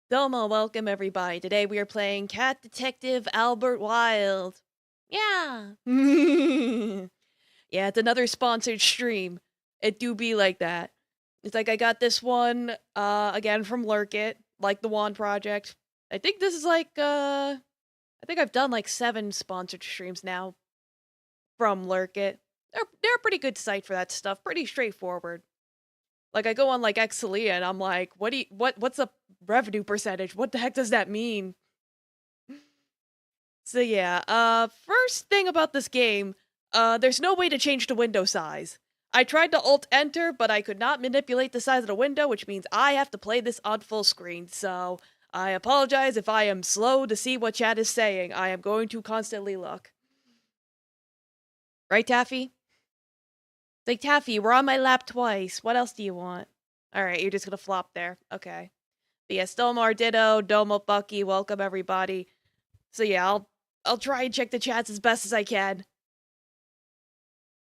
Domo, welcome everybody. Today we are playing Cat Detective Albert Wilde. Yeah. Yeah, it's another sponsored stream. It do be like that. It's like I got this one again from Lurkit, like the Wand Project. I think this is like I think I've done like 7 sponsored streams now from Lurkit. They're a pretty good site for that stuff. Pretty straightforward. Like I go on like Excelia and I'm like, what's a revenue percentage? What the heck does that mean? So yeah, first thing about this game, there's no way to change the window size. I tried to alt enter, but I could not manipulate the size of the window, which means I have to play this on full screen. So I apologize if I am slow to see what chat is saying. I am going to constantly look. Right, Taffy? Like, Taffy, we're on my lap twice. What else do you want? Alright, you're just gonna flop there. Okay. But yeah, Stillmar, Ditto, Domo, Bucky, welcome everybody. So yeah, I'll try and check the chats as best as I can.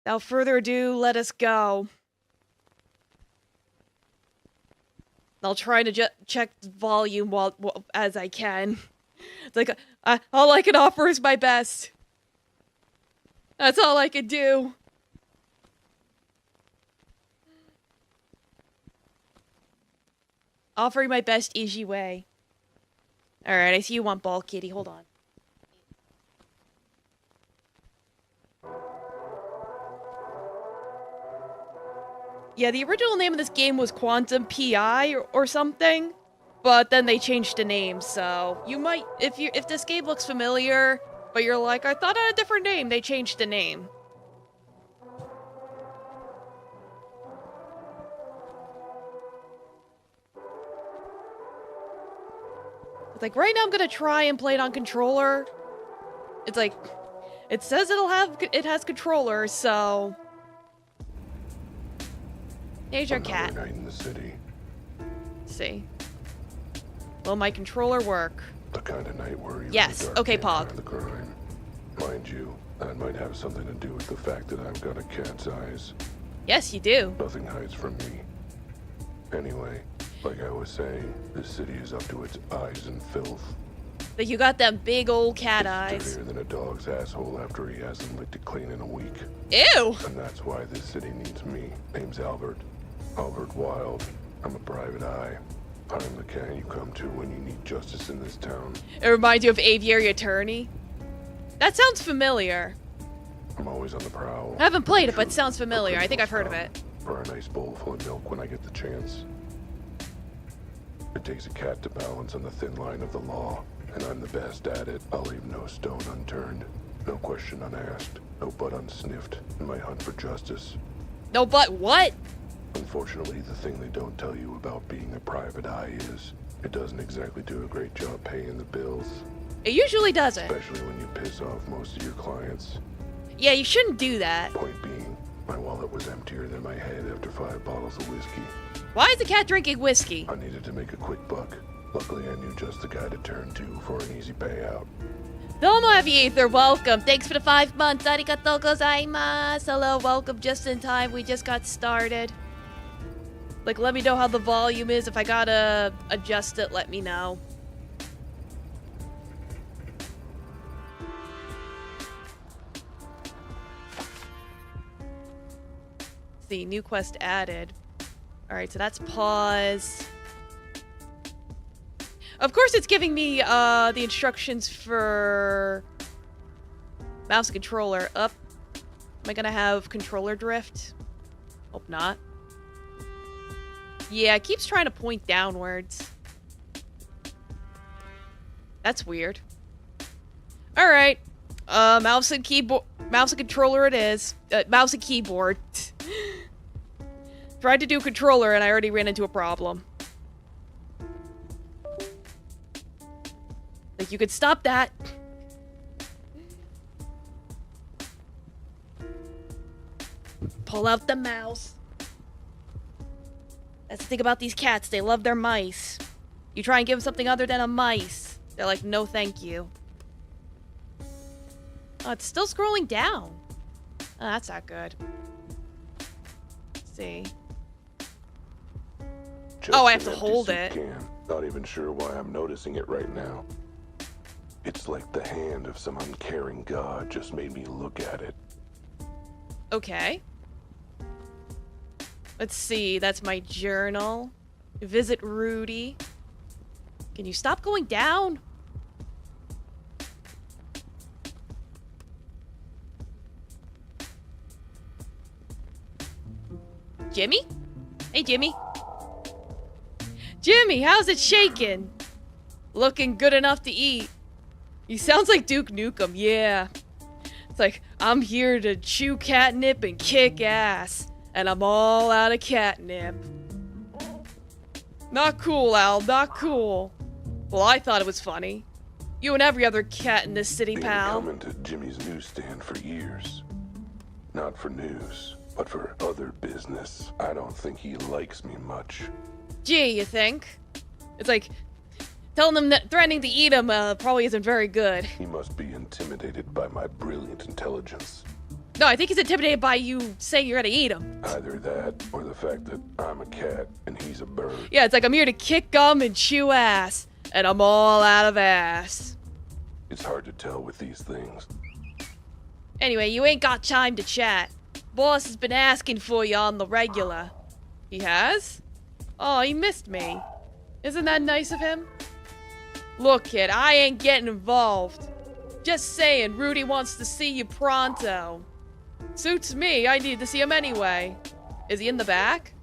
Without further ado, let us go. I'll try to check the volume as I can. It's like, all I can offer is my best. That's all I can do. Offering my best easy way. Alright, I see you want ball, kitty. Hold on. Yeah, the original name of this game was Quantum PI or something, but then they changed the name, so you might, if this game looks familiar, but you're like, I thought I had a different name, they changed the name. It's like, right now I'm gonna try and play it on controller. It's like, it says it has controller, so... Here's your cat. Night in the city. Let's see. Will my controller work? The kind of night where even yes. the dark Okay, can't Pog. hide the crime. Mind you, that might have something to do with the fact that I've got a cat's eyes. Yes, you do. Nothing hides from me. Anyway, like I was saying, this city is up to its eyes in filth. But you got them big old cat eyes. Dirtier than a dog's asshole after he hasn't licked it clean in a week. Ew! And that's why this city needs me. Name's Albert. Albert Wilde. I'm a private eye. I'm the cat you come to when you need justice in this town. It reminds you of Aviary Attorney. That sounds familiar. I'm always on the prowl. I haven't played it, but it sounds familiar. I think I've heard of it. For a nice bowl full of milk when I get the chance. It takes a cat to balance on the thin line of the law, and I'm the best at it. I'll leave no stone unturned, no question unasked, no butt unsniffed in my hunt for justice. No, but what? Unfortunately, the thing they don't tell you about being a private eye is it doesn't exactly do a great job paying the bills. It usually doesn't. Especially when you piss off most of your clients. Yeah, you shouldn't do that. Point being, my wallet was emptier than my head after 5 bottles of whiskey. Why is the cat drinking whiskey? I needed to make a quick buck. Luckily, I knew just the guy to turn to for an easy payout. Domo Ether, welcome. Thanks for the 5 months. Arigatou gozaimasu. Hello, welcome just in time. We just got started. Like, let me know how the volume is. If I gotta adjust it, let me know. Let's see, new quest added. Alright, so that's paws. Of course it's giving me the instructions for mouse and controller. Up. Am I gonna have controller drift? Hope not. Yeah, it keeps trying to point downwards. That's weird. Alright. Mouse and keyboard. Mouse and controller it is. Mouse and keyboard. Tried to do controller and I already ran into a problem. Like, you could stop that. Pull out the mouse. That's the thing about these cats. They love their mice. You try and give them something other than a mice. They're like, no thank you. Oh, it's still scrolling down. Oh, that's not good. Let's see. Just Oh, I have an to empty hold soup it. Can. Not even sure why I'm noticing it right now. It's like the hand of some uncaring god just made me look at it. Okay. Let's see, that's my journal. Visit Rudy. Can you stop going down? Jimmy? Hey, Jimmy. Jimmy, how's it shaking? Looking good enough to eat. He sounds like Duke Nukem, yeah. It's like, I'm here to chew catnip and kick ass. And I'm all out of catnip. Not cool, Al, not cool. Well, I thought it was funny. You and every other cat in this city, Been pal. coming to Jimmy's newsstand for years. Not for news, but for other business. I don't think he likes me much. Gee, you think? It's like, telling him that threatening to eat him probably isn't very good. He must be intimidated by my brilliant intelligence. No, I think he's intimidated by you saying you're gonna eat him. Either that, or the fact that I'm a cat and he's a bird. Yeah, it's like, I'm here to kick gum and chew ass. And I'm all out of ass. It's hard to tell with these things. Anyway, you ain't got time to chat. Boss has been asking for you on the regular. He has? Oh, he missed me. Isn't that nice of him? Look, kid, I ain't getting involved. Just saying, Rudy wants to see you pronto. Suits me, I need to see him anyway. Is he in the back?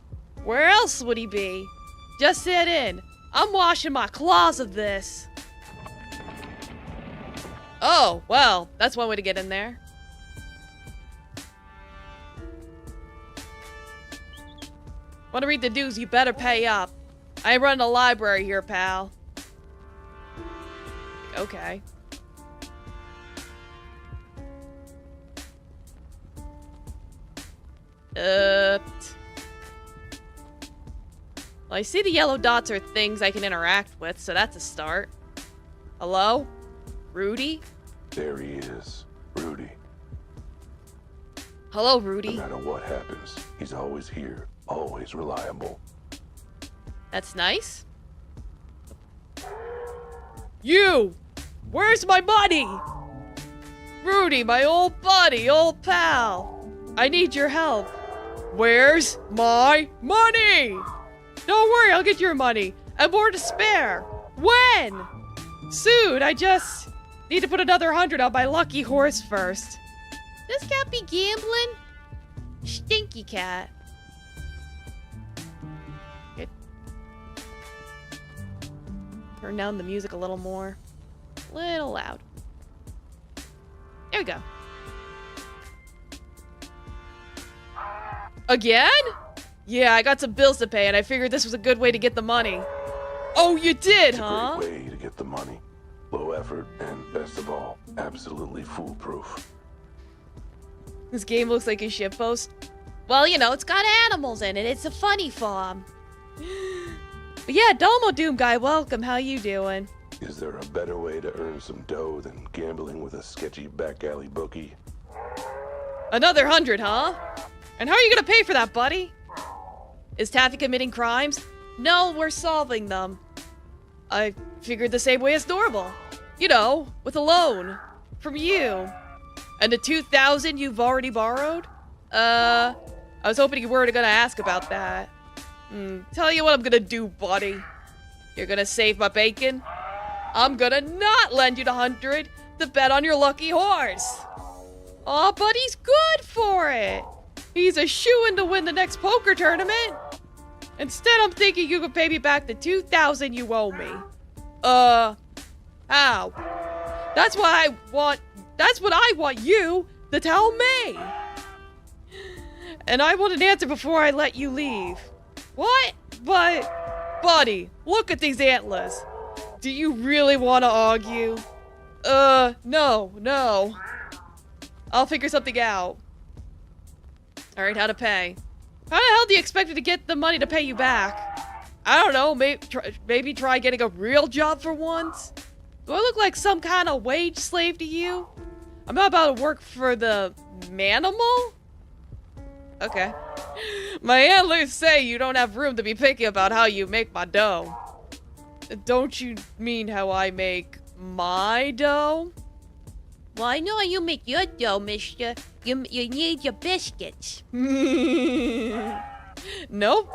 Where else would he be? Just sit in. I'm washing my claws of this. Oh, well, that's one way to get in there. Want to read the dues, you better pay up. I run a library here, pal. Okay. Well, I see the yellow dots are things I can interact with, so that's a start. Hello? Rudy? There he is, Rudy. Hello, No Rudy. matter what happens, he's always here, always reliable. That's nice. You! Where's my money? Rudy, my old buddy, old pal. I need your help. Where's my money? Don't worry, I'll get your money. And more to spare. When? Soon, I just need to put another 100 on my lucky horse first. This cat be gambling? Stinky cat. Okay. Turn down the music a little more. Little loud. There we go. Again? Yeah, I got some bills to pay and I figured this was a good way to get the money. Oh, you did, It's huh? a great way to get the money. Low effort, and best of all, absolutely foolproof. This game looks like a shitpost. Well, you know, it's got animals in it. It's a funny farm. But yeah, Domo Doom guy, welcome. How you doing? Is there a better way to earn some dough than gambling with a sketchy back alley bookie? Another 100, huh? And how are you gonna pay for that, buddy? Is Taffy committing crimes? No, we're solving them. I figured the same way as normal. You know, with a loan. From you. And the 2,000 you've already borrowed? I was hoping you were gonna ask about that. Tell you what I'm gonna do, buddy. You're gonna save my bacon? I'm gonna not lend you the 100 to bet on your lucky horse. Aw, but he's good for it. He's a shoo-in to win the next poker tournament. Instead, I'm thinking you could pay me back the 2,000 you owe me. How? That's what I want you to tell me. And I want an answer before I let you leave. What? But, buddy, look at these antlers. Do you really want to argue? No. I'll figure something out. Alright, how to pay. How the hell do you expect me to get the money to pay you back? I don't know, maybe try getting a real job for once? Do I look like some kind of wage slave to you? I'm not about to work for the manimal? Okay. My antlers say you don't have room to be picky about how you make my dough. Don't you mean how I make my dough? Well, I know how you make your dough, mister. You need your biscuits. Nope.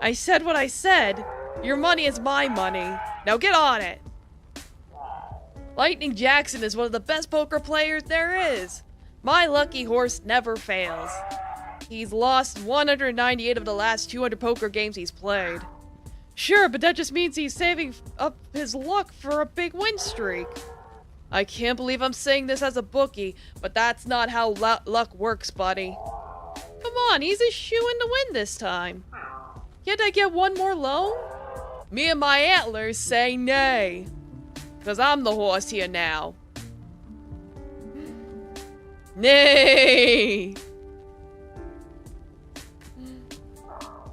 I said what I said. Your money is my money. Now get on it. Lightning Jackson is one of the best poker players there is. My lucky horse never fails. He's lost 198 of the last 200 poker games he's played. Sure, but that just means he's saving up his luck for a big win streak. I can't believe I'm saying this as a bookie, but that's not how luck works, buddy. Come on, he's a shoo-in to win this time. Can't I get one more loan? Me and my antlers say nay. Because I'm the horse here now. Nay!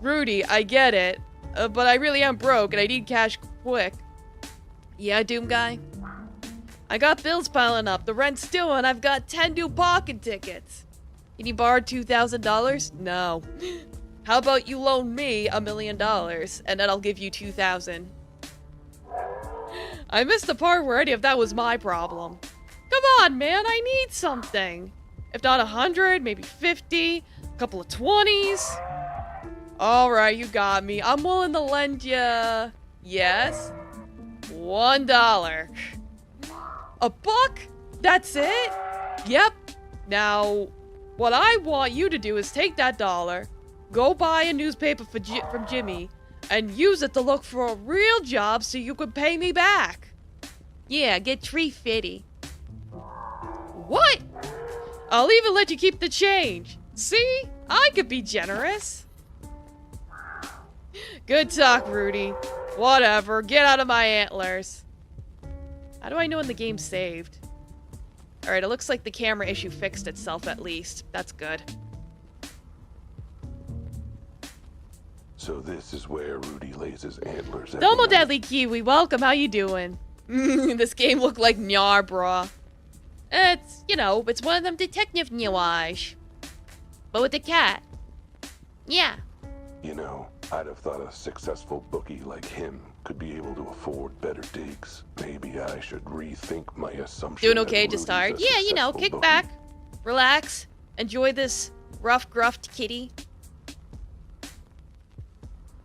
Rudy, I get it. But I really am broke and I need cash quick. Yeah, Doom Guy? I got bills piling up, the rent's due, and I've got 10 new parking tickets. Can you borrow $2,000? No. How about you loan me $1 million, and then I'll give you $2,000. I missed the part where any of that was my problem. Come on, man, I need something. If not 100, maybe 50, a couple of 20s. Alright, you got me. I'm willing to lend you... Yes? $1. A buck? That's it? Yep. Now, what I want you to do is take that dollar, go buy a newspaper from Jimmy, and use it to look for a real job so you can pay me back. Yeah, get $350. What? I'll even let you keep the change. See? I could be generous. Good talk, Rudy. Whatever, get out of my antlers. How do I know when the game's saved? Alright, it looks like the camera issue fixed itself at least. That's good. So this is where Rudy lays his antlers. Domo Deadly Kiwi, welcome, how you doing? This game looked like nyar, brah. It's, you know, it's one of them detective nyawaj. But with the cat. Yeah. You know, I'd have thought a successful bookie like him could be able to afford better digs. Maybe I should rethink my assumption. Doing okay, just tired? Yeah, you know, kick back, relax, enjoy this rough, gruffed kitty.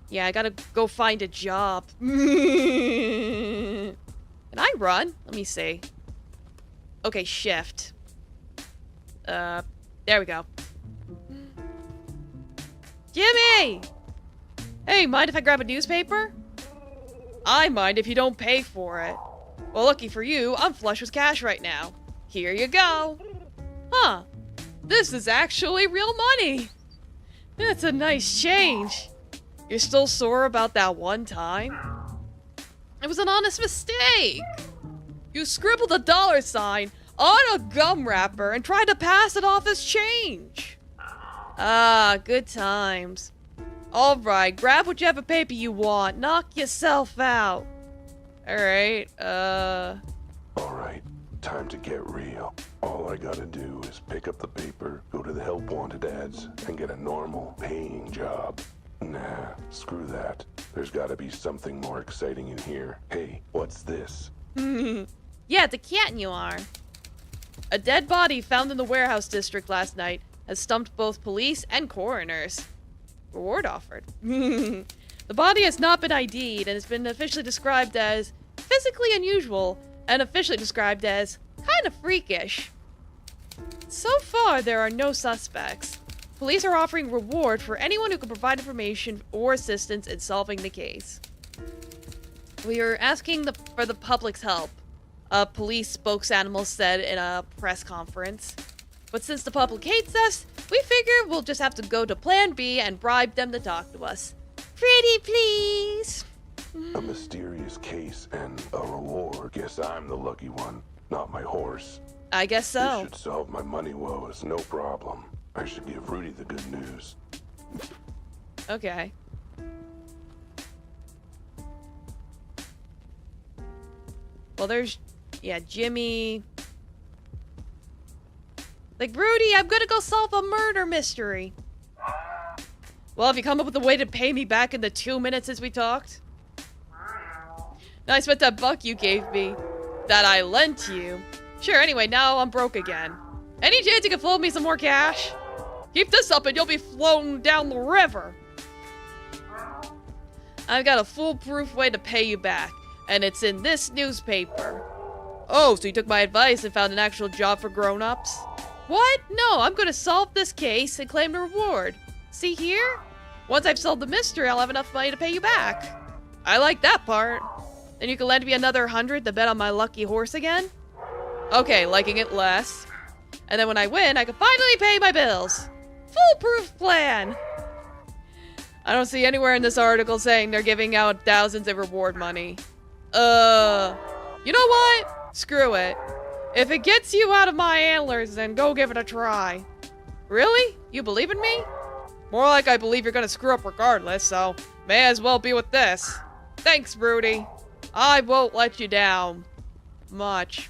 Yeah, I gotta go find a job. Can I run? Let me see. Okay, shift. There we go. Jimmy! Hey, mind if I grab a newspaper? I mind if you don't pay for it. Well, lucky for you, I'm flush with cash right now. Here you go. Huh. This is actually real money. That's a nice change. You're still sore about that one time? It was an honest mistake. You scribbled a $sign on a gum wrapper and tried to pass it off as change. Ah, good times. Alright, grab whichever paper you want. Knock yourself out. Alright, Alright, time to get real. All I gotta do is pick up the paper, go to the help wanted ads, and get a normal, paying job. Nah, screw that. There's gotta be something more exciting in here. Hey, what's this? Yeah, it's a cat you are. A dead body found in the warehouse district last night has stumped both police and coroners. Reward offered. The body has not been ID'd and has been officially described as physically unusual and officially described as kind of freakish. So far, there are no suspects. Police are offering reward for anyone who can provide information or assistance in solving the case. We are asking for the public's help, a police spokesanimal said in a press conference. But since the public hates us, we figure we'll just have to go to Plan B and bribe them to talk to us. Pretty please. A mysterious case and a reward. Guess I'm the lucky one, not my horse. I guess so. This should solve my money woes, no problem. I should give Rudy the good news. Okay. Well, there's... yeah, Jimmy... like, Rudy, I'm gonna go solve a murder mystery. Well, have you come up with a way to pay me back in the 2 minutes since we talked? Now I spent that buck you gave me. That I lent you. Sure, anyway, now I'm broke again. Any chance you can float me some more cash? Keep this up and you'll be floating down the river. I've got a foolproof way to pay you back, and it's in this newspaper. Oh, so you took my advice and found an actual job for grown-ups? What? No, I'm gonna solve this case and claim the reward. See here? Once I've solved the mystery, I'll have enough money to pay you back. I like that part. Then you can lend me another 100 to bet on my lucky horse again? Okay, liking it less. And then when I win, I can finally pay my bills. Foolproof plan! I don't see anywhere in this article saying they're giving out thousands of reward money. You know what? Screw it. If it gets you out of my antlers, then go give it a try. Really? You believe in me? More like I believe you're gonna screw up regardless, so may as well be with this. Thanks, Broody. I won't let you down. Much.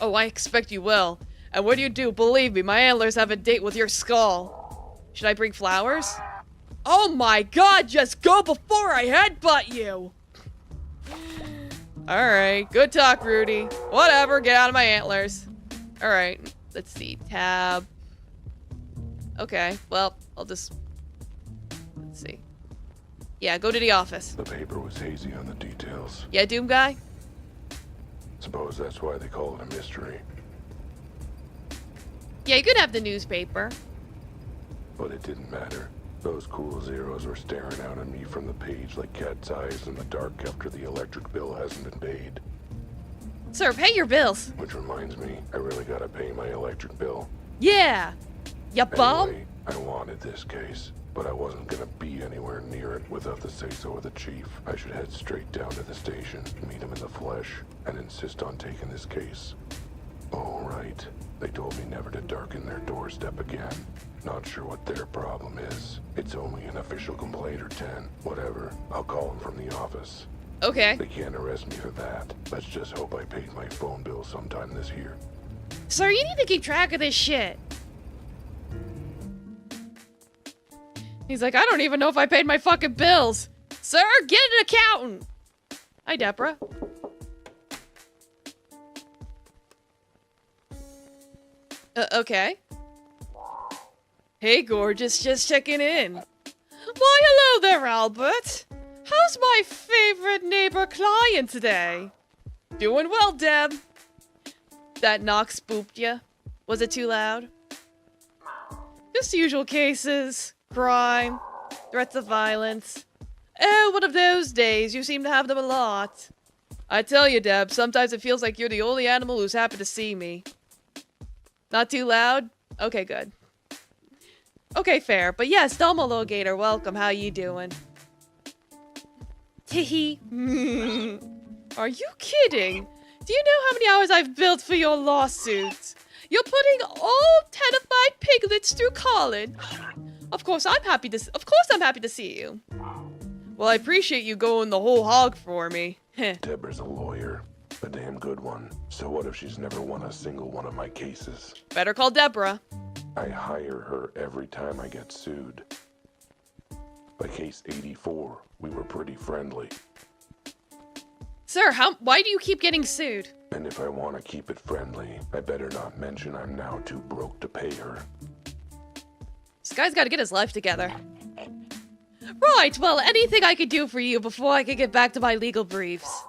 Oh, I expect you will. And when you do, believe me, my antlers have a date with your skull. Should I bring flowers? Oh my god, just go before I headbutt you! Alright, good talk, Rudy. Whatever, get out of my antlers. Alright, let's see, tab. Okay, well, I'll just... Let's see. Yeah, go to the office. The paper was hazy on the details. Yeah, Doom Guy? Suppose that's why they call it a mystery. Yeah, you could have the newspaper. But it didn't matter. Those cool zeros were staring out at me from the page like cat's eyes in the dark after the electric bill hasn't been paid. Sir, pay your bills. Which reminds me, I really gotta pay my electric bill. Yeah! Ya bum? Anyway, I wanted this case, but I wasn't gonna be anywhere near it without the say-so of the chief. I should head straight down to the station, meet him in the flesh, and insist on taking this case. Oh, right. They told me never to darken their doorstep again. Not sure what their problem is. It's only an official complaint or 10. Whatever. I'll call them from the office. Okay. They can't arrest me for that. Let's just hope I paid my phone bill sometime this year. Sir, you need to keep track of this shit. He's like, I don't even know if I paid my fucking bills. Sir, get an accountant. Hi, Deborah. Okay. Hey, gorgeous, just checking in. Why, hello there, Albert. How's my favorite neighbor client today? Doing well, Deb. That knock spooked ya? Was it too loud? Just usual cases. Crime. Threats of violence. Oh, one of those days. You seem to have them a lot. I tell you, Deb, sometimes it feels like you're the only animal who's happy to see me. Not too loud? Okay, good. Okay, fair. But yes, Dumblegator, welcome. How you doing? Teehee. Are you kidding? Do you know how many hours I've built for your lawsuit? You're putting all 10 of my piglets through college. Of course I'm happy to see you. Well, I appreciate you going the whole hog for me. Deborah's a lawyer. A damn good one. So what if she's never won a single one of my cases? Better call Deborah. I hire her every time I get sued. By case 84, we were pretty friendly. Sir, why do you keep getting sued? And if I want to keep it friendly, I better not mention I'm now too broke to pay her. This guy's gotta get his life together. Right, well, anything I could do for you before I could get back to my legal briefs.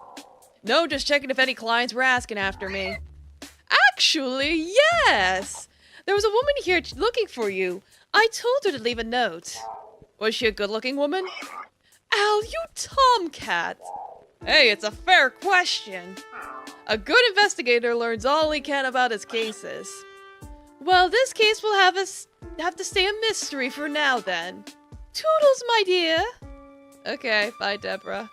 No, just checking if any clients were asking after me. Actually, yes! There was a woman here looking for you. I told her to leave a note. Was she a good-looking woman? Al, you tomcat! Hey, it's a fair question. A good investigator learns all he can about his cases. Well, this case will have to stay a mystery for now, then. Toodles, my dear! Okay, bye, Deborah.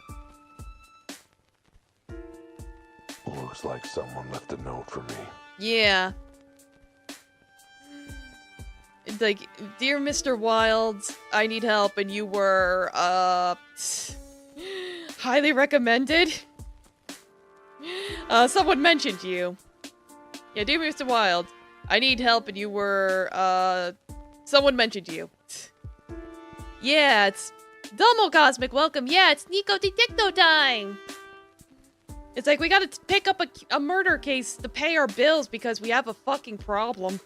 Looks like someone left a note for me. Yeah. It's like, dear Mr. Wilde, I need help, and you were, highly recommended. Someone mentioned you. Yeah, dear Mr. Wilde, I need help, and you were, someone mentioned you. Yeah, Domo Cosmic, welcome. Yeah, it's Nico Detecto time. It's like we gotta pick up a murder case to pay our bills because we have a fucking problem.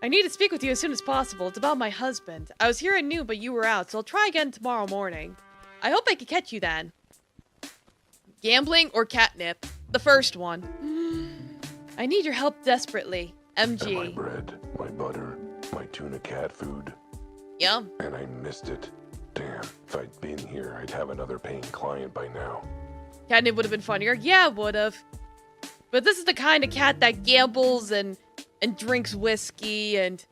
I need to speak with you as soon as possible. It's about my husband. I was here at noon, but you were out, so I'll try again tomorrow morning. I hope I can catch you then. Gambling or catnip? The first one. I need your help desperately. MG. And my bread, my butter, my tuna cat food. Yum. And I missed it. Damn, if I'd been here, I'd have another paying client by now. Catnip would have been funnier. Yeah, it would have. But this is the kind of cat that gambles and drinks whiskey and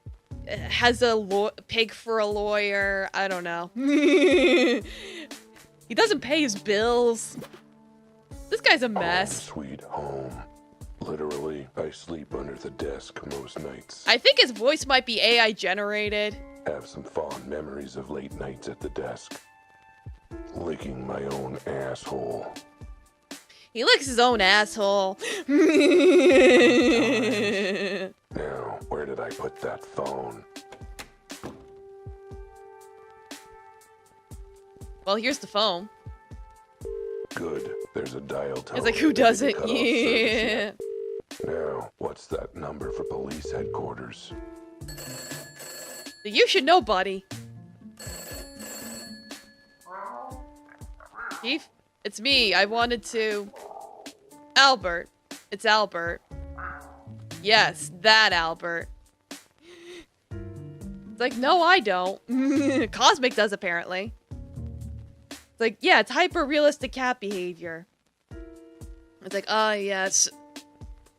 has a pig for a lawyer. I don't know. He doesn't pay his bills. This guy's a mess. Home, sweet home. Literally, I sleep under the desk most nights. I think his voice might be AI generated. Have some fond memories of late nights at the desk. Licking my own asshole. He licks his own asshole. Now, where did I put that phone? Well, here's the phone. Good. There's a dial tone. It's like, who doesn't? Yeah. Now, what's that number for police headquarters? You should know, buddy. Chief, it's me. I wanted to... Albert. It's Albert. Yes, that Albert. It's like, no, I don't. Cosmic does, apparently. It's like, yeah, it's hyper-realistic cat behavior. It's like, yes.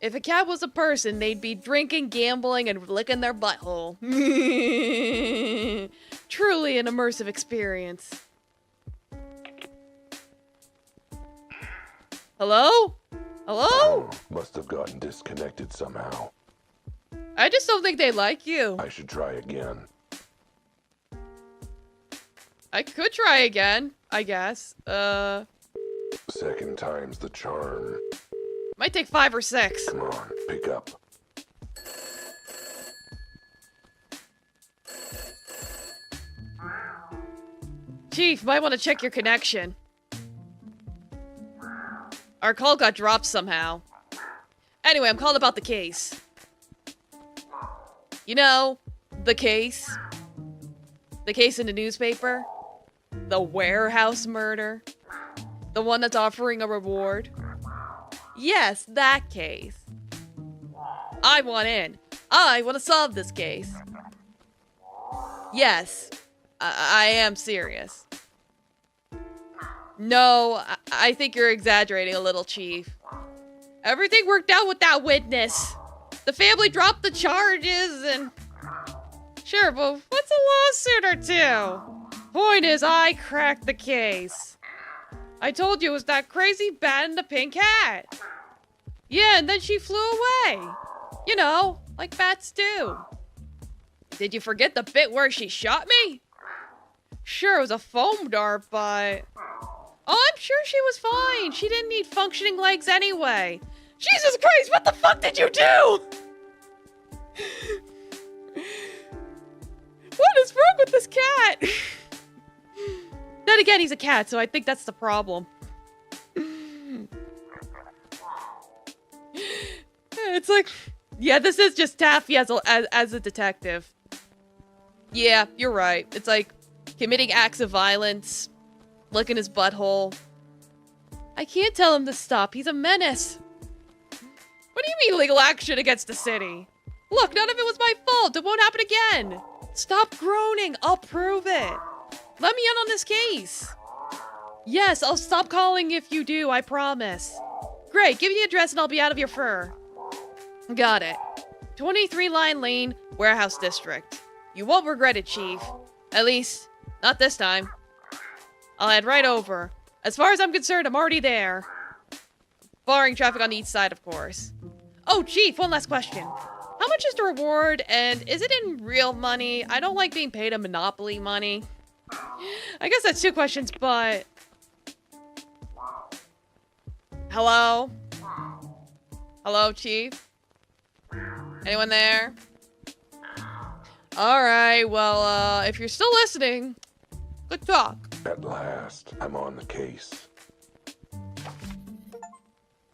If a cat was a person, they'd be drinking, gambling, and licking their butthole. Truly an immersive experience. Hello? Hello? Oh, must have gotten disconnected somehow. I just don't think they like you. I should try again. I could try again, I guess. Second time's the charm. Might take 5 or 6. Come on, pick up. Chief, might want to check your connection. Our call got dropped somehow. Anyway, I'm calling about the case. You know, the case. The case in the newspaper. The warehouse murder. The one that's offering a reward. Yes, that case. I want in. I want to solve this case. Yes, I am serious. No, I think you're exaggerating a little, Chief. Everything worked out with that witness. The family dropped the charges and... Sure, but what's a lawsuit or two? Point is, I cracked the case. I told you it was that crazy bat in the pink hat. Yeah, and then she flew away. You know, like bats do. Did you forget the bit where she shot me? Sure, it was a foam dart, but... Oh, I'm sure she was fine. She didn't need functioning legs anyway. Jesus Christ, what the fuck did you do? What is wrong with this cat? Then again, he's a cat, so I think that's the problem. It's like, yeah, this is just Taffy as a detective. Yeah, you're right. It's like committing acts of violence, licking his butthole. I can't tell him to stop. He's a menace. What do you mean legal action against the city? Look, none of it was my fault. It won't happen again. Stop groaning. I'll prove it. Let me in on this case. Yes, I'll stop calling if you do, I promise. Great, give me the address and I'll be out of your fur. Got it. 23 Line Lane, Warehouse District. You won't regret it, Chief. At least, not this time. I'll head right over. As far as I'm concerned, I'm already there. Barring traffic on the east side, of course. Oh, Chief, one last question. How much is the reward, and is it in real money? I don't like being paid a Monopoly money. I guess that's 2 questions, but... Hello? Hello, Chief? Anyone there? Alright, well, if you're still listening, good talk. At last, I'm on the case.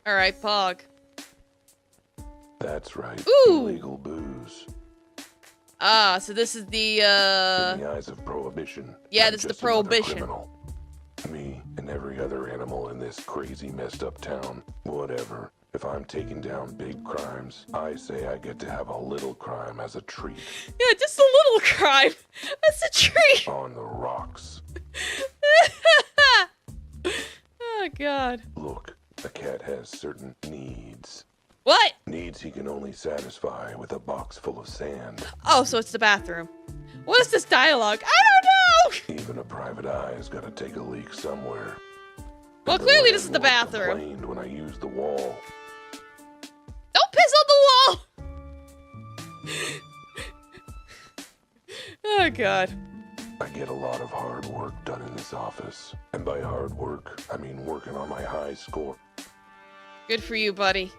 Alright, Pog. That's right. Ooh. Illegal booze. Ah, so this is the, In the eyes of prohibition. Yeah, I'm this is the just another prohibition. criminal. Me and every other animal in this crazy, messed up town. Whatever. If I'm taking down big crimes, I say I get to have a little crime as a treat. Yeah, just a little crime. That's a treat. On the rocks. Oh, God. Look, a cat has certain needs. What? Needs he can only satisfy with a box full of sand. Oh, so it's the bathroom. What is this dialogue? I don't know! Even a private eye's gotta take a leak somewhere. Well, And the clearly this is the landlord bathroom. complained when I used the wall. Don't piss on the wall! Oh, God. I get a lot of hard work done in this office. And by hard work, I mean working on my high score. Good for you, buddy.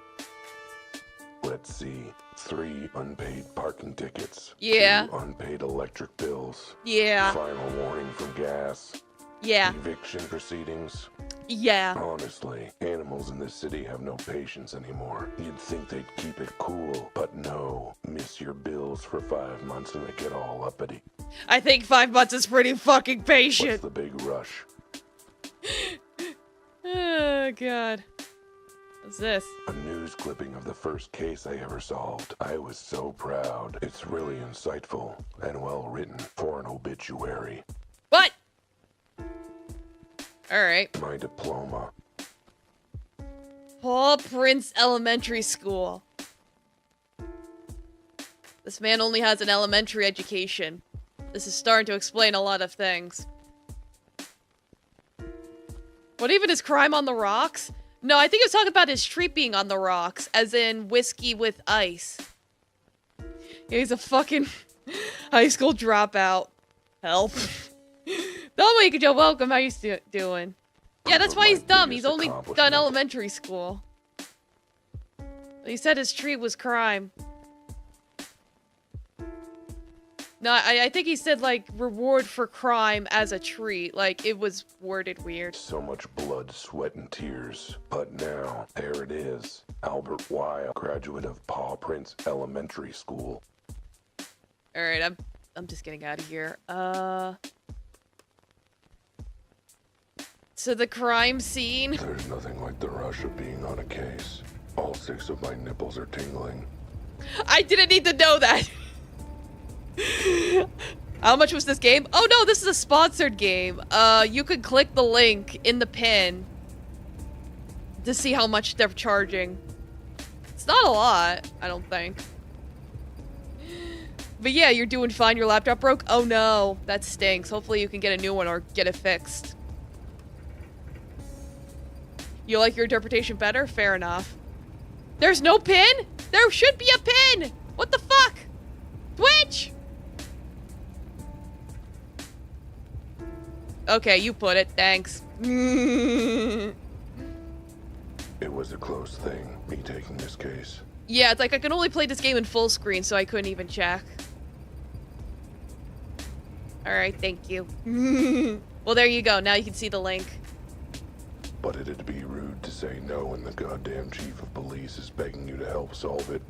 Let's see. 3 unpaid parking tickets. Yeah. 2 unpaid electric bills. Yeah. Final warning from gas. Yeah. Eviction proceedings. Yeah. Honestly, animals in this city have no patience anymore. You'd think they'd keep it cool, but no. Miss your bills for 5 months and they get all uppity. I think 5 months is pretty fucking What's patient. the big rush? Oh, God. What's this? A news clipping of the first case I ever solved. I was so proud. It's really insightful and well written for an obituary. What? Alright. My diploma. Paw Prince Elementary School. This man only has an elementary education. This is starting to explain a lot of things. What even is crime on the rocks? No, I think he was talking about his treat being on the rocks, as in whiskey with ice. Yeah, he's a fucking high school dropout. Help. Dominic, you're welcome. How you doing? Yeah, that's why he's dumb. He's only done elementary school. He said his treat was crime. No, I think he said, like, reward for crime as a treat. Like, it was worded weird. So much blood, sweat, and tears. But now, there it is. Albert Wilde, graduate of Paw Prince Elementary School. Alright, I'm just getting out of here. So the crime scene. There's nothing like the rush of being on a case. All 6 of my nipples are tingling. I didn't need to know that. How much was this game? Oh no, this is a sponsored game. You could click the link in the pin to see how much they're charging. It's not a lot, I don't think. But yeah, you're doing fine. Your laptop broke? Oh no, that stinks. Hopefully you can get a new one or get it fixed. You like your interpretation better? Fair enough. There's no pin? There should be a pin! What the fuck? Twitch! Okay, you put it. Thanks. It was a close thing, me taking this case. Yeah, it's like I can only play this game in full screen, so I couldn't even check. Alright, thank you. Well, there you go. Now you can see the link. But it'd be rude to say no when the goddamn chief of police is begging you to help solve it.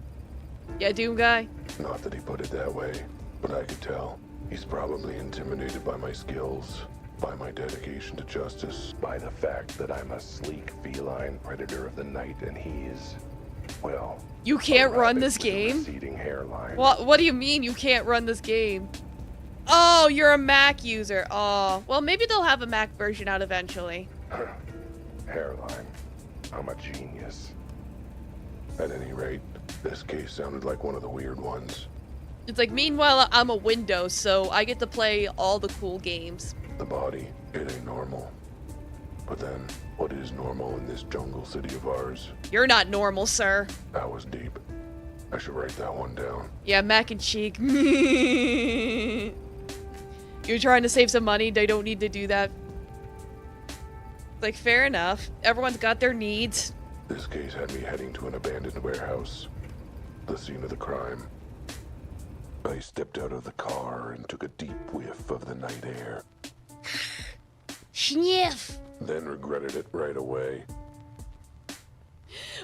Yeah, Doom Guy? Not that he put it that way, but I could tell. He's probably intimidated by my skills, by my dedication to justice, by the fact that I'm a sleek feline predator of the night and he's, well... You can't run this game? Receding hairline. What do you mean you can't run this game? Oh, you're a Mac user. Oh, well, maybe they'll have a Mac version out eventually. Hairline. I'm a genius. At any rate, this case sounded like one of the weird ones. It's like, meanwhile, I'm a Windows, so I get to play all the cool games. The body, it ain't normal. But then, what is normal in this jungle city of ours? You're not normal, sir. That was deep. I should write that one down. Yeah, Mac and Cheek. You're trying to save some money, they don't need to do that. Like, fair enough. Everyone's got their needs. This case had me heading to an abandoned warehouse. The scene of the crime. I stepped out of the car and took a deep whiff of the night air. Sniff! Then regretted it right away.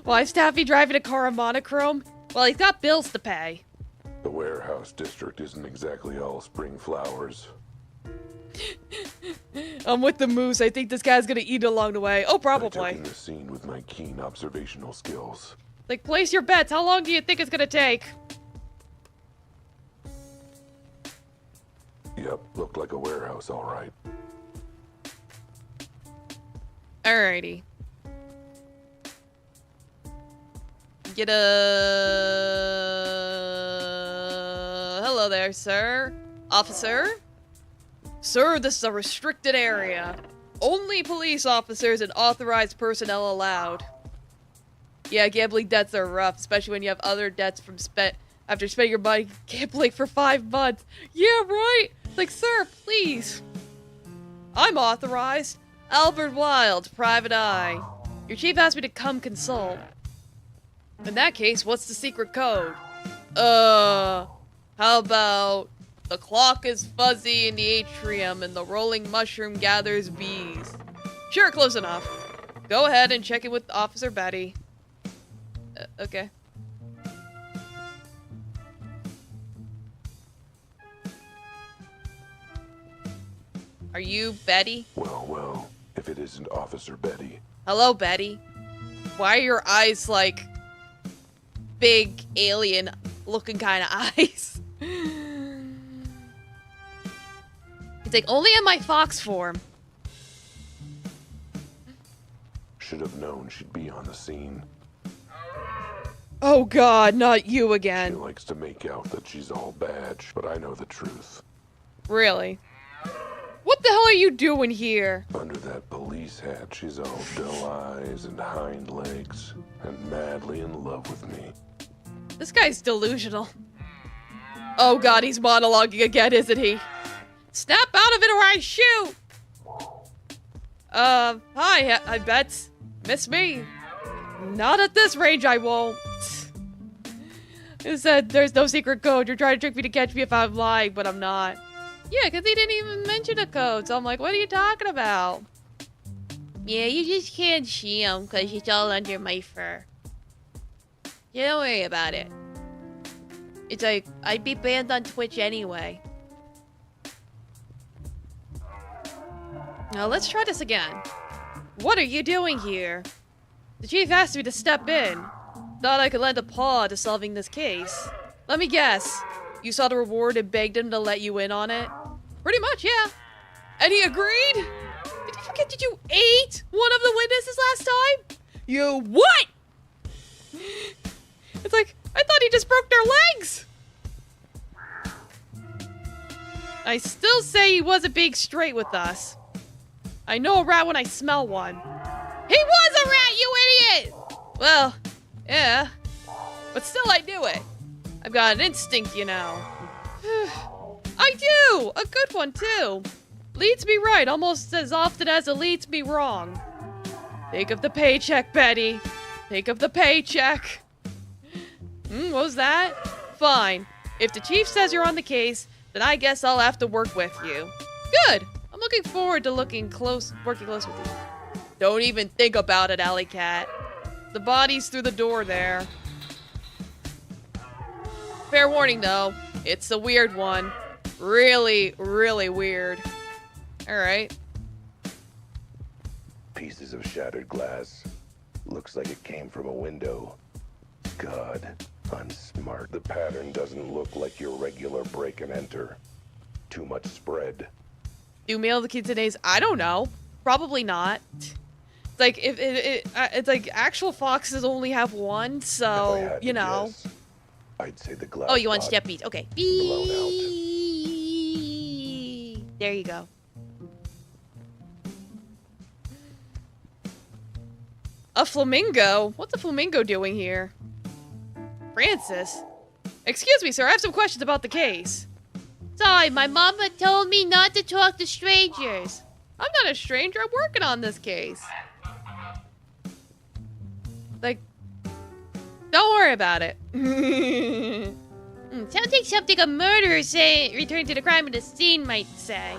Why is Taffy driving a car on monochrome? Well, he's got bills to pay. The warehouse district isn't exactly all spring flowers. I'm with the moose. I think this guy's gonna eat along the way. Oh, I probably. took in the scene with my keen observational skills. Like, place your bets. How long do you think it's gonna take? Yep, looked like a warehouse, all right. Alrighty. Get a... Hello there, sir. Officer? Sir, this is a restricted area. Only police officers and authorized personnel allowed. Yeah, gambling debts are rough, especially when you have other debts from after spending your money gambling for 5 months. Yeah, right? Like, sir, please. I'm authorized. Albert Wilde, private eye. Your chief asked me to come consult. In that case, what's the secret code? How about the clock is fuzzy in the atrium and the rolling mushroom gathers bees? Sure, close enough. Go ahead and check in with Officer Betty. Okay. Are you Betty? Well, if it isn't Officer Betty. Hello, Betty. Why are your eyes like big alien looking kind of eyes? It's like only in my fox form. Should have known she'd be on the scene. Oh god, not you She again. likes to make out that she's all bad, but I know the truth. Really? What the hell are you doing here? Under that police hat, she's all dull eyes and hind legs, and madly in love with me. This guy's delusional. Oh god, he's monologuing again, isn't he? Snap out of it or I shoot! Hi, I bet. Miss me. Not at this range, I won't. It said there's no secret code. You're trying to trick me to catch me if I'm lying, but I'm not. Yeah, because he didn't even mention a code, so I'm like, what are you talking about? Yeah, you just can't see him because it's all under my fur. Yeah, don't worry about it. It's like, I'd be banned on Twitch anyway. Now, let's try this again. What are you doing here? The chief asked me to step in. Thought I could lend a paw to solving this case. Let me guess. You saw the reward and begged him to let you in on it? Pretty much, yeah. And he agreed? Did you forget that you ate one of the witnesses last time? You what? It's like, I thought he just broke their legs. I still say he wasn't being straight with us. I know a rat when I smell one. He was a rat, you idiot! Well, yeah. But still, I knew it. I've got an instinct, you know. I do! A good one, too. Leads me right almost as often as it leads me wrong. Think of the paycheck, Betty. Think of the paycheck. What was that? Fine. If the chief says you're on the case, then I guess I'll have to work with you. Good. I'm looking forward to working close with you. Don't even think about it, Alley Cat. The body's through the door there. Fair warning, though. It's a weird one. Really, really weird. Alright. Pieces of shattered glass. Looks like it came from a window. God, unsmart. The pattern doesn't look like your regular break and enter. Too much spread. Do male the kids today's? I don't know. Probably not. It's like if it's like actual foxes only have one, If I so had to you know. guess, I'd say the glass. Oh, you want pot steppies? Okay. blown out. There you go. A flamingo? What's a flamingo doing here? Francis? Excuse me, sir. I have some questions about the case. Sorry, my mama told me not to talk to strangers. I'm not a stranger. I'm working on this case. Like, don't worry about it. Sounds like something a murderer returning to the crime of the scene might say.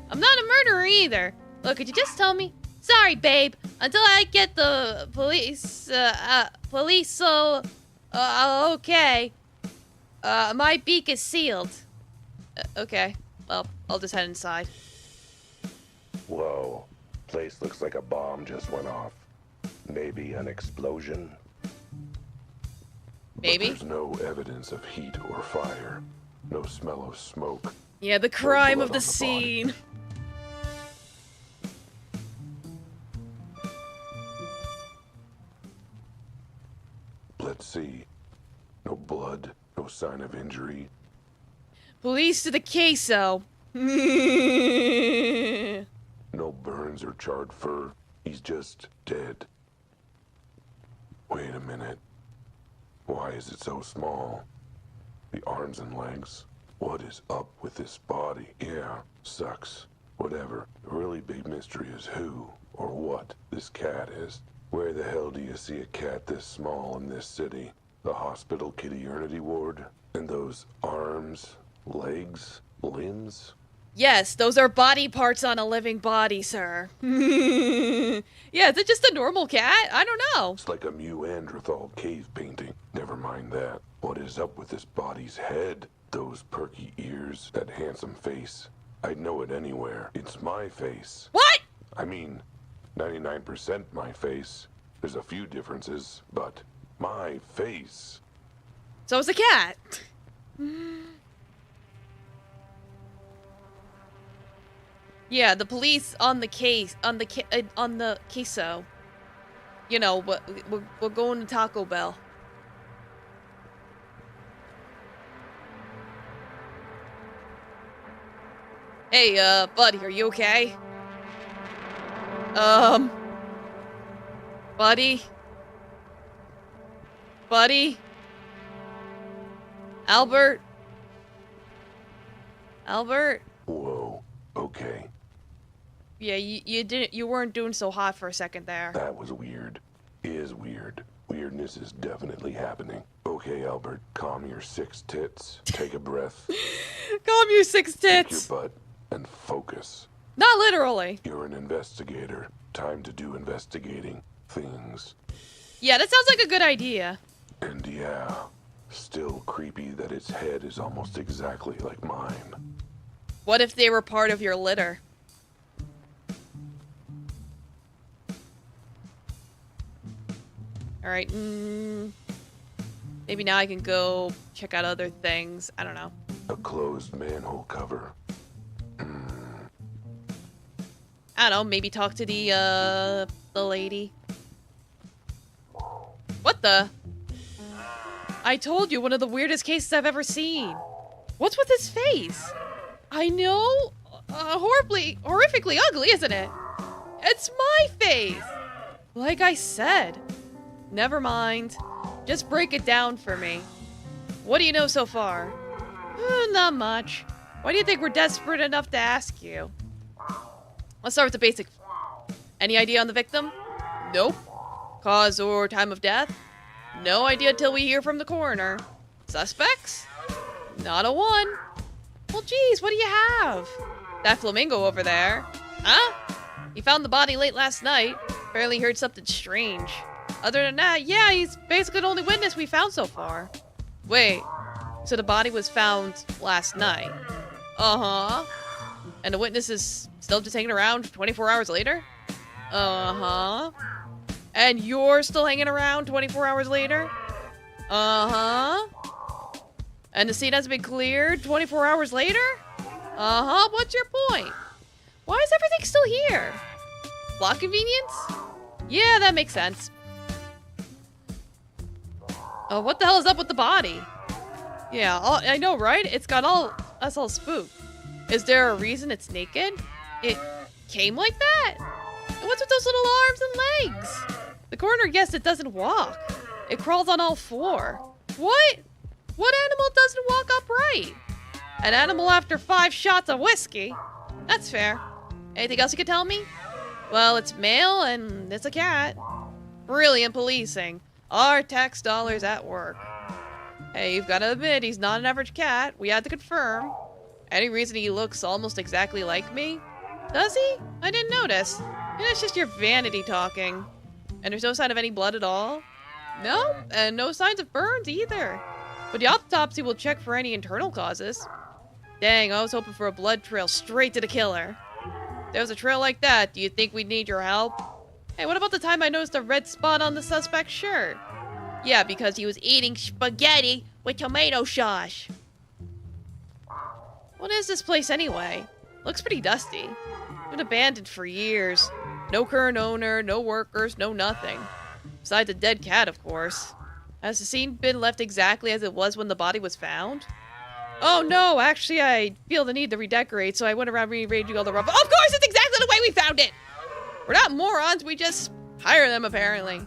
I'm not a murderer either. Look, could you just tell me? Sorry, babe. Until I get the police, okay. My beak is sealed. Okay. Well, I'll just head inside. Whoa. Place looks like a bomb just went off. Maybe an explosion? Maybe. But there's no evidence of heat or fire. No smell of smoke. Yeah, the crime blood of the on the body. scene. Let's see. No blood, no sign of injury. Police to the queso. No burns or charred fur. He's just dead. Wait a minute. Why is it so small? The arms and legs. What is up with this body? Yeah, sucks. Whatever. The really big mystery is who or what this cat is. Where the hell do you see a cat this small in this city? The hospital kitty-ernity ward? And those arms, legs, limbs? Yes, those are body parts on a living body, sir. Yeah, is it just a normal cat? I don't know. It's like a Neanderthal cave painting. Never mind that. What is up with this body's head? Those perky ears, that handsome face. I'd know it anywhere. It's my face. What? I mean, 99% my face. There's a few differences, but my face. So it's a cat. Yeah, the police on the case, on the queso. You know, we're going to Taco Bell. Hey, buddy, are you okay? Buddy? Buddy? Albert? Albert? Whoa, okay. Yeah, you weren't doing so hot for a second there. That was weird. Is weird. Weirdness is definitely happening. Okay, Albert, calm your 6 tits. Take a breath. Calm your 6 Take tits. your butt and focus. Not literally. You're an investigator. Time to do investigating things. Yeah, that sounds like a good idea. And yeah, still creepy that its head is almost exactly like mine. What if they were part of your litter? Alright, maybe now I can go check out other things. I don't know. A closed manhole cover. I don't know, maybe talk to the lady. What the? I told you, one of the weirdest cases I've ever seen. What's with his face? I know, horrifically ugly, isn't it? It's my face! Like I said. Never mind. Just break it down for me. What do you know so far? Not much. Why do you think we're desperate enough to ask you? Let's start with the basic. Any idea on the victim? Nope. Cause or time of death? No idea till we hear from the coroner. Suspects? Not a one. Well, geez, what do you have? That flamingo over there. Huh? He found the body late last night. Apparently heard something strange. Other than that, yeah, he's basically the only witness we found so far. Wait, so the body was found last night? Uh-huh. And the witness is still just hanging around 24 hours later? Uh-huh. And you're still hanging around 24 hours later? Uh-huh. And the scene has been cleared 24 hours later? Uh-huh, what's your point? Why is everything still here? Plot convenience? Yeah, that makes sense. What the hell is up with the body? Yeah, I know, right? It's got us all spooked. Is there a reason it's naked? It came like that? And what's with those little arms and legs? The coroner guessed it doesn't walk. It crawls on all 4. What? What animal doesn't walk upright? An animal after 5 shots of whiskey? That's fair. Anything else you could tell me? Well, it's male and it's a cat. Brilliant policing. Our tax dollars at work. Hey, you've got to admit, he's not an average cat. We had to confirm. Any reason he looks almost exactly like me? Does he? I didn't notice. Maybe it's just your vanity talking. And there's no sign of any blood at all? No, and no signs of burns either. But the autopsy will check for any internal causes. Dang, I was hoping for a blood trail straight to the killer. If there was a trail like that, do you think we'd need your help? Hey, what about the time I noticed a red spot on the suspect's shirt? Yeah, because he was eating spaghetti with tomato sauce. What is this place anyway? Looks pretty dusty. Been abandoned for years. No current owner, no workers, no nothing. Besides a dead cat, of course. Has the scene been left exactly as it was when the body was found? Oh no, actually I feel the need to redecorate, so I went around rearranging all the rubble. Of course, it's exactly the way we found it! We're not morons, we just hire them apparently.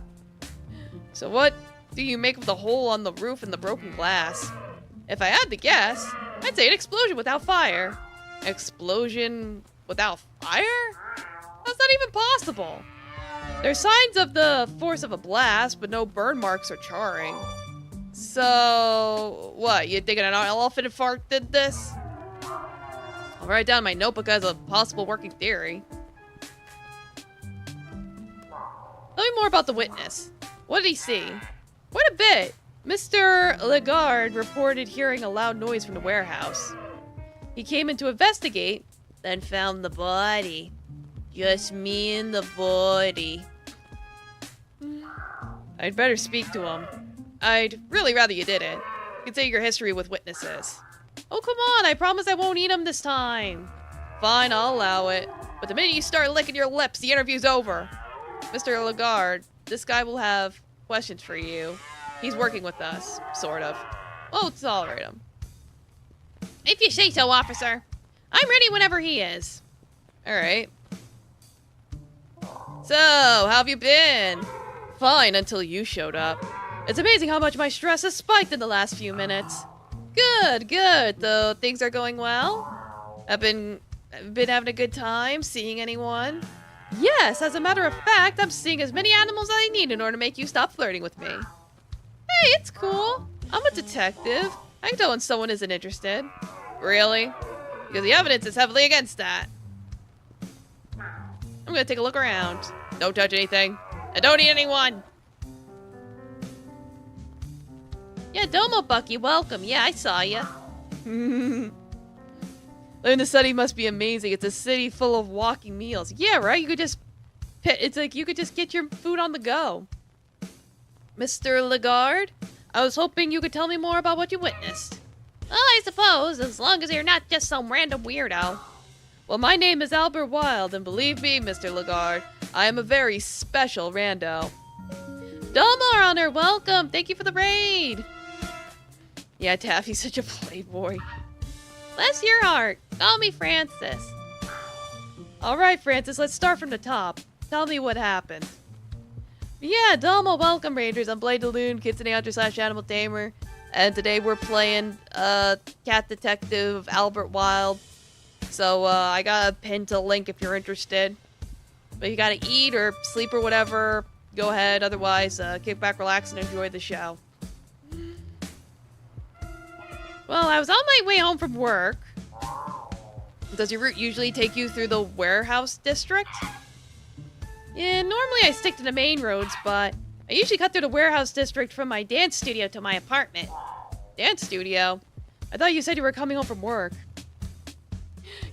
So what do you make of the hole on the roof and the broken glass? If I had to guess, I'd say an explosion without fire. Explosion without fire? That's not even possible. There's signs of the force of a blast, but no burn marks or charring. So, what, you thinking an elephant fart did this? I'll write down my notebook as a possible working theory. Tell me more about the witness. What did he see? Quite a bit. Mr. Lagarde reported hearing a loud noise from the warehouse. He came in to investigate, then found the body. Just me and the body. I'd better speak to him. I'd really rather you didn't. You can say your history with witnesses. Oh, come on, I promise I won't eat him this time. Fine, I'll allow it. But the minute you start licking your lips, the interview's over. Mr. Lagarde, this guy will have questions for you. He's working with us, sort of. Well, tolerate him. If you say so, officer. I'm ready whenever he is. Alright. So, how have you been? Fine, until you showed up. It's amazing how much my stress has spiked in the last few minutes. Good, good. Though things are going well? I've been having a good time seeing anyone? Yes, as a matter of fact, I'm seeing as many animals as I need in order to make you stop flirting with me. Hey, it's cool. I'm a detective. I can tell when someone isn't interested. Really? Because the evidence is heavily against that. I'm gonna take a look around. Don't touch anything. And don't eat anyone! Yeah, Domo Bucky, welcome. Yeah, I saw ya. And the city must be amazing. It's a city full of walking meals. Yeah, right? You could just... It's like you could just get your food on the go. Mr. Lagarde, I was hoping you could tell me more about what you witnessed. Well, I suppose, as long as you're not just some random weirdo. Well, my name is Albert Wilde, and believe me, Mr. Lagarde, I am a very special rando. Domo, Honor, welcome. Thank you for the raid. Yeah, Taffy's such a playboy. Bless your heart. Call me Francis. All right, Francis, let's start from the top. Tell me what happened. Yeah, Domo, welcome, Rangers. I'm Blade Loon, Kitsune Hunter / Animal Tamer. And today we're playing Cat Detective Albert Wilde. So I got a pin to link if you're interested. But you gotta eat or sleep or whatever, go ahead. Otherwise, kick back, relax, and enjoy the show. Well, I was on my way home from work. Does your route usually take you through the warehouse district? Yeah, normally I stick to the main roads, but I usually cut through the warehouse district from my dance studio to my apartment. Dance studio? I thought you said you were coming home from work.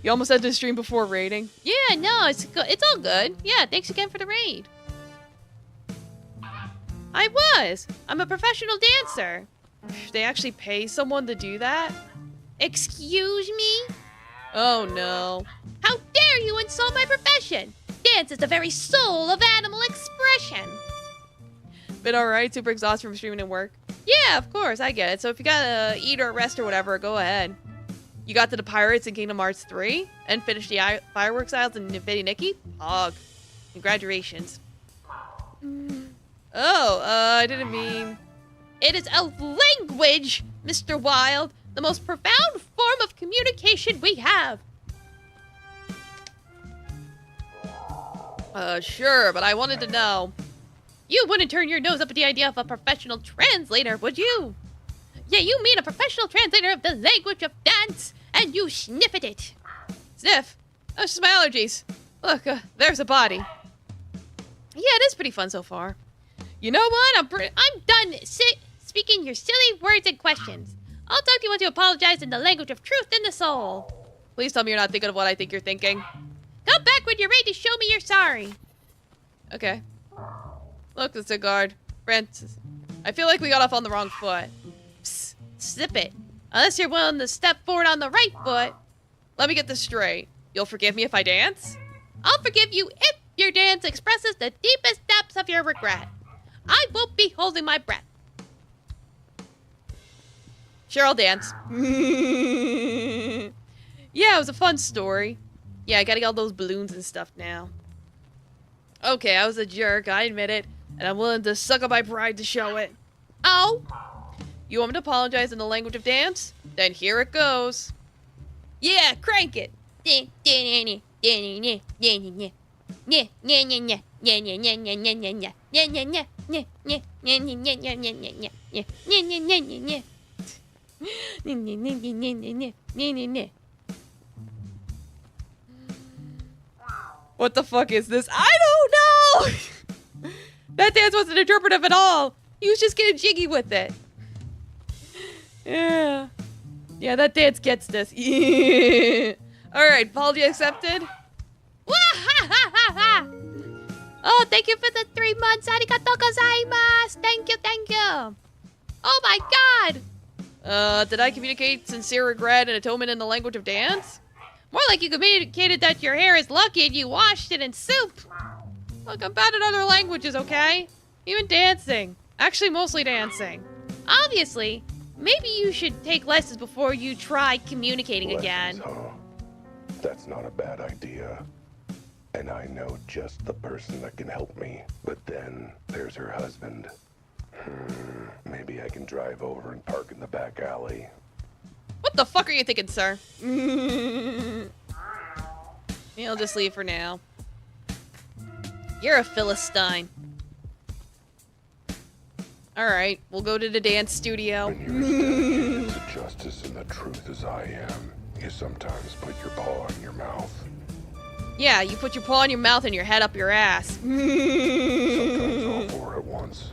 You almost ended the stream before raiding? Yeah, no, it's all good. Yeah, thanks again for the raid. I was. I'm a professional dancer. They actually pay someone to do that? Excuse me? Oh no. How dare you insult my profession? Dance is the very soul of animal expression. Been alright, super exhausted from streaming and work? Yeah, of course, I get it. So if you gotta eat or rest or whatever, go ahead. You got to the Pirates in Kingdom Hearts 3 and finished the fireworks aisles in Infinity Nikki? Hog. Congratulations. Oh, I didn't mean... It is a language, Mr. Wilde. The most profound form of communication we have. Sure, but I wanted to know. You wouldn't turn your nose up at the idea of a professional translator, would you? Yeah, you mean a professional translator of the language of dance, and you sniff at it. Sniff? That's just my allergies. Look, there's a body. Yeah, it is pretty fun so far. You know what? I'm done speaking your silly words and questions. I'll talk to you once you apologize in the language of truth and the soul. Please tell me you're not thinking of what I think you're thinking. Come back when you're ready to show me you're sorry. Okay. Look, the guard. Francis. I feel like we got off on the wrong foot. Psst, sip it. Unless you're willing to step forward on the right foot. Let me get this straight. You'll forgive me if I dance? I'll forgive you if your dance expresses the deepest depths of your regret. I won't be holding my breath. Sure, I'll dance. Yeah, it was a fun story. Yeah, I gotta get all those balloons and stuff now. Okay, I was a jerk, I admit it. And I'm willing to suck up my pride to show it. Oh! You want me to apologize in the language of dance? Then here it goes. Yeah, crank it! What the fuck is this? I don't know! That dance wasn't interpretive at all. He was just getting jiggy with it. Yeah. Yeah, that dance gets this. Alright, apology accepted. Oh, thank you for the 3 months. Arigatou gozaimasu. Thank you, thank you. Oh my god. Did I communicate sincere regret and atonement in the language of dance? More like you communicated that your hair is lucky and you washed it in soup. Look, I'm bad at other languages, okay? Even dancing. Actually, mostly dancing. Obviously, maybe you should take lessons before you try communicating again. Huh? That's not a bad idea. And I know just the person that can help me. But then there's her husband. Maybe I can drive over and park in the back alley. What the fuck are you thinking, sir? I'll just leave for now. You're a Philistine. Alright, we'll go to the dance studio. When you're as dedicated to justice and the truth as I am, you sometimes put your paw in your mouth. Yeah, you put your paw in your mouth and your head up your ass. Sometimes all four at once.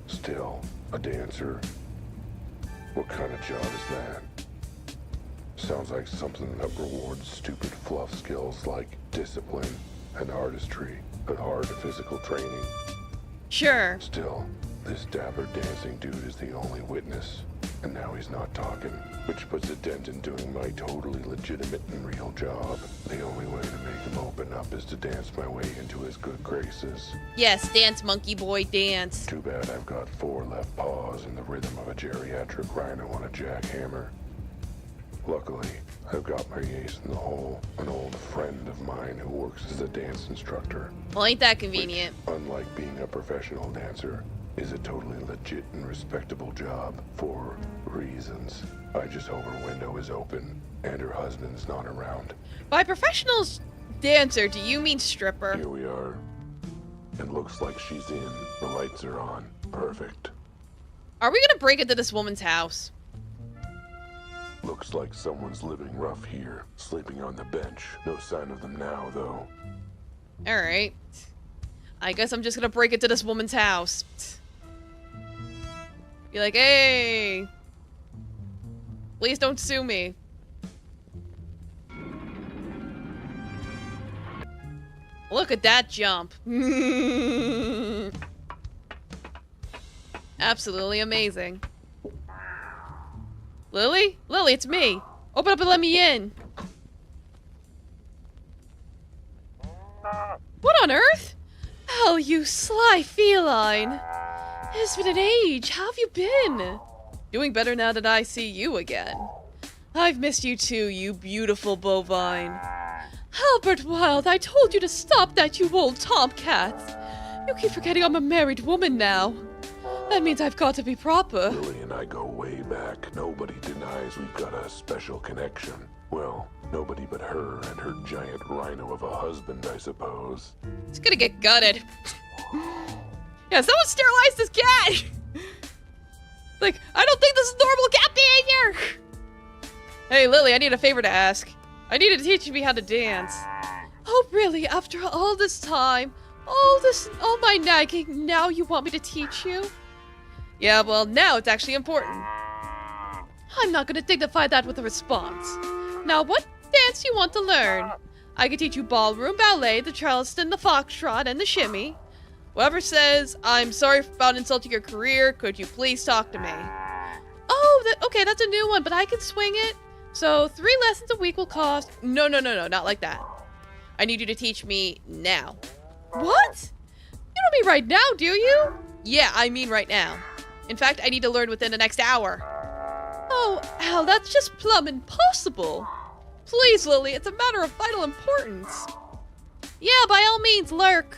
Still, a dancer? What kind of job is that? Sounds like something that rewards stupid fluff skills like discipline and artistry, but hard physical training. Sure. Still, this dapper dancing dude is the only witness, and now he's not talking, which puts a dent in doing my totally legitimate and real job. The only way to make him open up is to dance my way into his good graces. Yes, dance, monkey boy, dance. Too bad I've got 4 left paws in the rhythm of a geriatric rhino on a jackhammer. Luckily, I've got my ace in the hole, an old friend of mine who works as a dance instructor. Well, ain't that convenient? Which, unlike being a professional dancer, is a totally legit and respectable job for reasons. I just hope her window is open and her husband's not around. By professional dancer, do you mean stripper? Here we are. It looks like she's in. The lights are on. Perfect. Are we gonna break into this woman's house? Looks like someone's living rough here, sleeping on the bench. No sign of them now, though. Alright. I guess I'm just gonna break into this woman's house. Be like, hey! Please don't sue me. Look at that jump. Absolutely amazing. Lily? Lily, it's me. Open up and let me in. What on earth? Oh, you sly feline. It's been an age. How have you been? Doing better now that I see you again. I've missed you too, you beautiful bovine. Albert Wilde, I told you to stop that, you old tomcat. You keep forgetting I'm a married woman now. That means I've got to be proper. Lily and I go way back. Nobody denies we've got a special connection. Well, nobody but her and her giant rhino of a husband, I suppose. It's gonna get gutted. Yeah, someone sterilized this cat! Like, I don't think this is normal cat behavior! Hey, Lily, I need a favor to ask. I need you to teach me how to dance. Oh, really? After all this time? All my nagging, now you want me to teach you? Yeah, well, now it's actually important. I'm not gonna dignify that with a response. Now, what dance do you want to learn? I can teach you ballroom, ballet, the charleston, the foxtrot, and the shimmy. Whoever says, I'm sorry about insulting your career, could you please talk to me? Oh, okay, that's a new one, but I can swing it. So 3 lessons a week will cost... No, not like that. I need you to teach me now. What? You don't mean right now, do you? Yeah, I mean right now. In fact, I need to learn within the next hour. Oh, Al, that's just plumb impossible. Please, Lily, it's a matter of vital importance. Yeah, by all means, lurk.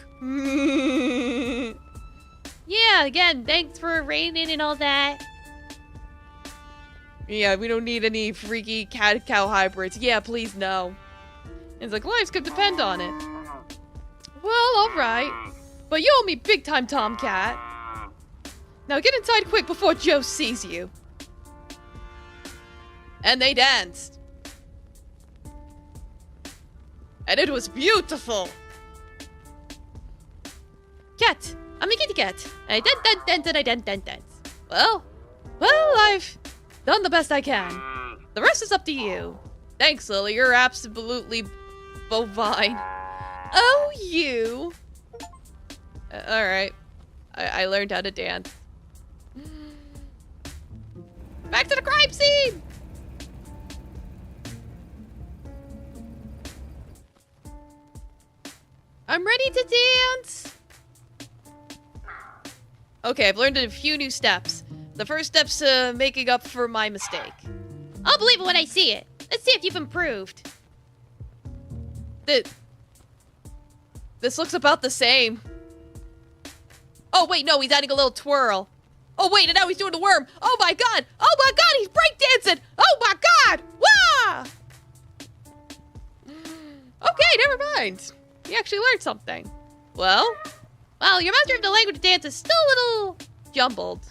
Yeah, again, thanks for raining and all that. Yeah, we don't need any freaky cat-cow hybrids. Yeah, please, no. It's like, lives could depend on it. Well, alright. But you owe me big time, Tomcat. Now get inside quick before Joe sees you. And they danced. And it was beautiful. Cat, I'm a kitty cat. And I dance. Well, I've done the best I can. The rest is up to you. Thanks, Lily. You're absolutely bovine. Oh, you. Alright. I learned how to dance. Back to the crime scene! I'm ready to dance! Okay, I've learned a few new steps. The first step's making up for my mistake. I'll believe it when I see it. Let's see if you've improved. This looks about the same. Oh, wait, no, he's adding a little twirl. Oh, wait, and now he's doing the worm. Oh, my God. Oh, my God, he's breakdancing. Oh, my God. Wah! Okay, never mind. You actually learned something. Well, your master of the language of dance is still a little jumbled.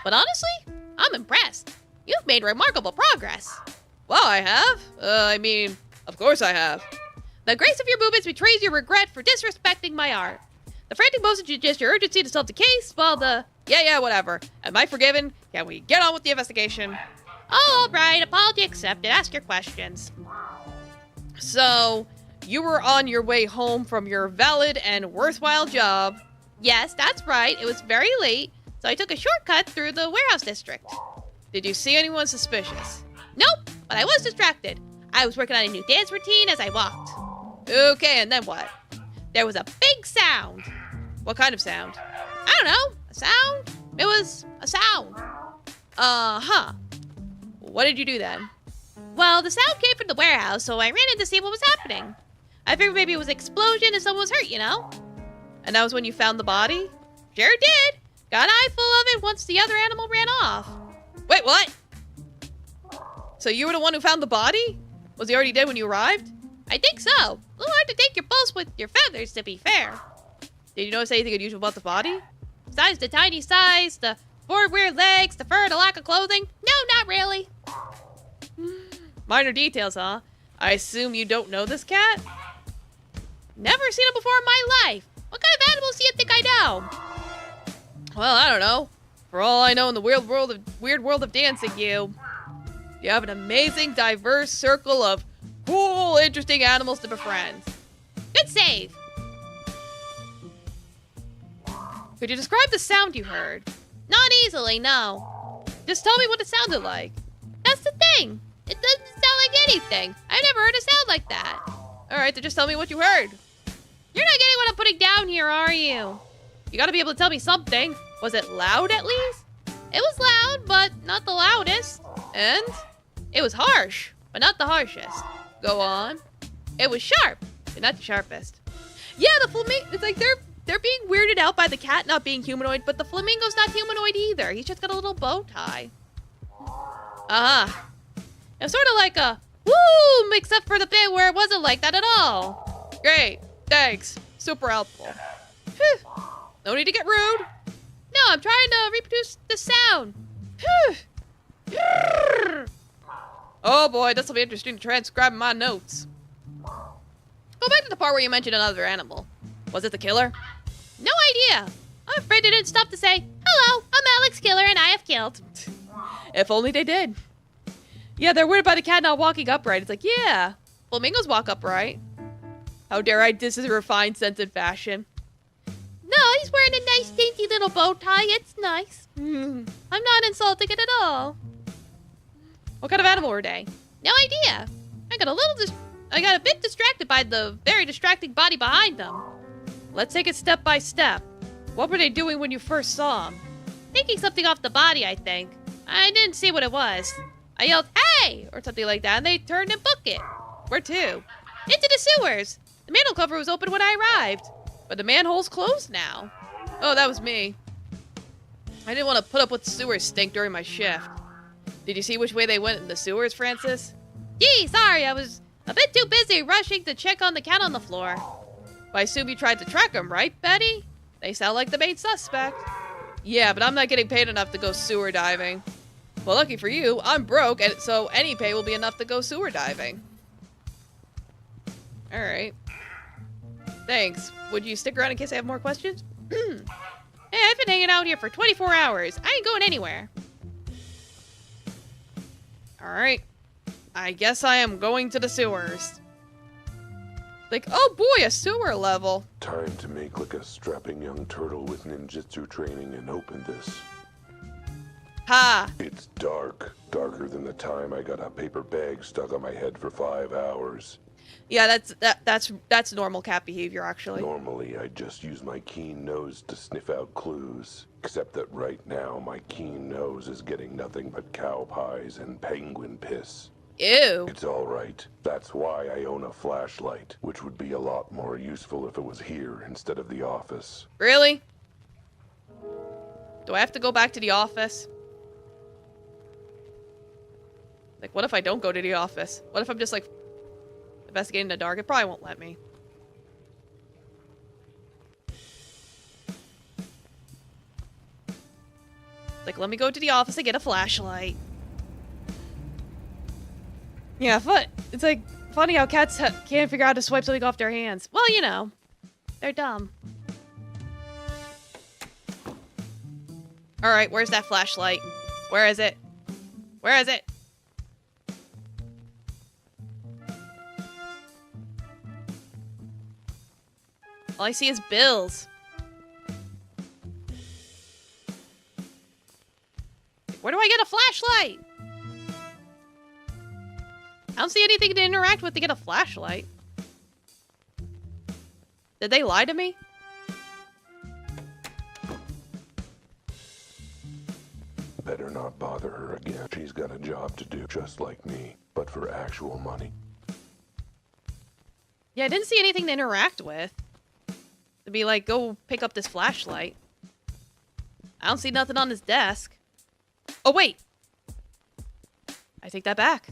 But honestly, I'm impressed. You've made remarkable progress. Well, I have. I mean, of course I have. The grace of your movements betrays your regret for disrespecting my art. The frantic motion suggests your urgency to solve the case, while the... Yeah, whatever. Am I forgiven? Can we get on with the investigation? Oh, all right. Apology accepted. Ask your questions. So, you were on your way home from your valid and worthwhile job. Yes, that's right. It was very late, so I took a shortcut through the warehouse district. Did you see anyone suspicious? Nope, but I was distracted. I was working on a new dance routine as I walked. Okay, and then what? There was a big sound. What kind of sound? I don't know. A sound? It was a sound. Uh-huh. What did you do then? Well, the sound came from the warehouse, so I ran in to see what was happening. I figured maybe it was an explosion and someone was hurt, you know? And that was when you found the body? Sure did. Got an eye full of it once the other animal ran off. Wait, what? So you were the one who found the body? Was he already dead when you arrived? I think so. A little hard to take your pulse with your feathers, to be fair. Did you notice anything unusual about the body? Besides the tiny size, the 4 weird legs, the fur, the lack of clothing? No, not really. Minor details, huh? I assume you don't know this cat? Never seen it before in my life. What kind of animals do you think I know? Well, I don't know. For all I know in the weird world of dancing, you have an amazing, diverse circle of cool, interesting animals to befriend. Good save. Could you describe the sound you heard? Not easily, no. Just tell me what it sounded like. That's the thing. It doesn't sound like anything. I've never heard a sound like that. Alright, then just tell me what you heard. You're not getting what I'm putting down here, are you? You gotta be able to tell me something. Was it loud at least? It was loud, but not the loudest. And? It was harsh, but not the harshest. Go on. It was sharp, but not the sharpest. Yeah, the flamingo, it's like they're being weirded out by the cat not being humanoid, but the flamingo's not humanoid either. He's just got a little bow tie. Uh-huh. It's sort of like a woo, except for the bit where it wasn't like that at all. Great. Thanks. Super helpful. Whew. No need to get rude. No, I'm trying to reproduce the sound. Oh boy, this will be interesting to transcribe my notes. Go back to the part where you mentioned another animal. Was it the killer? No idea. I'm afraid they didn't stop to say, hello, I'm Alex Killer and I have killed. If only they did. Yeah, they're worried about a cat not walking upright. It's like, yeah, flamingos walk upright. How dare I diss his refined sense and fashion. No, he's wearing a nice dainty little bow tie. It's nice. I'm not insulting it at all. What kind of animal were they? No idea. I got a bit distracted by the very distracting body behind them. Let's take it step by step. What were they doing when you first saw them? Taking something off the body, I think. I didn't see what it was. I yelled, hey! Or something like that, and they turned and booked it. Where to? Into the sewers. The manhole cover was open when I arrived. But the manhole's closed now. Oh, that was me. I didn't want to put up with sewer stink during my shift. Did you see which way they went in the sewers, Francis? Gee, sorry, I was a bit too busy rushing to check on the cat on the floor. I assume you tried to track them, right, Betty? They sound like the main suspect. Yeah, but I'm not getting paid enough to go sewer diving. Well, lucky for you, I'm broke, and so any pay will be enough to go sewer diving. Alright. Thanks. Would you stick around in case I have more questions? Hey, I've been hanging out here for 24 hours. I ain't going anywhere. Alright. I guess I am going to the sewers. Like, oh boy, a sewer level. Time to make like a strapping young turtle with ninjutsu training and open this. Ha! It's dark. Darker than the time I got a paper bag stuck on my head for 5 hours. Yeah, that's normal cat behavior, actually. Normally, I just use my keen nose to sniff out clues. Except that right now, my keen nose is getting nothing but cow pies and penguin piss. Ew. It's all right. That's why I own a flashlight, which would be a lot more useful if it was here instead of the office. Really? Do I have to go back to the office? Like, what if I don't go to the office? What if I'm just, like, investigating in the dark? It probably won't let me. Like, let me go to the office and get a flashlight. Yeah, it's like funny how cats can't figure out how to swipe something off their hands. Well, you know, they're dumb. All right, where's that flashlight? Where is it? Where is it? All I see is bills. Where do I get a flashlight? I don't see anything to interact with to get a flashlight. Did they lie to me? Better not bother her again. She's got a job to do, just like me, but for actual money. Yeah, I didn't see anything to interact with. To be like, go pick up this flashlight. I don't see nothing on his desk. Oh, wait. I take that back.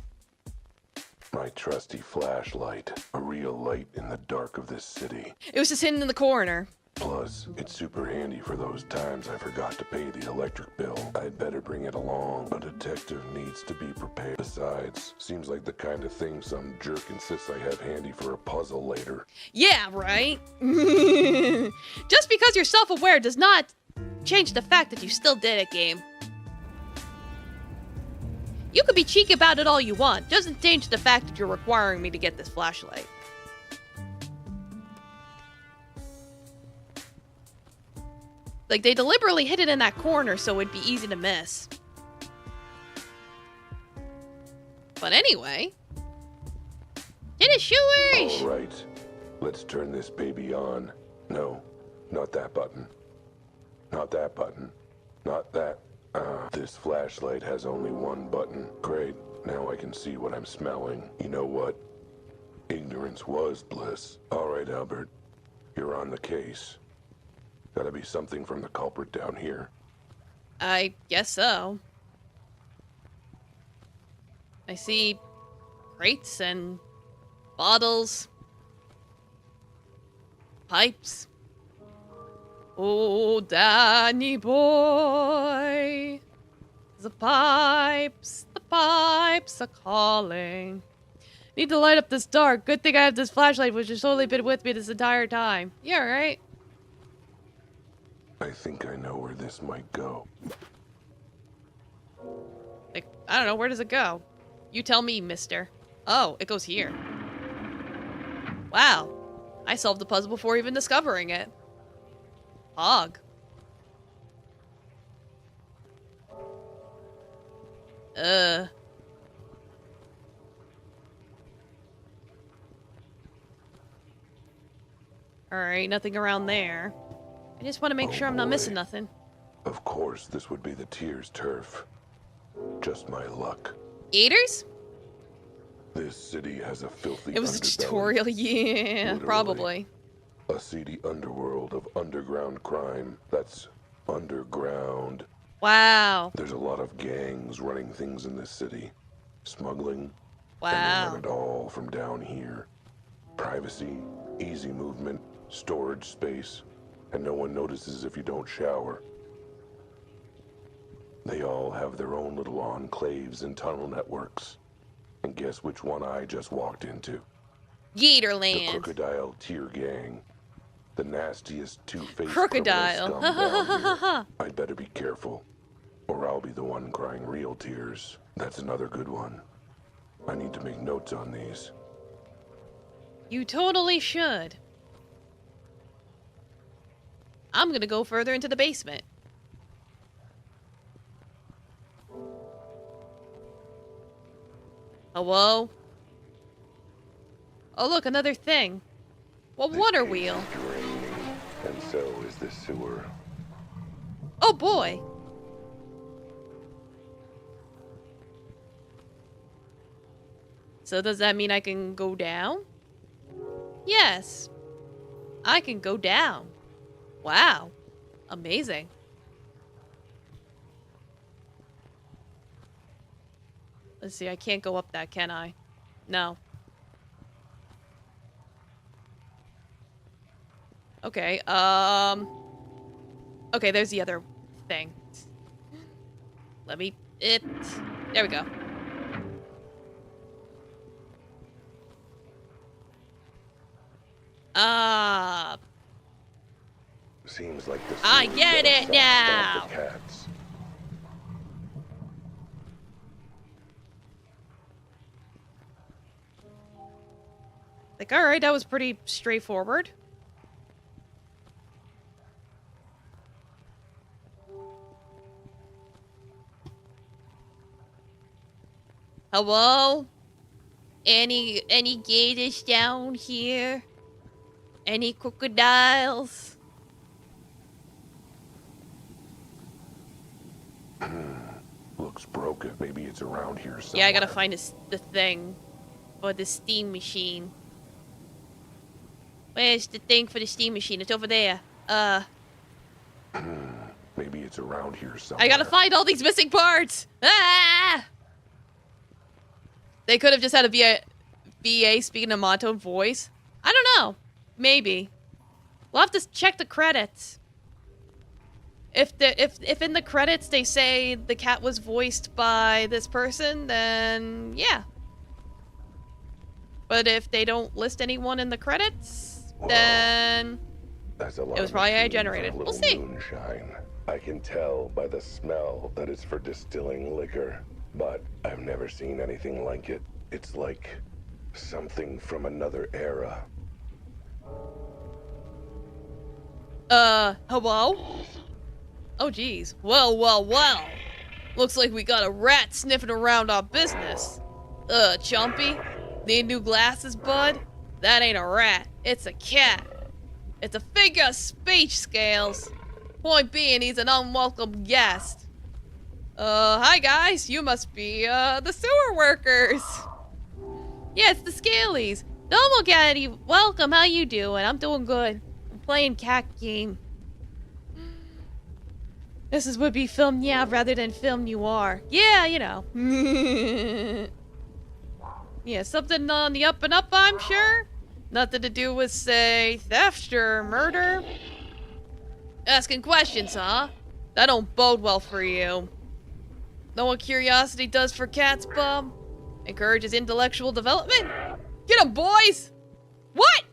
My trusty flashlight, a real light in the dark of this city. It was just hidden in the corner. Plus, it's super handy for those times I forgot to pay the electric bill. I'd better bring it along. A detective needs to be prepared. Besides, seems like the kind of thing some jerk insists I have handy for a puzzle later. Yeah, right? Just because you're self-aware does not change the fact that you still did it, game. You could be cheeky about it all you want. Doesn't change the fact that you're requiring me to get this flashlight. Like, they deliberately hid it in that corner so it'd be easy to miss. But anyway. To the sewers! All right, let's turn this baby on. No, not that button. Not that button. Not that. This flashlight has only one button. Great, now I can see what I'm smelling. You know what? Ignorance was bliss. All right, Albert, you're on the case. Gotta be something from the culprit down here. I guess so. I see crates and bottles. Pipes. Oh, Danny boy. There's a The pipes are calling. Need to light up this dark. Good thing I have this flashlight, which has totally been with me this entire time. Yeah, right? I think I know where this might go. Like, I don't know, where does it go? You tell me, mister. Oh, it goes here. Wow. I solved the puzzle before even discovering it. Hog. Alright, nothing around there. I just want to make sure I'm not missing nothing. Of course, this would be the Tears turf. Just my luck. Gators? This city has a filthy It was a underbelly. tutorial, yeah, Literally. probably. A seedy underworld of underground crime that's underground. Wow. There's a lot of gangs running things in this city. Smuggling. And they Wow. run it all from down here. Privacy, easy movement, storage space, and no one notices if you don't shower. They all have their own little enclaves and tunnel networks. And guess which one I just walked into? The Gatorland. Crocodile Tear Gang. The nastiest two-faced Crocodile. criminal scum down here. I'd better be careful, or I'll be the one crying real tears. That's another good one. I need to make notes on these. You totally should. I'm gonna go further into the basement. Hello? Oh look, another thing. A water This wheel. cave is draining, and so is the sewer. Oh boy. So does that mean I can go down? Yes. I can go down. Wow. Amazing. Let's see, I can't go up that, can I? No. Okay, okay, there's the other thing. Let me... There we go. Seems like the I sewer's get got a it soft now. spot for cats. Like, alright, that was pretty straightforward. Hello? Any gators down here? Any crocodiles? Looks broken. Maybe it's around here somewhere. Yeah, I gotta find the thing. For the steam machine. Where's the thing for the steam machine? It's over there. Maybe it's around here somewhere. I gotta find all these missing parts! Ah! They could have just had a VA speaking a monotone voice. I don't know. Maybe. We'll have to check the credits. If in the credits they say the cat was voiced by this person, then yeah. But if they don't list anyone in the credits, Whoa. then That's a lot it was of probably AI machines generated. and We'll little see. Moonshine. I can tell by the smell that it's for distilling liquor, but I've never seen anything like it. It's like something from another era. Hello? Oh, geez. Well. Looks like we got a rat sniffing around our business. Chumpy? Need new glasses, bud? That ain't a rat. It's a cat. It's a figure of speech, Scales. Point being, he's an unwelcome guest. Hi, guys. You must be, the sewer workers. Yeah, it's the Scalies. Domo Caddy, welcome. How you doing? I'm doing good. I'm playing cat game. This would be film rather than film noir. Yeah, you know. Yeah, something on the up and up, I'm sure. Nothing to do with, say, theft or murder. Asking questions, huh? That don't bode well for you. Know what curiosity does for cats, bum? Encourages intellectual development? Get 'em, boys! What?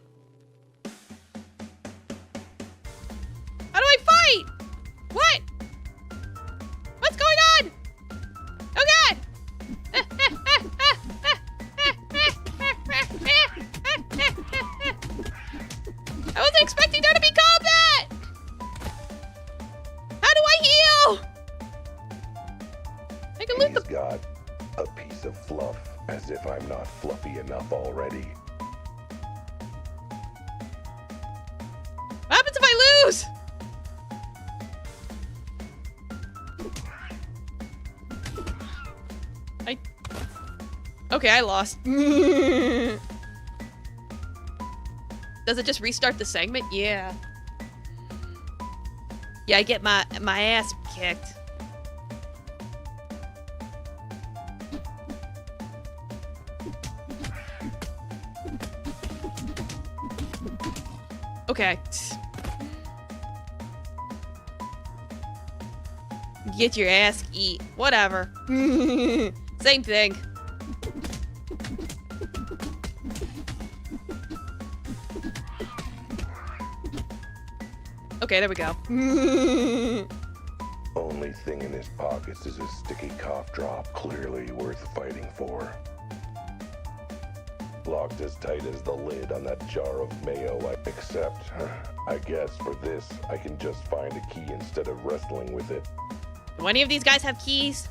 How do I fight? What? What's going on? Oh god! I wasn't expecting there to be combat! How do I heal? I can loot He's the... got a piece of fluff, as if I'm not fluffy enough already. What happens if I lose? Okay, I lost. Does it just restart the segment? Yeah. Yeah, I get my ass kicked. Okay. Get your ass eat. Whatever. Same thing. Okay, there we go. Only thing in his pockets is a sticky cough drop, clearly worth fighting for. Locked as tight as the lid on that jar of mayo, except, I guess for this, I can just find a key instead of wrestling with it. Do any of these guys have keys?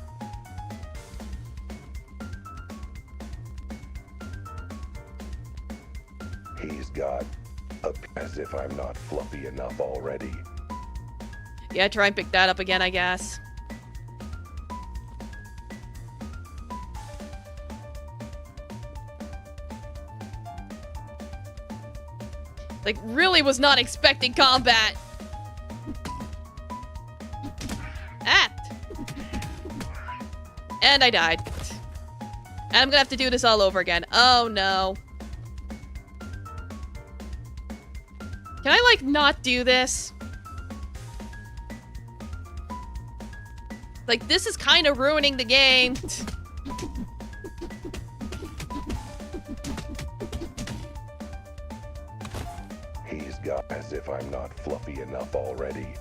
He's got as if I'm not fluffy enough already. Yeah, try and pick that up again, I guess. Like, really was not expecting combat. Apt. And I died. And I'm gonna have to do this all over again. Oh no. Can I, like, not do this? Like, this is kind of ruining the game. He's got as if I'm not fluffy enough already.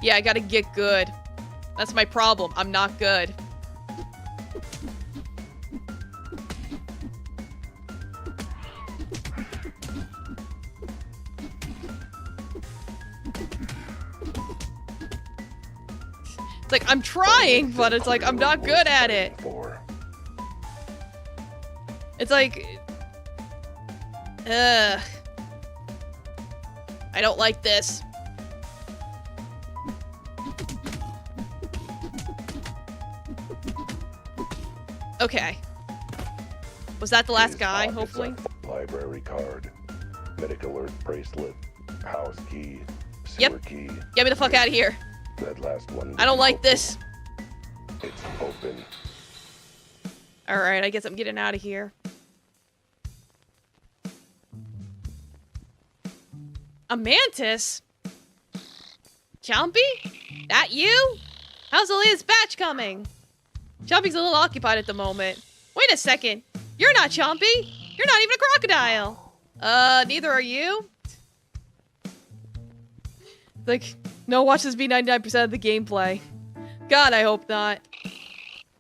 Yeah, I gotta get good. That's my problem. I'm not good. It's like, I'm trying, but it's like, I'm not good at it. It's like... Ugh. I don't like this. Okay. Was that the last guy, hopefully? Library card, medical alert bracelet, house key, sewer key. Get me the fuck out of here. That last one. I don't like this. It's open. Alright, I guess I'm getting out of here. A mantis? Chompy? That you? How's the latest batch coming? Chompy's a little occupied at the moment. Wait a second. You're not Chompy. You're not even a crocodile. Neither are you. Like, no, watch this be 99% of the gameplay. God, I hope not.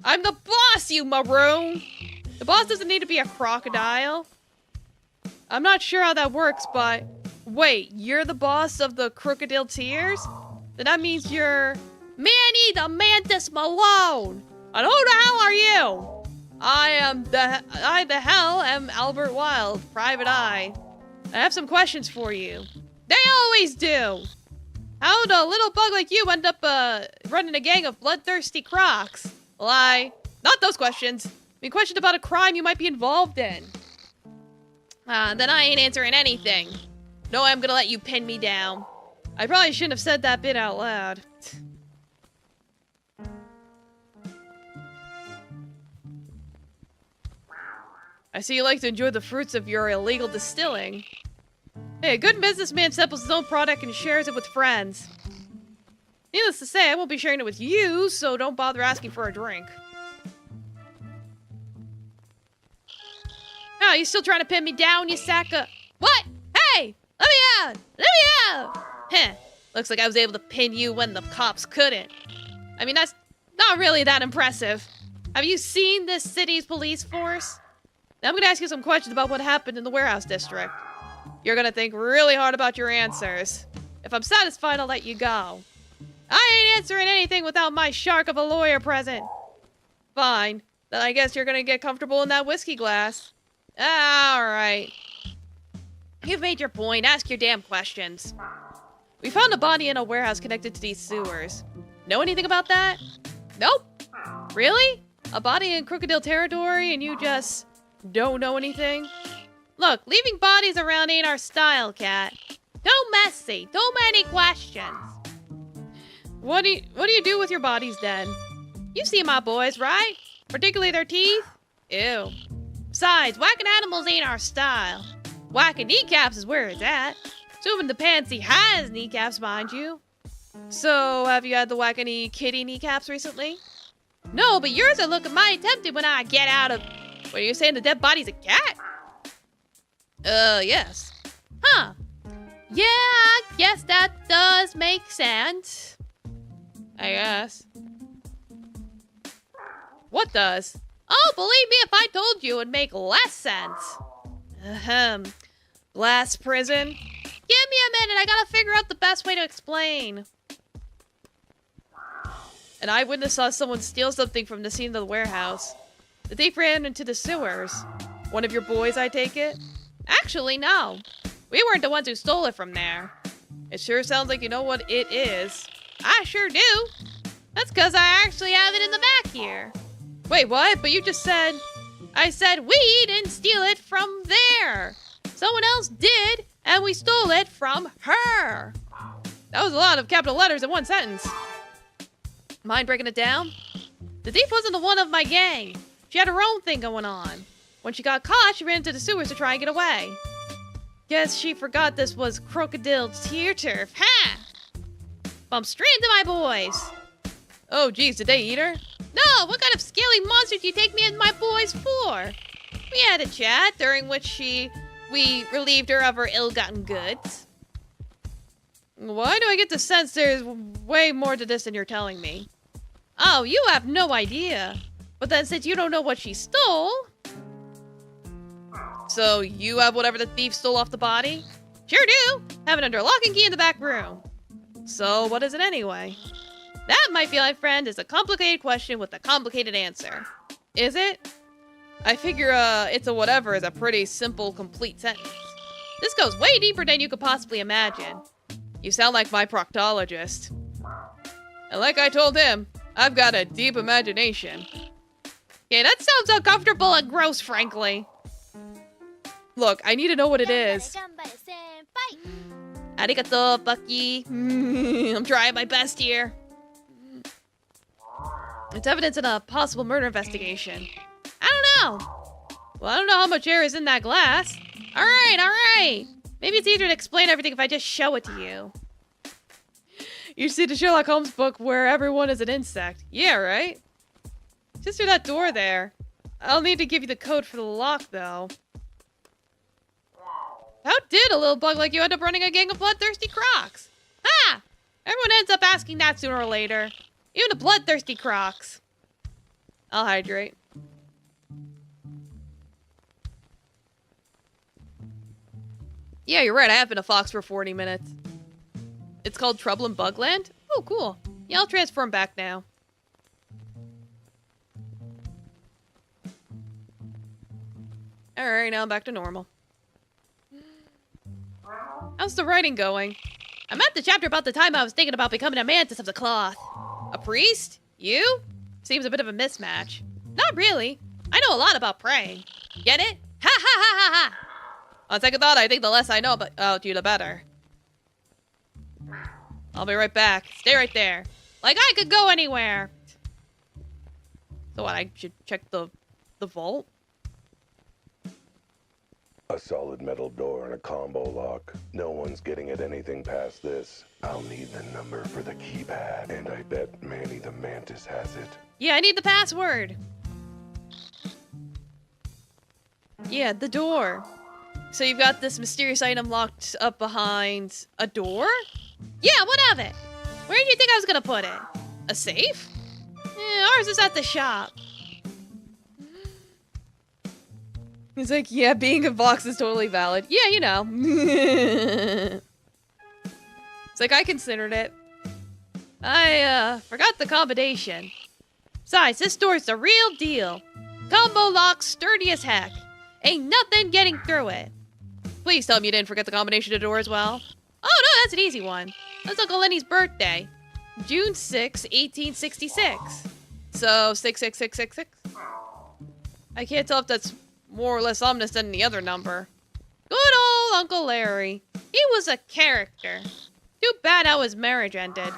I'm the boss, you maroon! The boss doesn't need to be a crocodile. I'm not sure how that works, but... Wait, you're the boss of the Crocodile Tears? Then that means you're... Manny the Mantis Malone! And who the hell are you? I the hell am Albert Wilde, Private Eye. I have some questions for you. They always do! How'd a little bug like you end up, running a gang of bloodthirsty crocs? Well, not those questions. I mean, questions about a crime you might be involved in. Then I ain't answering anything. No, I'm gonna let you pin me down. I probably shouldn't have said that bit out loud. I see you like to enjoy the fruits of your illegal distilling. Hey, a good businessman samples his own product and shares it with friends. Needless to say, I won't be sharing it with you, so don't bother asking for a drink. Oh, you still trying to pin me down, you sack of... What? Hey! Let me out! Let me out! Heh. Looks like I was able to pin you when the cops couldn't. I mean, that's not really that impressive. Have you seen this city's police force? Now I'm gonna ask you some questions about what happened in the warehouse district. You're gonna think really hard about your answers. If I'm satisfied, I'll let you go. I ain't answering anything without my shark of a lawyer present. Fine. Then I guess you're gonna get comfortable in that whiskey glass. Alright. You've made your point. Ask your damn questions. We found a body in a warehouse connected to these sewers. Know anything about that? Nope. Really? A body in crocodile territory and you just don't know anything? Look, leaving bodies around ain't our style, Cat. Too messy. Too many questions. What do you do with your bodies then? You see my boys, right? Particularly their teeth? Ew. Besides, whacking animals ain't our style. Whacking kneecaps is where it's at. Assuming the pansy has kneecaps, mind you. So, have you had to whack any kitty kneecaps recently? No, but yours are looking mighty tempted when I get out of... What are you saying, the dead body's a cat? Yes. Huh. Yeah, I guess that does make sense. I guess. What does? Oh, believe me, if I told you, it'd make less sense. Ahem. Glass prison? Give me a minute, I gotta figure out the best way to explain. An eyewitness saw someone steal something from the scene of the warehouse. The thief ran into the sewers. One of your boys, I take it? Actually, no. We weren't the ones who stole it from there. It sure sounds like you know what it is. I sure do. That's because I actually have it in the back here. Wait, what? But you just said... I said we didn't steal it from there. Someone else did, and we stole it from her. That was a lot of capital letters in one sentence. Mind breaking it down? The thief wasn't the one of my gang. She had her own thing going on. When she got caught, she ran into the sewers to try and get away. Guess she forgot this was crocodile tear turf. Ha! Bumped straight into my boys. Oh, geez, did they eat her? No, what kind of scaly monster do you take me and my boys for? We had a chat, during which we relieved her of her ill-gotten goods. Why do I get the sense there's way more to this than you're telling me? Oh, you have no idea. But then since you don't know what she stole... So you have whatever the thief stole off the body? Sure do. Have it under lock and key in the back room. So what is it anyway? That, my feline friend, is a complicated question with a complicated answer. Is it? I figure, it's a whatever is a pretty simple, complete sentence. This goes way deeper than you could possibly imagine. You sound like my proctologist. And like I told him, I've got a deep imagination. Okay, that sounds uncomfortable and gross, frankly. Look, I need to know what it is. Arigato, Bucky. I'm trying my best here. It's evidence in a possible murder investigation. I don't know. Well, I don't know how much air is in that glass. All right. Maybe it's easier to explain everything if I just show it to you. You see the Sherlock Holmes book where everyone is an insect. Yeah, right? Just through that door there. I'll need to give you the code for the lock, though. How did a little bug like you end up running a gang of bloodthirsty crocs? Ha! Everyone ends up asking that sooner or later. Even the bloodthirsty crocs. I'll hydrate. Yeah, you're right. I have been a fox for 40 minutes. It's called Trouble in Bugland? Oh, cool. Yeah, I'll transform back now. Alright, now I'm back to normal. How's the writing going? I'm at the chapter about the time I was thinking about becoming a mantis of the cloth. A priest? You? Seems a bit of a mismatch. Not really. I know a lot about praying. Get it? Ha ha ha ha ha! On second thought, I think the less I know about you, the better. I'll be right back. Stay right there. Like I could go anywhere. So what, I should check the vault? A solid metal door and a combo lock. No one's getting at anything past this. I'll need the number for the keypad, and I bet Manny the Mantis has it. Yeah, I need the password. Yeah, the door. So you've got this mysterious item locked up behind a door? Yeah, what of it? Where do you think I was gonna put it? A safe? Ours is at the shop. He's like, yeah, being a box is totally valid. Yeah, you know. It's like, I considered it. I, forgot the combination. Besides, this door's the real deal. Combo lock, sturdy as heck. Ain't nothing getting through it. Please tell me you didn't forget the combination of the door as well. Oh no, that's an easy one. That's Uncle Lenny's birthday. June 6, 1866. So, 66666. I can't tell if that's more or less ominous than the other number. Good old Uncle Larry. He was a character. Too bad how his marriage ended.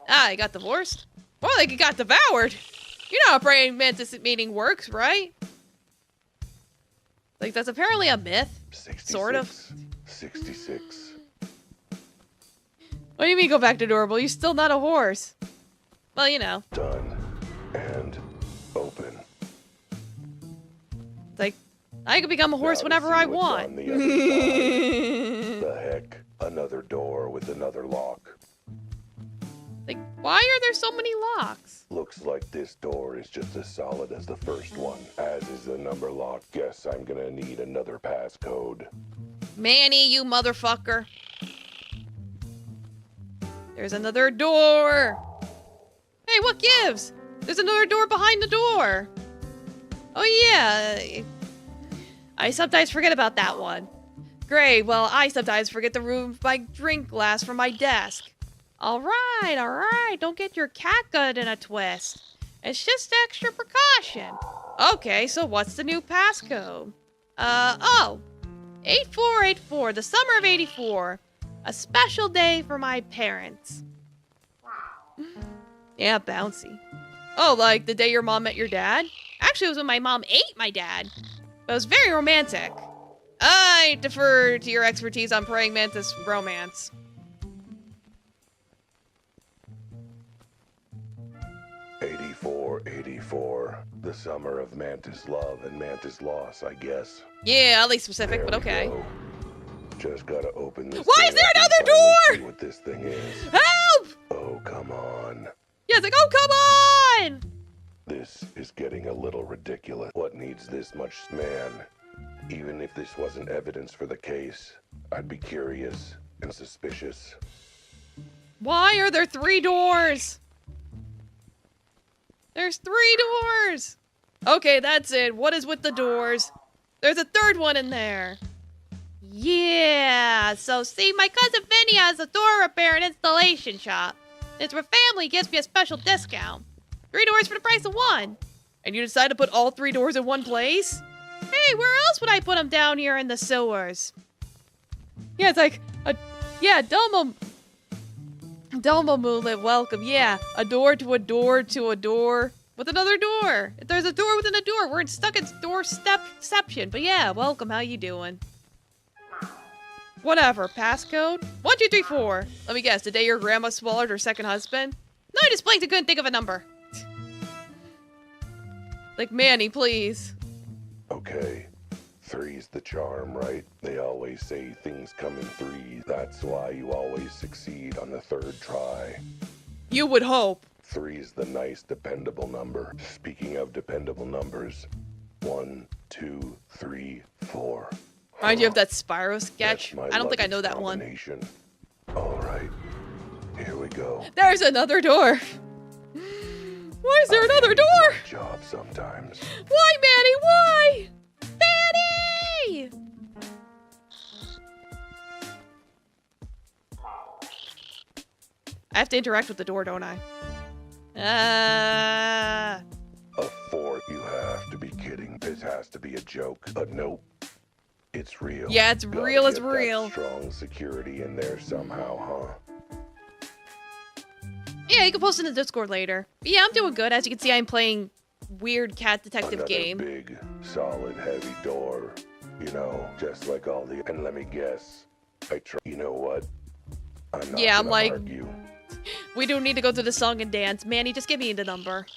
Ah, he got divorced? More like he got devoured. You know how praying mantis meeting works, right? Like, that's apparently a myth. 66, Sort of. 66. What do you mean go back to normal? You're still not a horse. Well, you know. Done. And open. Like, I can become a horse Now to whenever see I what's want. on the other side. The heck? Another door with another lock. Like, why are there so many locks? Looks like this door is just as solid as the first one. As is the number lock. Guess I'm gonna need another passcode. Manny, you motherfucker. There's another door. Hey, what gives? There's another door behind the door. Oh, yeah. I sometimes forget about that one. Great, well, I sometimes forget to remove my drink glass from my desk. All right. Don't get your catgut in a twist. It's just extra precaution. Okay, so what's the new passcode? 8484, the summer of 84. A special day for my parents. Yeah, bouncy. Oh, like the day your mom met your dad? Actually, it was when my mom ate my dad. But it was very romantic. I defer to your expertise on praying mantis romance. '84, the summer of Mantis love and Mantis loss, I guess. Yeah, oddly specific, There but we okay. go. Just gotta open this. Why is thing there up and another finally door? See what this thing is. Help! Oh, come on. Yeah, it's like, oh, come on! This is getting a little ridiculous. What needs this much man? Even if this wasn't evidence for the case, I'd be curious and suspicious. Why are there 3 doors? There's 3 doors! Okay, that's it. What is with the doors? There's a 3rd one in there. Yeah, so see, my cousin Vinny has a door repair and installation shop. It's where family gives me a special discount. 3 doors for the price of 1. And you decide to put all 3 doors in one place? Hey, where else would I put them down here in the sewers? Yeah, it's like, Domo Moonlit, welcome. Yeah, a door to a door to a door with another door. If there's a door within a door, we're stuck in doorception. But yeah, welcome. How you doing? Whatever. Passcode 1234. Let me guess. The day your grandma swallowed her second husband? No, I just blanked. I couldn't think of a number. Like, Manny, please. Okay. 3's the charm, right? They always say things come in 3s. That's why you always succeed on the 3rd try. You would hope. 3's the nice, dependable number. Speaking of dependable numbers, 1, 2, 3, 4. Remind you of that Spyro sketch? That's my I don't think I lucky know that one. combination. All right, here we go. There's another door. Why is there another door? Job sometimes. Why, Manny? Why? Benny! I have to interact with the door, don't I? A 4? You have to be kidding. This has to be a joke. But nope. It's real. Yeah, it's Gotta real as get that real. Strong security in there somehow, huh? Yeah, you can post in the Discord later. But yeah, I'm doing good. As you can see, I'm playing weird Cat Detective Another game. big, solid, heavy door. You know, just like all the... And let me guess. You know what? I'm not Yeah, I'm gonna like- argue. We don't need to go to the song and dance. Manny, just give me the number.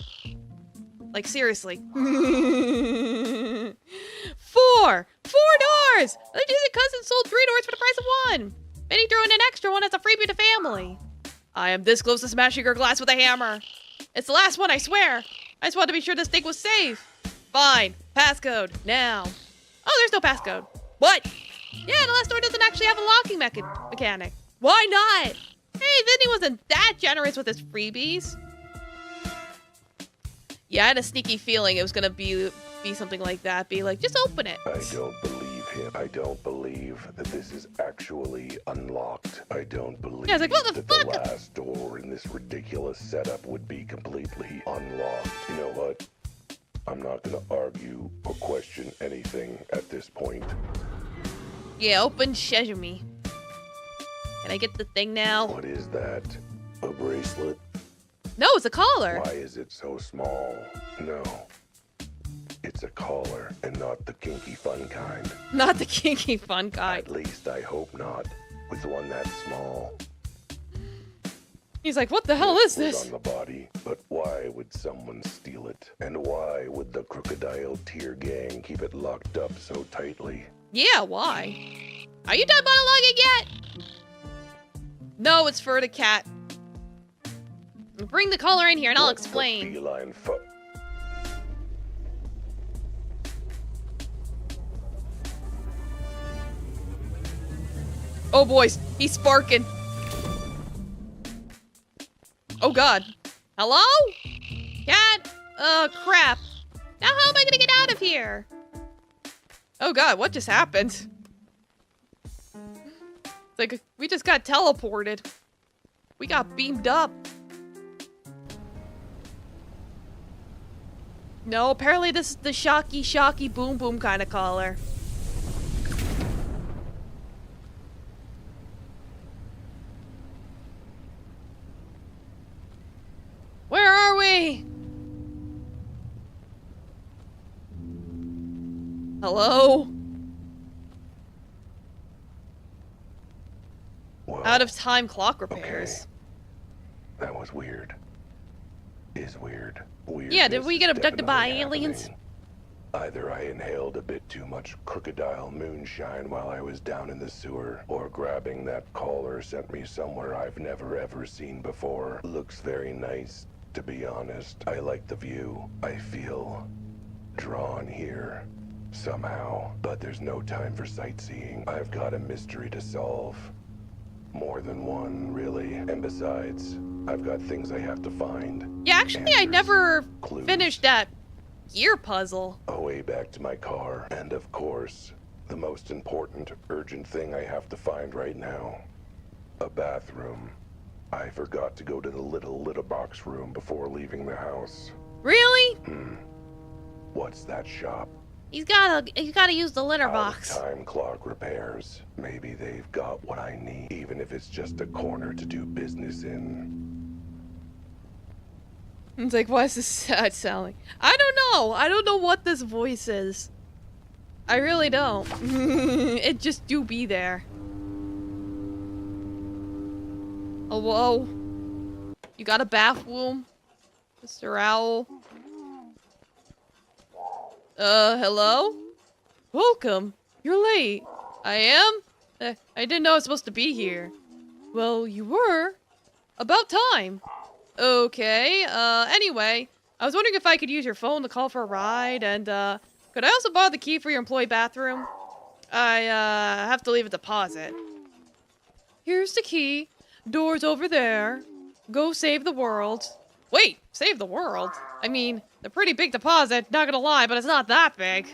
Like, seriously. 4! 4 doors! The distant cousin sold 3 doors for the price of 1. Benny threw in an extra one as a freebie to family. I am this close to smashing her glass with a hammer. It's the last one, I swear. I just wanted to be sure this thing was safe. Fine. Passcode. Now. Oh, there's no passcode. What? Yeah, the last door doesn't actually have a locking mechanic. Why not? Hey, Vinny wasn't that generous with his freebies. Yeah, I had a sneaky feeling it was gonna be something like that. Be like, just open it. I don't believe him. I don't believe that this is actually unlocked. I don't believe Yeah, I was like, what the that fuck? the last door in this ridiculous setup would be completely unlocked. You know what? I'm not gonna argue or question anything at this point. Yeah, open sesame. Can I get the thing now? What is that? A bracelet? No, it's a collar. Why is it so small? No. It's a collar, and not the kinky fun kind. Not the kinky fun guy. At least I hope not. With one that small. He's like, what the hell is It was this? on the body, but why would someone steal it? And why would the Crocodile Tear Gang keep it locked up so tightly? Yeah, why? Are you done monologuing yet? No, it's for the cat. Bring the collar in here and I'll What the explain. feline Oh boys, he's sparking. Oh god. Hello? Cat? Crap. Now how am I gonna get out of here? Oh god, what just happened? It's like, we just got teleported. We got beamed up. No, apparently this is the shocky boom boom kind of collar. Where are we? Hello? Whoa. Out of time clock repairs. Okay. That was weird. Is weird. Weird. Yeah, did we get abducted by aliens? Either I inhaled a bit too much crocodile moonshine while I was down in the sewer, or grabbing that collar sent me somewhere I've never ever seen before. Looks very nice, to be honest. I like the view. I feel drawn here. Somehow. But there's no time for sightseeing. I've got a mystery to solve. More than one, really. And besides, I've got things I have to find. Yeah, actually, I Answers, never clues. finished that gear puzzle. Away back to my car. And of course, the most important, urgent thing I have to find right now. A bathroom. I forgot to go to the little litter box room before leaving the house. Really? What's that shop? He's gotta use the litter box. Time clock repairs. Maybe they've got what I need, even if it's just a corner to do business in. It's like, why is this sad sounding? I don't know. I don't know what this voice is. I really don't. It just do be there. Oh, whoa. You got a bathroom, Mr. Owl? Hello? Welcome. You're late. I am? I didn't know I was supposed to be here. Well, you were. About time. Okay, anyway, I was wondering if I could use your phone to call for a ride, and, could I also borrow the key for your employee bathroom? I, have to leave a deposit. Here's the key. Door's over there. Go save the world. Wait, save the world? I mean, a pretty big deposit, not gonna lie, but it's not that big.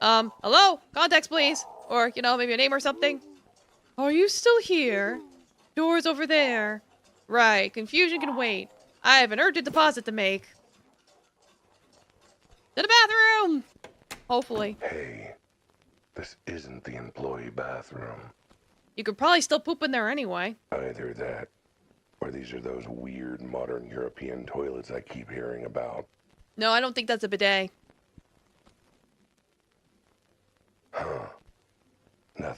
Hello? Contacts, please. Or, you know, maybe a name or something. Are you still here? Door's over there. Right, confusion can wait. I have an urgent deposit to make. To the bathroom! Hopefully. Hey, this isn't the employee bathroom. You could probably still poop in there anyway. Either that, or these are those weird modern European toilets I keep hearing about. No, I don't think that's a bidet.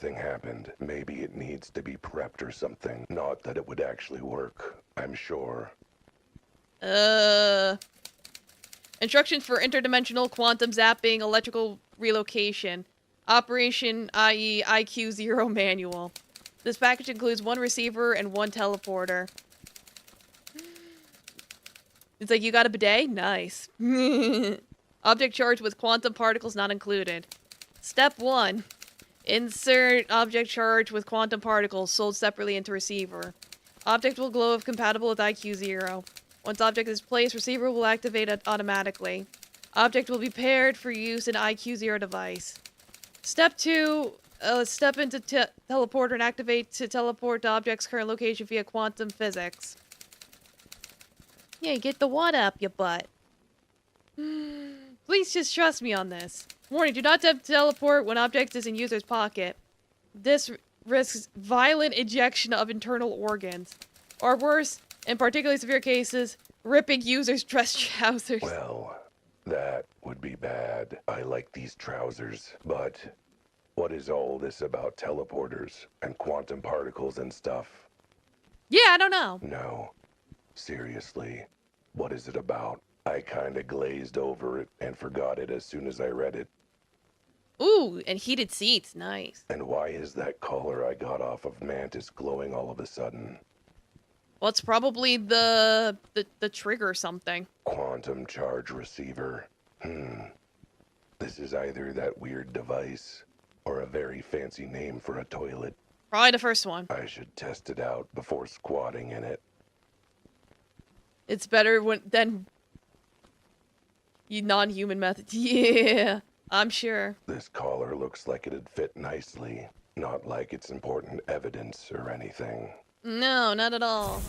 nothing happened. Maybe it needs to be prepped or something. Not that it would actually work, I'm sure. Instructions for interdimensional quantum zapping electrical relocation. Operation, i.e. IQ 0 manual. This package includes 1 receiver and 1 teleporter. It's like, you got a bidet? Nice. Object charged with quantum particles not included. Step 1. Insert object charged with quantum particles sold separately into receiver. Object will glow if compatible with IQ 0. Once object is placed, receiver will activate automatically. Object will be paired for use in IQ 0 device. Step 2. Step into teleporter and activate to teleport to object's current location via quantum physics. Yeah, get the one up, you butt. Please just trust me on this. Warning, do not attempt to teleport when object is in user's pocket. This risks violent ejection of internal organs. Or worse, in particularly severe cases, ripping user's dress trousers. Well, that would be bad. I like these trousers, but what is all this about teleporters and quantum particles and stuff? Yeah, I don't know. No. Seriously, what is it about? I kinda glazed over it and forgot it as soon as I read it. Ooh, and heated seats. Nice. And why is that collar I got off of Mantis glowing all of a sudden? Well, it's probably the trigger or something. Quantum charge receiver. This is either that weird device or a very fancy name for a toilet. Probably the first one. I should test it out before squatting in it. It's better than non-human method. Yeah, I'm sure. This collar looks like it'd fit nicely. Not like it's important evidence or anything. No, not at all.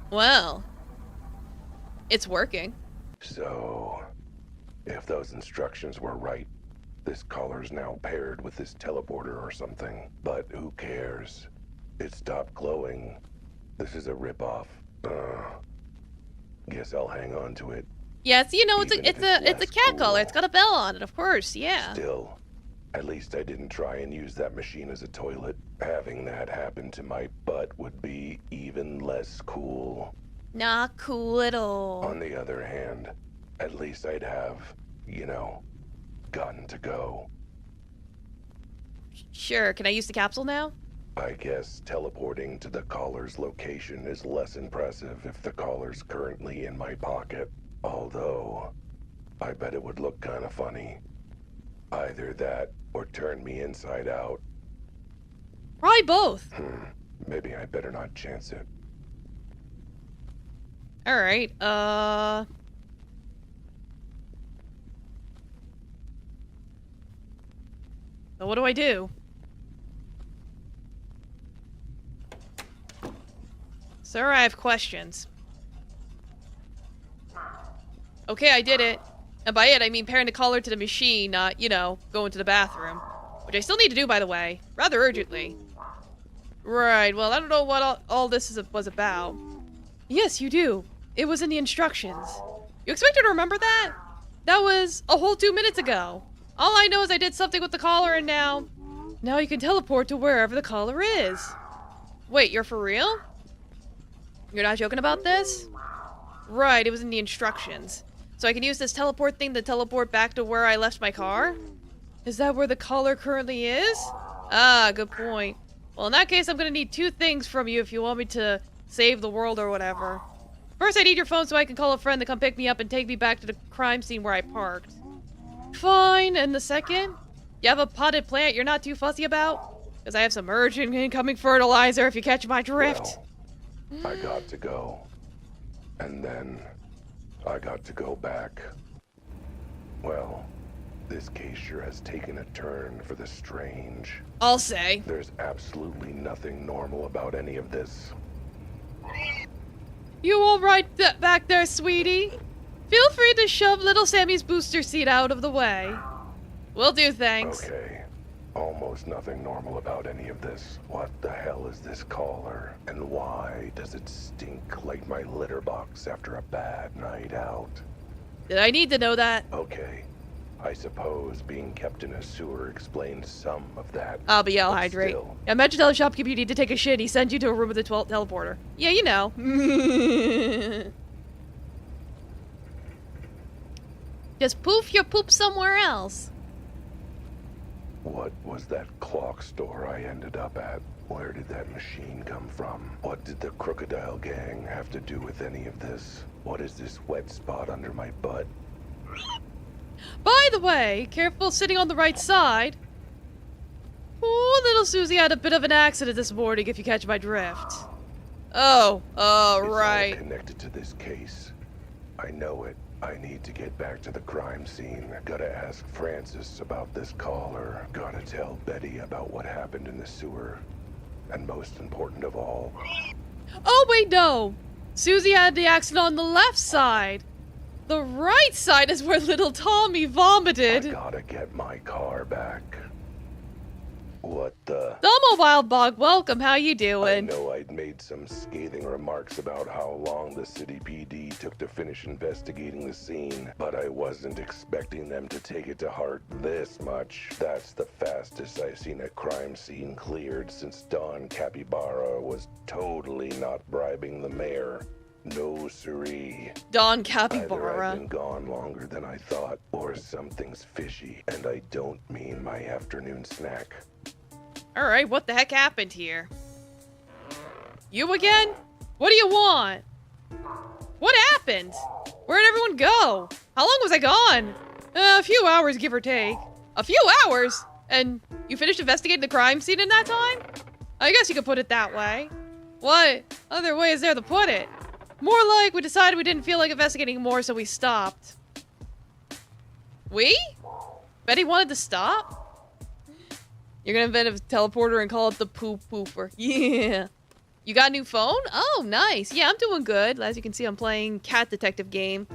Well, it's working. So, if those instructions were right, this collar's now paired with this teleporter or something. But who cares? It stopped glowing. This is a ripoff. Guess I'll hang on to it. Yes, you know, it's Even if a less cat collar. cool. It's got a bell on it, of course. Yeah. Still, at least I didn't try and use that machine as a toilet. Having that happen to my butt would be even less cool. Not cool at all. On the other hand, at least I'd have, gotten to go. Sure. Can I use the capsule now? I guess teleporting to the collar's location is less impressive if the collar's currently in my pocket. Although, I bet it would look kind of funny. Either that or turn me inside out. Probably both. Maybe I better not chance it. All right. So what do I do? Sir, I have questions. Okay, I did it. And by it, I mean pairing the collar to the machine, not, going to the bathroom. Which I still need to do, by the way. Rather urgently. Right, well, I don't know what all this was about. Yes, you do. It was in the instructions. You expect her to remember that? That was a whole 2 minutes ago. All I know is I did something with the collar and now you can teleport to wherever the collar is. Wait, you're for real? You're not joking about this? Right, it was in the instructions. So I can use this teleport thing to teleport back to where I left my car? Is that where the collar currently is? Ah, good point. Well, in that case, I'm gonna need 2 things from you if you want me to save the world or whatever. First, I need your phone so I can call a friend to come pick me up and take me back to the crime scene where I parked. Fine, and the second? You have a potted plant you're not too fussy about? Because I have some urgent incoming fertilizer if you catch my drift. Well, I got to go. And then, I got to go back. Well, this case sure has taken a turn for the strange. I'll say. There's absolutely nothing normal about any of this. You all right back there, sweetie? Feel free to shove little Sammy's booster seat out of the way. Will do, thanks. Okay. Almost nothing normal about any of this. What the hell is this collar? And why does it stink like my litter box after a bad night out? Did I need to know that? Okay. I suppose being kept in a sewer explains some of that. I'll be I'll But hydrate. still, Yeah, imagine telling shopkeeper you need to take a shit. He sends you to a room with a teleporter. Yeah, you know. Just poof your poop somewhere else. what was that clock store I ended up at? Where did that machine come from? What did the crocodile gang have to do with any of this? What is this wet spot under my butt? By the way, careful sitting on the right side. Ooh, little Susie had a bit of an accident this morning, if you catch my drift. Oh, It's all right. connected to this case. I know it. I need to get back to the crime scene. Gotta ask Francis about this caller. Gotta tell Betty about what happened in the sewer. And most important of all, Oh, wait, no. Susie had the accident on the left side. The right side is where little Tommy I vomited. gotta get my car back. What the? Domo Wild Bog, welcome. How you I doing? know I'd made some scathing remarks about how long the city PD took to finish investigating the scene, but I wasn't expecting them to take it to heart this much. That's the fastest I've seen a crime scene cleared since Don Capybara was totally not bribing the mayor. No siree. Don Either Capybara. I've been gone longer than I thought, or something's fishy, and I don't mean my afternoon snack. Alright, what the heck happened here? You again? What do you want? What happened? Where'd everyone go? How long was I gone? A few hours, give or take. A few hours? And you finished investigating the crime scene in that time? I guess you could put it that way. What other way is there to put it? More like we decided we didn't feel like investigating more, so we stopped. We? Betty wanted to stop? You're gonna invent a teleporter and call it the poop pooper. Yeah. You got a new phone? Oh, nice. Yeah, I'm doing good. As you can see, I'm playing Cat Detective game.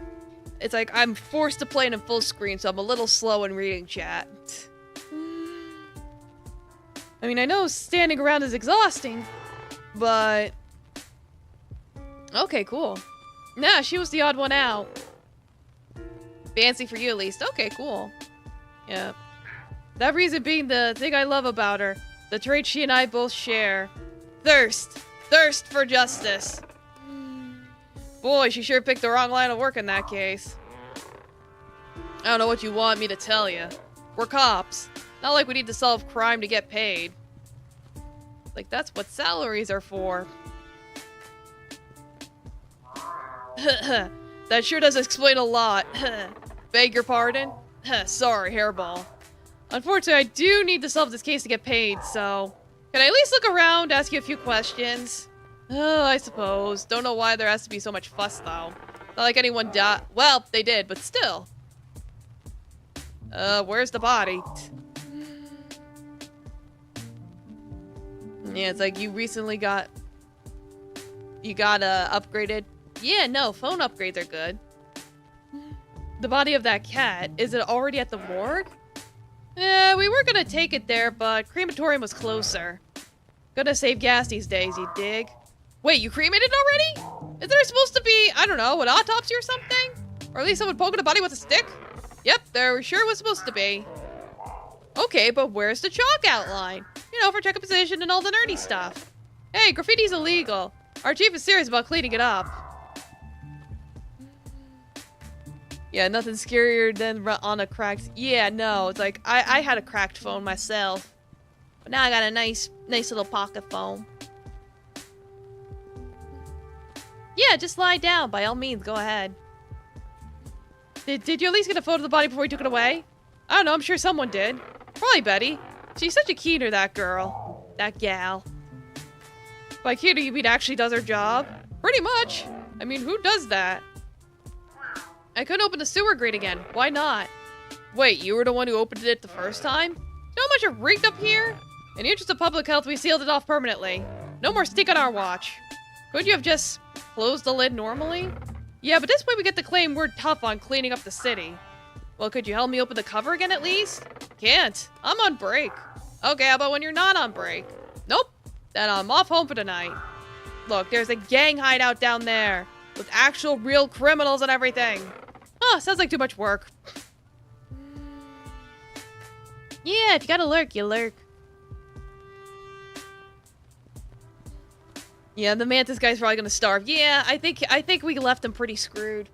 It's like I'm forced to play it in full screen, so I'm a little slow in reading chat. I mean, I know standing around is exhausting, but... Okay, cool. Nah, she was the odd one out. Fancy for you, at least. Okay, cool. Yeah. That reason being the thing I love about her. The trait she and I both share. Thirst. Thirst for justice. Boy, she sure picked the wrong line of work in that case. I don't know what you want me to tell you. We're cops. Not like we need to solve crime to get paid. Like, that's what salaries are for. That sure does explain a lot. Beg your pardon? Sorry, hairball. Unfortunately, I do need to solve this case to get paid, so... Can I at least look around, ask you a few questions? I suppose. Don't know why there has to be so much fuss, though. Not like anyone died. Well, they did, but still. Where's the body? Yeah, it's like you recently got... You got, upgraded. Yeah, no, phone upgrades are good. The body of that cat, is it already at the morgue? Yeah, we were gonna take it there, but crematorium was closer. Gonna save gas these days, you dig? Wait, you cremated already? Is there supposed to be, I don't know, an autopsy or something? Or at least someone poking a body with a stick? Yep, there sure was supposed to be. Okay, but where's the chalk outline? You know, for check position and all the nerdy stuff. Hey, graffiti's illegal. Our chief is serious about cleaning it up. Yeah, nothing scarier than on a cracked... Yeah, no, it's like, I had a cracked phone myself. But now I got a nice little pocket phone. Yeah, just lie down, by all means, go ahead. Did you at least get a photo of the body before you took it away? I don't know, I'm sure someone did. Probably Betty. She's such a keener, that girl. That gal. By keener, you mean actually does her job? Pretty much. I mean, who does that? I couldn't open the sewer grate again. Why not? Wait, you were the one who opened it the first time? You know how much are rigged up here? In the interest of public health, we sealed it off permanently. No more stink on our watch. Couldn't you have just closed the lid normally? Yeah, but this way we get to claim we're tough on cleaning up the city. Well, could you help me open the cover again at least? Can't. I'm on break. Okay, how about when you're not on break? Nope. Then I'm off home for the night. Look, there's a gang hideout down there. With actual real criminals and everything. Oh, sounds like too much work. Yeah, if you gotta lurk, you lurk. Yeah, the mantis guy's probably gonna starve. Yeah, I think we left him pretty screwed.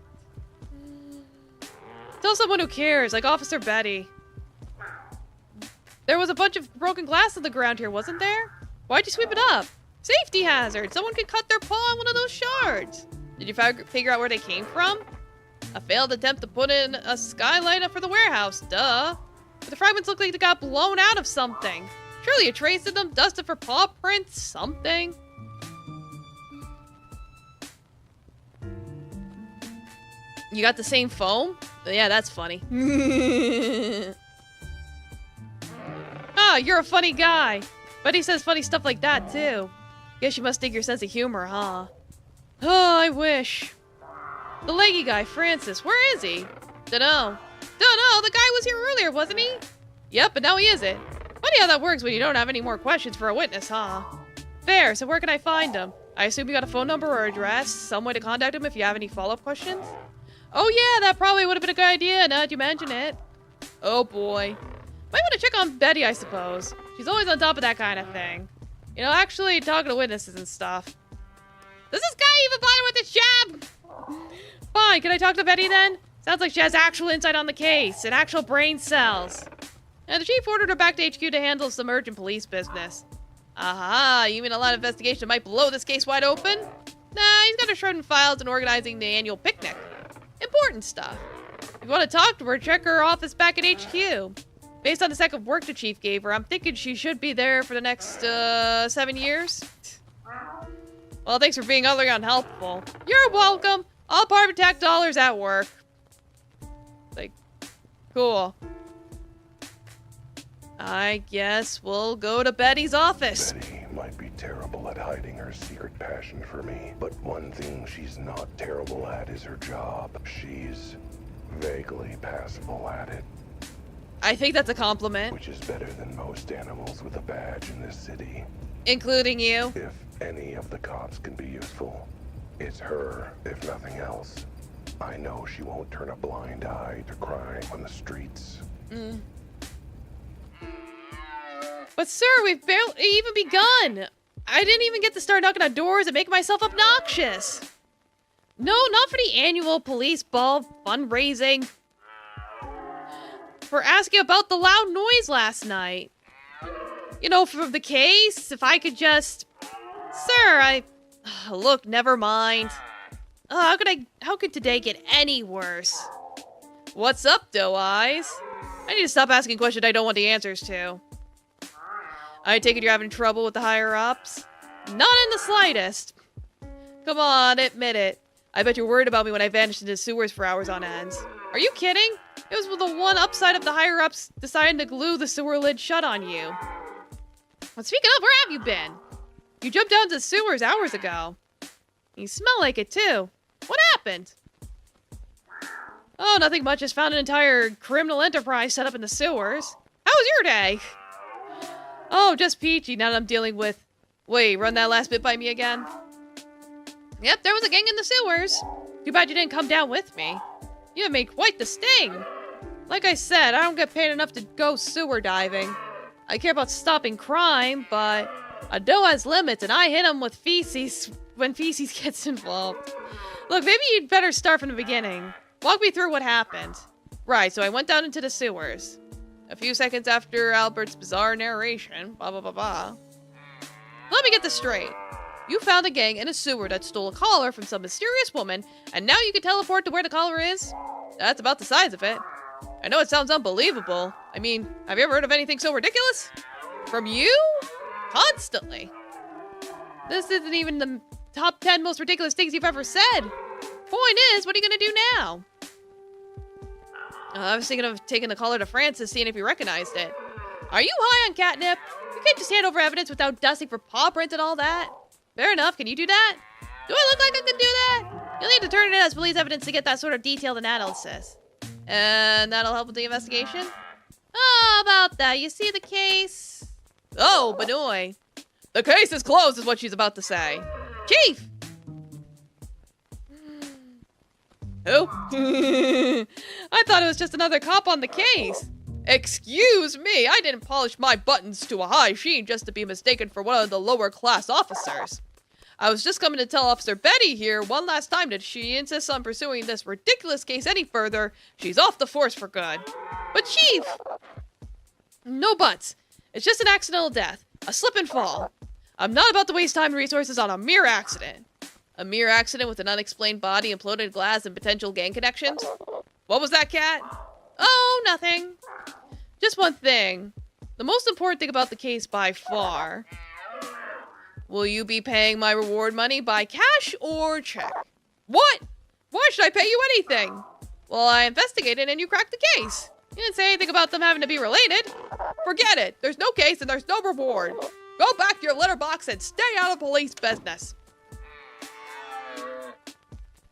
Tell someone who cares, like Officer Betty. There was a bunch of broken glass on the ground here, wasn't there? Why'd you sweep it up? Safety hazard! Someone could cut their paw on one of those shards! Did you figure out where they came from? A failed attempt to put in a skylight up for the warehouse, duh. But the fragments look like they got blown out of something. Surely you traced them, dusted for paw prints, something. You got the same foam? Yeah, that's funny. Ah, you're a funny guy. But he says funny stuff like that, too. Guess you must dig your sense of humor, huh? Oh, I wish. The leggy guy, Francis, where is he? Dunno. The guy was here earlier, wasn't he? Yep, but now he isn't. Funny how that works when you don't have any more questions for a witness, huh? Fair, so where can I find him? I assume you got a phone number or address, some way to contact him if you have any follow-up questions? Oh yeah, that probably would have been a good idea now that you mention it. Oh boy. Might want to check on Betty, I suppose. She's always on top of that kind of thing. You know, actually talking to witnesses and stuff. Does this guy even bother with his job? Fine, can I talk to Betty then? Sounds like she has actual insight on the case and actual brain cells. And the chief ordered her back to HQ to handle some urgent police business. Aha, you mean a lot of investigation might blow this case wide open? Nah, he's got her shredding files and organizing the annual picnic. Important stuff. If you want to talk to her, check her office back at HQ. Based on the stack of work the chief gave her, I'm thinking she should be there for the next, 7 years. Well, thanks for being utterly unhelpful. You're welcome. All part of tax dollars at work. Like, cool. I guess we'll go to Betty's office. Betty might be terrible at hiding her secret passion for me, but one thing she's not terrible at is her job. She's vaguely passable at it, I think that's a compliment. which is better than most animals with a badge in this city. Including you. If any of the cops can be useful, it's her, if nothing else. I know she won't turn a blind eye to crime on the streets. But sir, we've barely even begun. I didn't even get to start knocking on doors and making myself obnoxious. No, not for the annual police ball fundraising. For asking about the loud noise last night. You know, for the case, if I could just... Sir, look, never mind. How could today get any worse? What's up, Doe Eyes? I need to stop asking questions I don't want the answers to. I take it you're having trouble with the higher-ups? Not in the slightest. Come on, admit it. I bet you're worried about me when I vanished into sewers for hours on end. Are you kidding? It was the one upside of the higher-ups deciding to glue the sewer lid shut on you. Well, speaking of, where have you been? You jumped down to the sewers hours ago. You smell like it, too. What happened? Oh, nothing much. Just found an entire criminal enterprise set up in the sewers. How was your day? Oh, just peachy now that I'm dealing with... Wait, run that last bit by me again? Yep, there was a gang in the sewers. Too bad you didn't come down with me. You have made quite the sting. Like I said, I don't get paid enough to go sewer diving. I care about stopping crime, but a doe has limits, and I hit him with feces when feces gets involved. Look, maybe you'd better start from the beginning. Walk me through what happened. Right, so I went down into the sewers. A few seconds after Albert's bizarre narration, blah blah blah blah. Let me get this straight. You found a gang in a sewer that stole a collar from some mysterious woman, and now you can teleport to where the collar is? That's about the size of it. I know it sounds unbelievable. I mean, have you ever heard of anything so ridiculous? From you? Constantly. This isn't even the top 10 most ridiculous things you've ever said. Point is, what are you gonna do now? I was thinking of taking the collar to Francis, seeing if he recognized it. Are you high on catnip? You can't just hand over evidence without dusting for paw prints and all that. Fair enough, can you do that? Do I look like I can do that? You'll need to turn it in as police evidence to get that sort of detailed analysis. And that'll help with the investigation? Oh, about that. You see the case? Oh, Benoy. The case is closed is what she's about to say. Chief! Who? I thought it was just another cop on the case. Excuse me, I didn't polish my buttons to a high sheen just to be mistaken for one of the lower class officers. I was just coming to tell Officer Betty here one last time that she insists on pursuing this ridiculous case any further. She's off the force for good. But Chief! No buts. It's just an accidental death. A slip and fall. I'm not about to waste time and resources on a mere accident. A mere accident with an unexplained body, imploded glass, and potential gang connections? What was that, Cat? Oh, nothing. Just one thing. The most important thing about the case by far. Will you be paying my reward money by cash or check? What? Why should I pay you anything? Well, I investigated and you cracked the case. You didn't say anything about them having to be related. Forget it. There's no case and there's no reward. Go back to your letterbox and stay out of police business.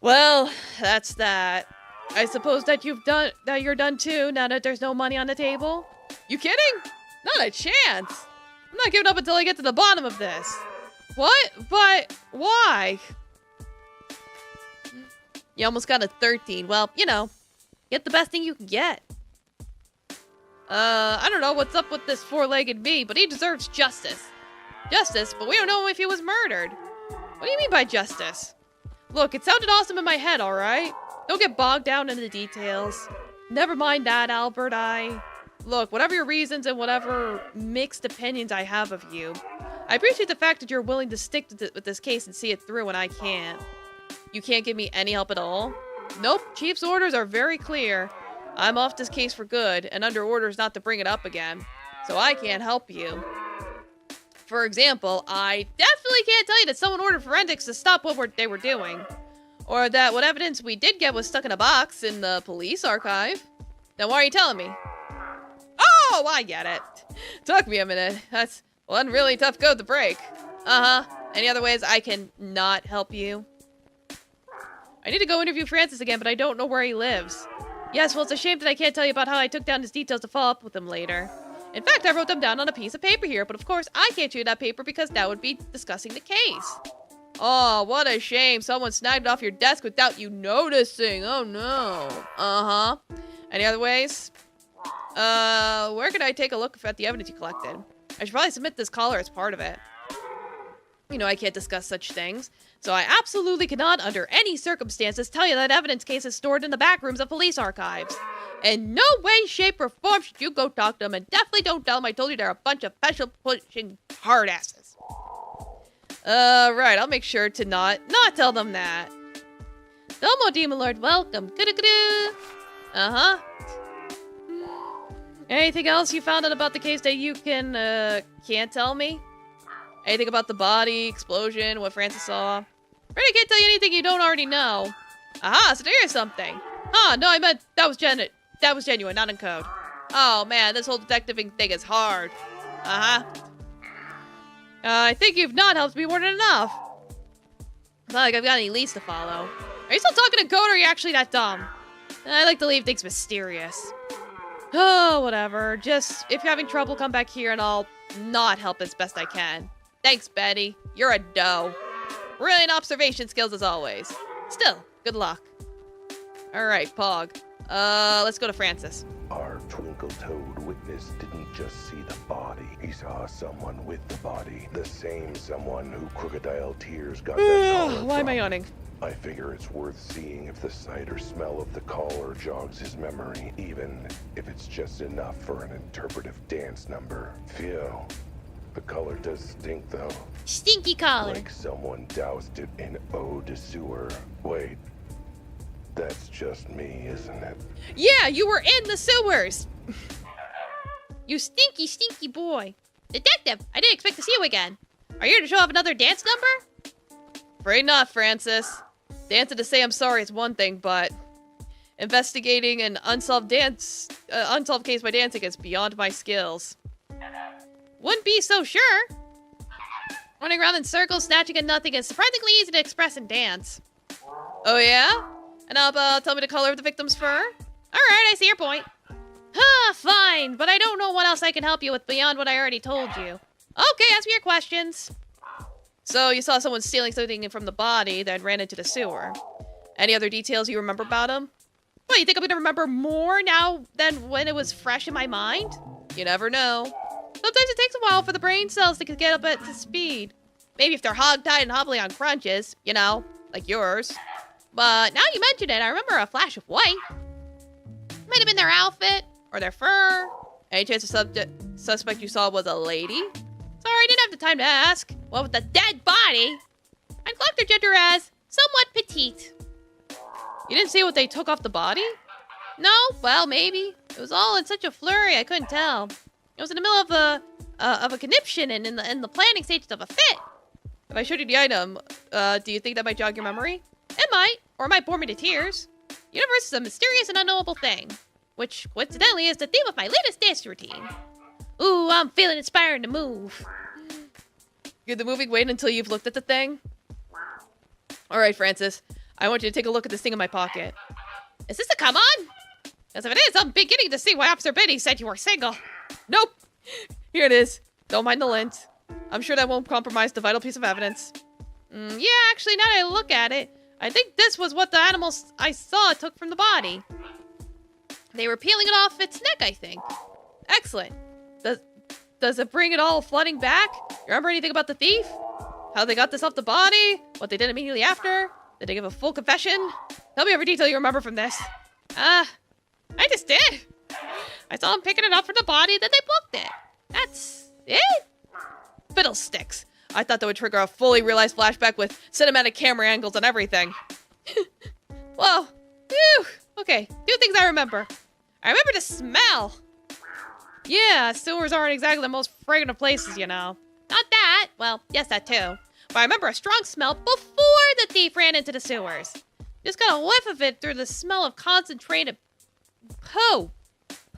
Well, that's that. I suppose that you're done too, now that there's no money on the table? You kidding? Not a chance. I'm not giving up until I get to the bottom of this. What? But why? You almost got a 13. Well, you know, get the best thing you can get. I don't know what's up with this four-legged me, but he deserves justice. Justice, but we don't know if he was murdered. What do you mean by justice? Look, it sounded awesome in my head, alright? Don't get bogged down in the details. Never mind that, Albert. Look, whatever your reasons and whatever mixed opinions I have of you, I appreciate the fact that you're willing to stick with this case and see it through when I can't. You can't give me any help at all? Nope, Chief's orders are very clear. I'm off this case for good, and under orders not to bring it up again. So I can't help you. For example, I definitely can't tell you that someone ordered forensics to stop what they were doing. Or that what evidence we did get was stuck in a box in the police archive. Then why are you telling me? Oh, I get it. Took me a minute. That's one really tough code to break. Uh-huh. Any other ways I can not help you? I need to go interview Francis again, but I don't know where he lives. Yes, well, it's a shame that I can't tell you about how I took down his details to follow up with him later. In fact, I wrote them down on a piece of paper here, but of course I can't show you that paper because that would be discussing the case. Oh, what a shame. Someone snagged it off your desk without you noticing. Oh, no. Uh-huh. Any other ways? Where could I take a look at the evidence you collected? I should probably submit this caller as part of it. You know, I can't discuss such things. So I absolutely cannot, under any circumstances, tell you that evidence case is stored in the back rooms of police archives. In no way, shape, or form should you go talk to them, and definitely don't tell them I told you they're a bunch of special pushing hard asses. Right, I'll make sure to not tell them that. Domo, Demon Lord, welcome. Uh-huh. Anything else you found out about the case that you can't tell me? Anything about the body, explosion, what Francis saw? Really can't tell you anything you don't already know. Aha, so there's something. Huh, no, I meant that was genuine, not in code. Oh man, this whole detectiving thing is hard. Uh-huh. I think you've not helped me more than enough. It's not like I've got any leads to follow. Are you still talking to code or are you actually that dumb? I like to leave things mysterious. Oh, whatever. Just, if you're having trouble, come back here and I'll not help as best I can. Thanks, Betty. You're a doe. Brilliant observation skills as always. Still, good luck. Alright, Pog. Let's go to Francis. Our twinkle-toed witness didn't just see the body. He saw someone with the body. The same someone who Crocodile Tears got that collar Why am I from. yawning? I figure it's worth seeing if the sight or smell of the collar jogs his memory, even if it's just enough for an interpretive dance number. Phew. The collar does stink, though. Stinky collar. Like someone doused it in eau de sewer. Wait. That's just me, isn't it? Yeah, you were in the sewers! You stinky, stinky boy. Detective, I didn't expect to see you again. Are you here to show off another dance number? Afraid not, Francis. Dancing to say I'm sorry is one thing, but investigating an unsolved case by dancing is beyond my skills. Wouldn't be so sure. Running around in circles, snatching at nothing is surprisingly easy to express and dance. Oh yeah? And how about tell me the color of the victim's fur? Alright, I see your point. Fine, but I don't know what else I can help you with beyond what I already told you. Okay, ask me your questions. So, you saw someone stealing something from the body, then ran into the sewer. Any other details you remember about him? Well, you think I'm gonna remember more now than when it was fresh in my mind? You never know. Sometimes it takes a while for the brain cells to get up to speed. Maybe if they're hog-tied and hobbling on crunches, you know, like yours. But now you mention it, I remember a flash of white. Might have been their outfit, or their fur. Any chance the suspect you saw was a lady? Sorry, I didn't have the time to ask. What with the dead body? I'd clock their gender as somewhat petite. You didn't see what they took off the body? No? Well, maybe. It was all in such a flurry, I couldn't tell. It was in the middle of a conniption and in the planning stages of a fit. If I showed you the item, do you think that might jog your memory? It might, or it might bore me to tears. The universe is a mysterious and unknowable thing, which coincidentally is the theme of my latest dance routine. Ooh, I'm feeling inspired to move. Did the movie wait until you've looked at the thing? All right, Francis. I want you to take a look at this thing in my pocket. Is this a come on? Because if it is, I'm beginning to see why Officer Benny said you were single. Nope. Here it is. Don't mind the lint. I'm sure that won't compromise the vital piece of evidence. Yeah, actually, now that I look at it, I think this was what the animals I saw took from the body. They were peeling it off its neck, I think. Excellent. Does it bring it all flooding back? You remember anything about the thief? How they got this off the body? What they did immediately after? Did they give a full confession? Tell me every detail you remember from this. I just did. I saw him picking it up from the body, then they booked it. That's it? Fiddlesticks. I thought that would trigger a fully realized flashback with cinematic camera angles and everything. Whoa. Phew. Okay, 2 things I remember. I remember the smell. Yeah, sewers aren't exactly the most fragrant of places, you know. Not that. Well, yes, that too. But I remember a strong smell before the thief ran into the sewers. Just got a whiff of it through the smell of concentrated poo.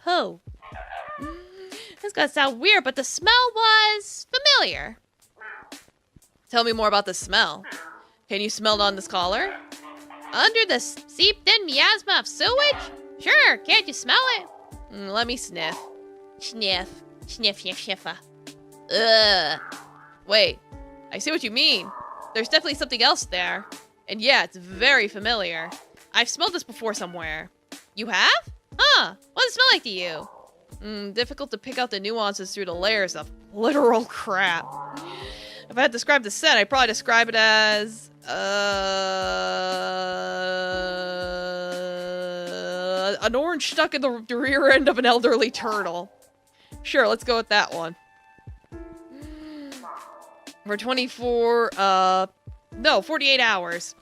Poo. This gonna sound weird, but the smell was familiar. Tell me more about the smell. Can you smell it on this collar? Under the seeped-in miasma of sewage? Sure, can't you smell it? Let me sniff. Sniff. Sniff, sniff, sniffa. Ugh. Wait, I see what you mean. There's definitely something else there. And yeah, it's very familiar. I've smelled this before somewhere. You have? Huh, what does it smell like to you? Difficult to pick out the nuances through the layers of literal crap. If I had to describe the scent, I'd probably describe it as... an orange stuck in the rear end of an elderly turtle. Sure, let's go with that one. For 48 hours.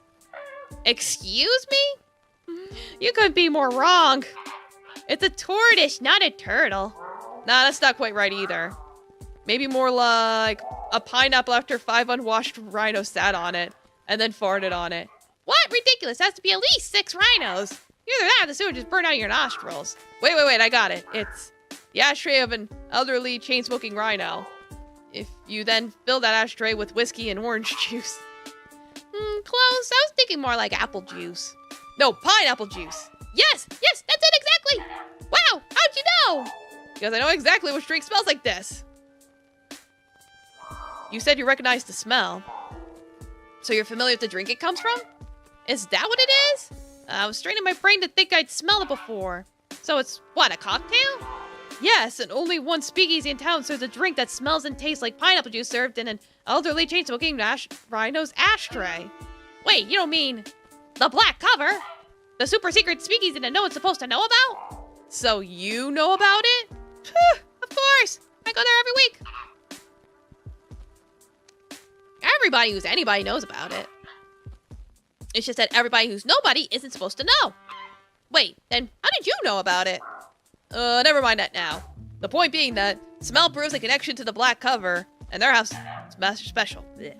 Excuse me? You couldn't be more wrong. It's a tortoise, not a turtle. Nah, that's not quite right either. Maybe more like a pineapple after 5 unwashed rhinos sat on it and then farted on it. What? Ridiculous. It has to be at least 6 rhinos. Either that or the sewage just burned out your nostrils. Wait, I got it. It's the ashtray of an elderly chain-smoking rhino. If you then fill that ashtray with whiskey and orange juice. Close. I was thinking more like apple juice. No, pineapple juice. Yes, that's it exactly. Wow, how'd you know? Because I know exactly which drink smells like this. You said you recognized the smell. So you're familiar with the drink it comes from? Is that what it is? I was straining my brain to think I'd smelled it before. So it's, what, a cocktail? Yes, and only one speakeasy in town serves a drink that smells and tastes like pineapple juice served in an elderly chain-smoking rhino's ashtray. Wait, you don't mean the black cover? The super secret speakeasy that no one's supposed to know about? So you know about it? Of course! I go there every week. Everybody who's anybody knows about it. It's just that everybody who's nobody isn't supposed to know. Wait, then how did you know about it? Never mind that now. The point being that smell proves a connection to the black cover, and their house is special. Blech.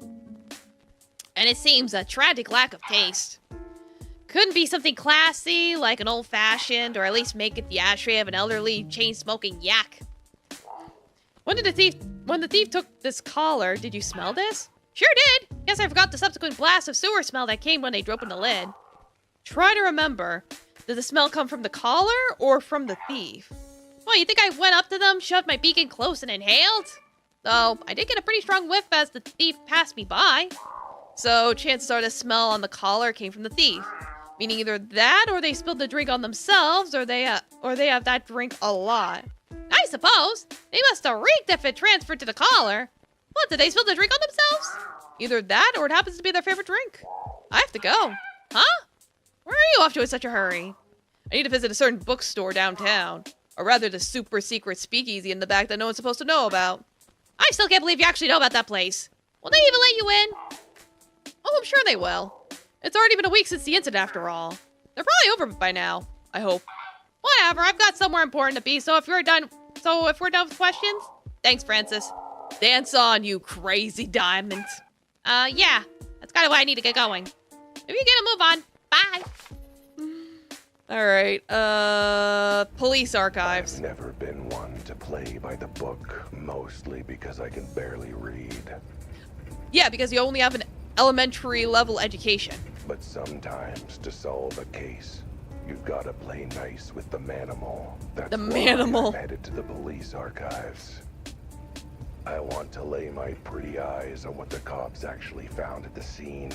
And it seems a tragic lack of taste. Couldn't be something classy, like an old-fashioned, or at least make it the ashtray of an elderly chain-smoking yak. When the thief took this collar, did you smell this? Sure did! Guess I forgot the subsequent blast of sewer smell that came when they opened the lid. Try to remember. Did the smell come from the collar or from the thief? Well, you think I went up to them, shoved my beak in close, and inhaled? Though, I did get a pretty strong whiff as the thief passed me by. So, chances are the smell on the collar came from the thief. Meaning either that, or they spilled the drink on themselves, or they have that drink a lot. I suppose. They must have reeked if it transferred to the collar. What, did they spill the drink on themselves? Either that, or it happens to be their favorite drink. I have to go. Huh? Where are you off to in such a hurry? I need to visit a certain bookstore downtown. Or rather, the super secret speakeasy in the back that no one's supposed to know about. I still can't believe you actually know about that place. Will they even let you in? Oh, I'm sure they will. It's already been a week since the incident, after all. They're probably over by now, I hope. Whatever, I've got somewhere important to be, so if we're done with questions, thanks, Francis. Dance on, you crazy diamond. Yeah, that's kind of why I need to get going. If you get a move on, bye. All right, police archives. I've never been one to play by the book, mostly because I can barely read. Yeah, because you only have an elementary level education. But sometimes to solve a case, you've got to play nice with the manimal. That's The why manimal. I'm headed to the police archives. I want to lay my pretty eyes on what the cops actually found at the scene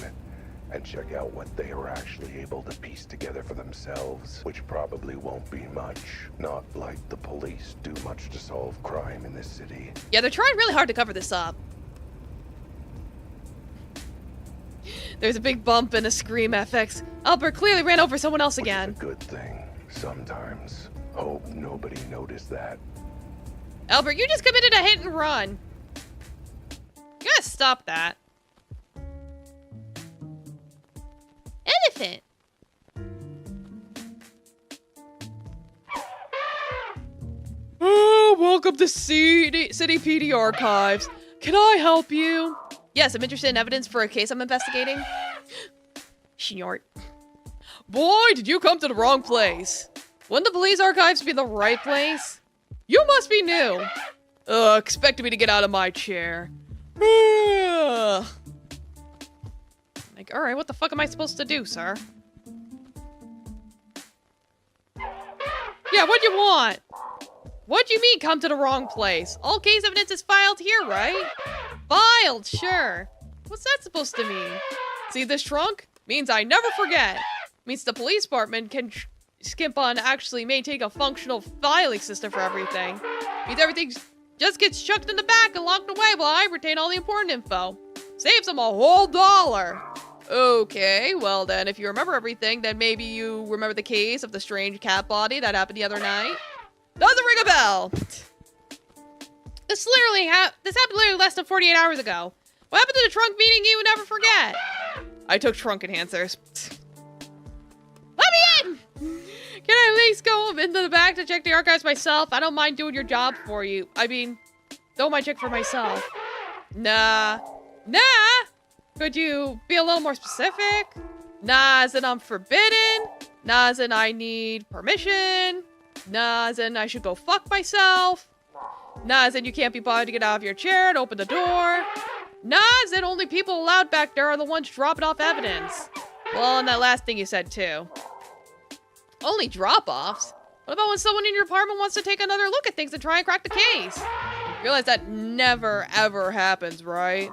and check out what they were actually able to piece together for themselves, which probably won't be much. Not like the police do much to solve crime in this city. Yeah, they're trying really hard to cover this up. There's a big bump and a scream FX. Albert clearly ran over someone else again. Which is a good thing, sometimes. Hope nobody noticed that. Albert, you just committed a hit and run. You gotta stop that. Elephant. Oh, welcome to City PD Archives. Can I help you? Yes, I'm interested in evidence for a case I'm investigating. Snort. Boy, did you come to the wrong place. Wouldn't the police archives be the right place? You must be new. Expecting me to get out of my chair. Ugh. Like, alright, what the fuck am I supposed to do, sir? Yeah, what do you want? What do you mean, come to the wrong place? All case evidence is filed here, right? Filed, sure. What's that supposed to mean? See this trunk? Means I never forget. Means the police department can skimp on actually maintaining a functional filing system for everything. Means everything just gets chucked in the back and locked away while I retain all the important info. Saves them a whole $1. Okay, well then, if you remember everything, then maybe you remember the case of the strange cat body that happened the other night? Doesn't ring a bell! This happened literally less than 48 hours ago. What happened to the trunk meeting you would never forget? I took trunk enhancers. Let me in! Can I at least go into the back to check the archives myself? I don't mind doing your job for you. I mean, don't mind check for myself. Nah. Nah! Could you be a little more specific? Nah, as in I'm forbidden. Nah, as in I need permission. Nah, as in I should go fuck myself. Nah, as in you can't be bothered to get out of your chair and open the door. Nah, as in only people allowed back there are the ones dropping off evidence. Well, and that last thing you said too. Only drop-offs? What about when someone in your apartment wants to take another look at things and try and crack the case? Realize that never, ever happens, right?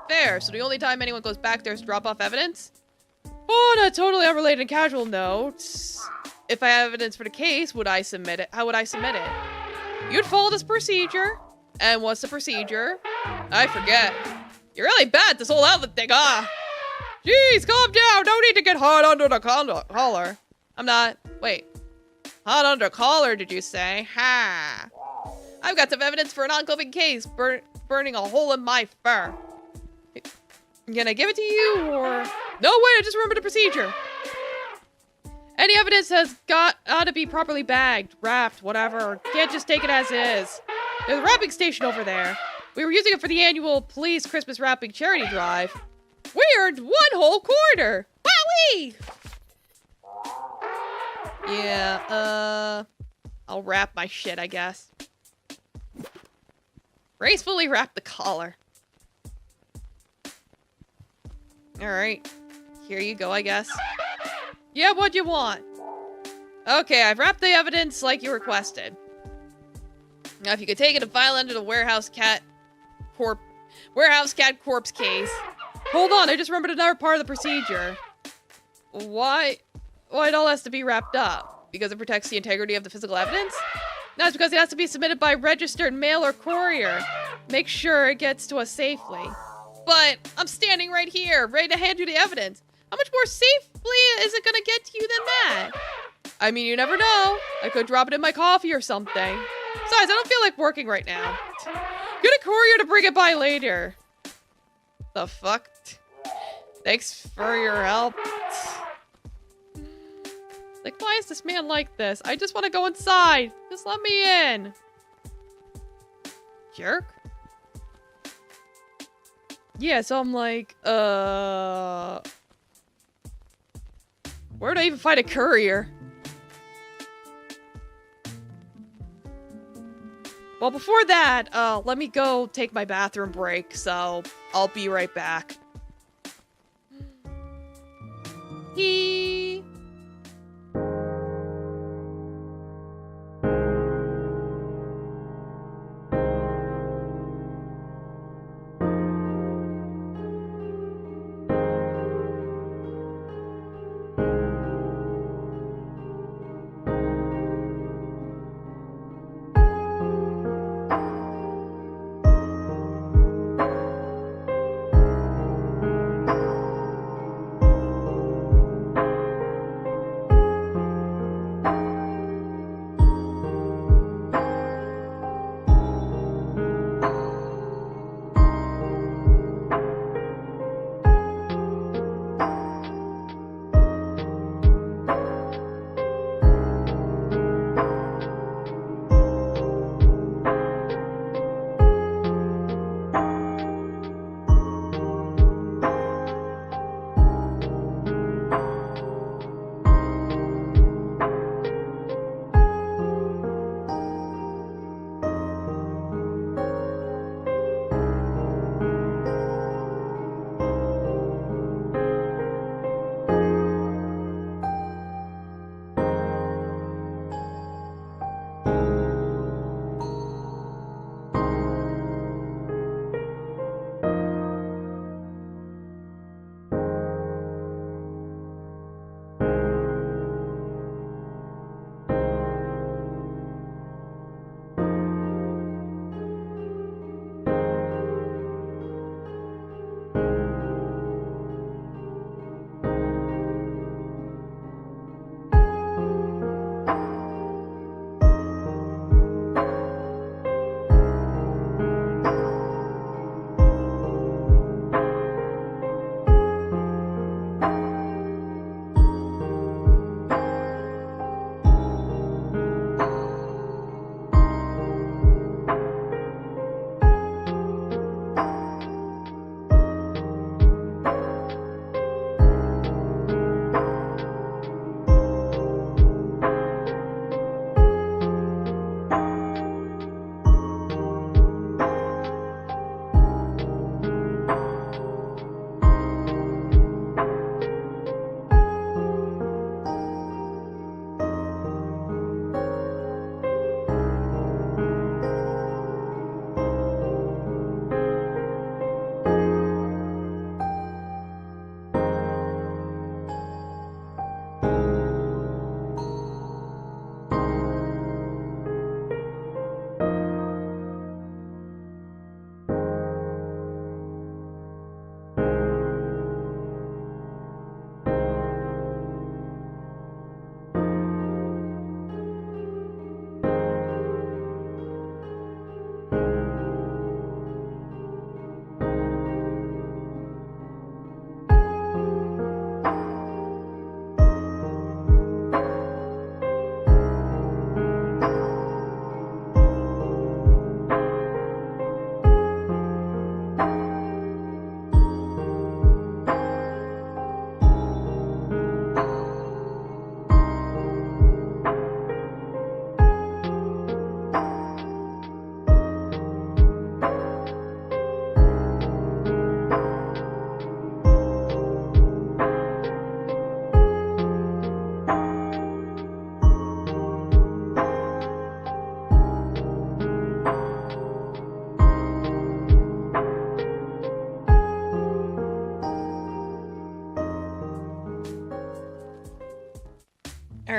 Fair, so the only time anyone goes back there is to drop off evidence? On a totally unrelated and casual note, if I have evidence for the case, would I submit it? How would I submit it? You'd follow this procedure. And what's the procedure? I forget. You're really bad at this whole outlet thing, huh? Jeez, calm down. No need to get hot under the collar. I'm not. Wait. Hot under collar, did you say? Ha. I've got some evidence for an ongoing case burning a hole in my fur. Can I give it to you, or... No, wait, I just remembered the procedure. Any evidence has got to be properly bagged, wrapped, whatever. Can't just take it as is. There's a wrapping station over there. We were using it for the annual Please Christmas Wrapping Charity Drive. We earned 1 whole quarter. Wowee! Yeah, I'll wrap my shit, I guess. Gracefully wrap the collar. Alright. Here you go, I guess. Yeah, what'd you want? Okay, I've wrapped the evidence like you requested. Now, if you could take it and file under the warehouse cat corpse case. Hold on, I just remembered another part of the procedure. Why Well, it all has to be wrapped up because it protects the integrity of the physical evidence. No, it's because it has to be submitted by registered mail or courier. Make sure it gets to us safely. But I'm standing right here, ready to hand you the evidence. How much more safely is it gonna get to you than that? I mean, you never know. I could drop it in my coffee or something. Besides, I don't feel like working right now. Get a courier to bring it by later. The fuck? Thanks for your help. Like, why is this man like this? I just want to go inside. Just let me in. Jerk. Yeah, so I'm like, where'd I even find a courier? Well, before that, let me go take my bathroom break, so I'll be right back. He.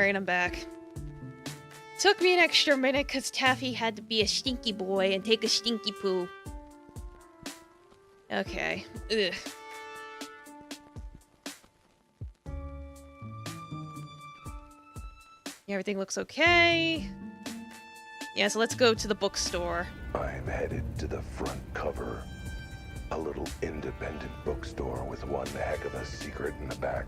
Alright, I'm back. Took me an extra minute because Taffy had to be a stinky boy and take a stinky poo. Okay. Ugh. Everything looks okay. Yeah, so let's go to the bookstore. I'm headed to the front cover. A little independent bookstore with one heck of a secret in the back.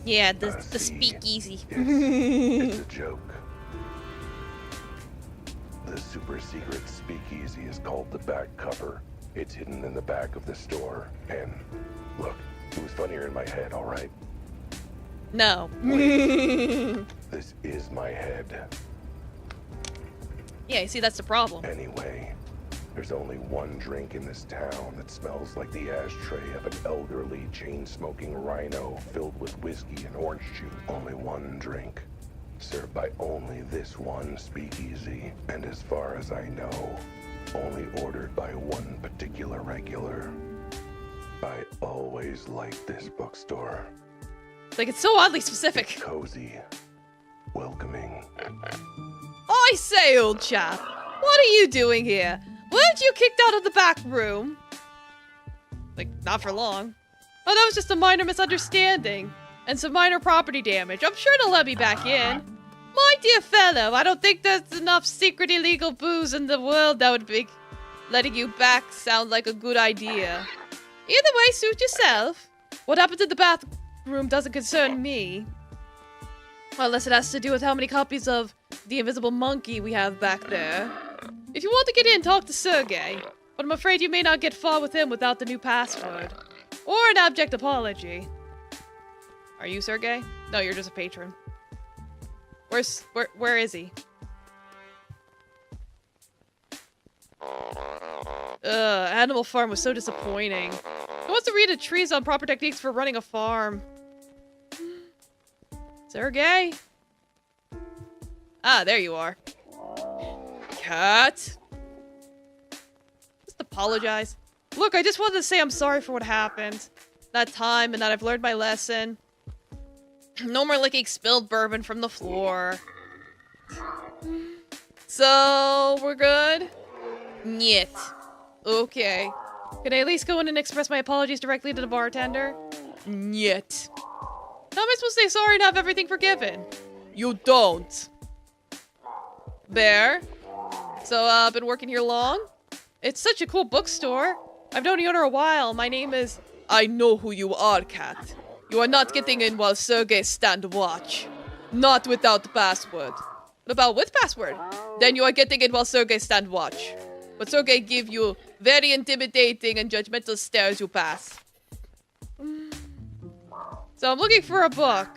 Yeah, the See, speakeasy. It's a joke. The super secret speakeasy is called the back cover. It's hidden in the back of the store. And look, it was funnier in my head, all right? No. This is my head. Yeah, you see, that's the problem. Anyway, there's only one drink in this town that smells like the ashtray of an elderly, chain-smoking rhino filled with whiskey and orange juice. Only one drink. Served by only this one speakeasy. And as far as I know, only ordered by one particular regular. I always liked this bookstore. Like, it's so oddly specific. Cozy. Welcoming. I say, old chap, what are you doing here? Weren't you kicked out of the back room? Like, not for long. Oh, that was just a minor misunderstanding. And some minor property damage. I'm sure they'll let me back in. My dear fellow, I don't think there's enough secret illegal booze in the world that would make letting you back sound like a good idea. Either way, suit yourself. What happened to the bathroom doesn't concern me. Unless it has to do with how many copies of The Invisible Monkey we have back there. If you want to get in, talk to Sergey. But I'm afraid you may not get far with him without the new password. Or an abject apology. Are you Sergey? No, you're just a patron. Where is he? Animal Farm was so disappointing. Who wants to read a trees on proper techniques for running a farm? Sergey? Ah, there you are. Cat? Just apologize. Look, I just wanted to say I'm sorry for what happened. That time, and that I've learned my lesson. No more licking spilled bourbon from the floor. So, we're good? Nyet. Okay. Can I at least go in and express my apologies directly to the bartender? Nyet. How am I supposed to say sorry and have everything forgiven? You don't. Bear? So, been working here long? It's such a cool bookstore. I've known the owner a while. My name is... I know who you are, Cat. You are not getting in while Sergey stand watch. Not without the password. What about with password? Then you are getting in while Sergey stand watch. But Sergey give you very intimidating and judgmental stares you pass. So I'm looking for a book.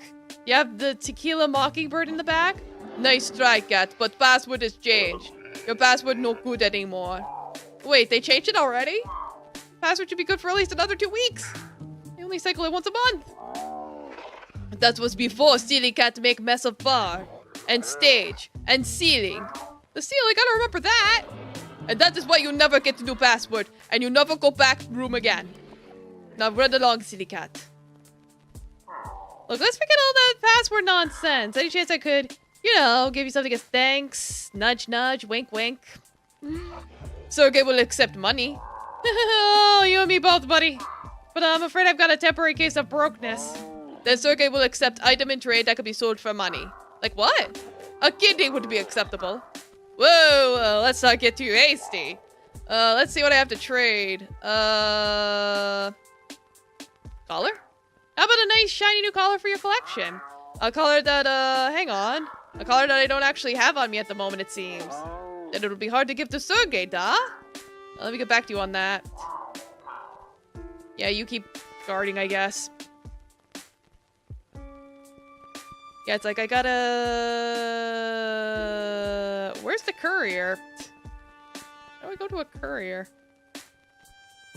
You have the Tequila Mockingbird in the back? Nice try, Cat, but password has changed. Your password no good anymore. Wait, they changed it already? Password should be good for at least another 2 weeks. They only cycle it once a month. That was before Steely Cat make mess of bar, and stage, and ceiling. The ceiling, I gotta remember that. And that is why you never get the new password, and you never go back room again. Now run along, Silly Cat. Look, let's forget all that password nonsense. Any chance I could, you know, give you something as thanks? Nudge, nudge, wink, wink. Sergey will accept money. Oh, you and me both, buddy. But I'm afraid I've got a temporary case of brokeness. Then Sergey will accept item in trade that could be sold for money. Like what? A kidney would be acceptable. Whoa, let's not get too hasty. Let's see what I have to trade. Collar? How about a nice shiny new collar for your collection? A collar that, hang on. A collar that I don't actually have on me at the moment, it seems. Then it'll be hard to give to Sergey, da? Let me get back to you on that. Yeah, you keep guarding, I guess. Yeah, it's like I gotta... Where's the courier? How do I go to a courier?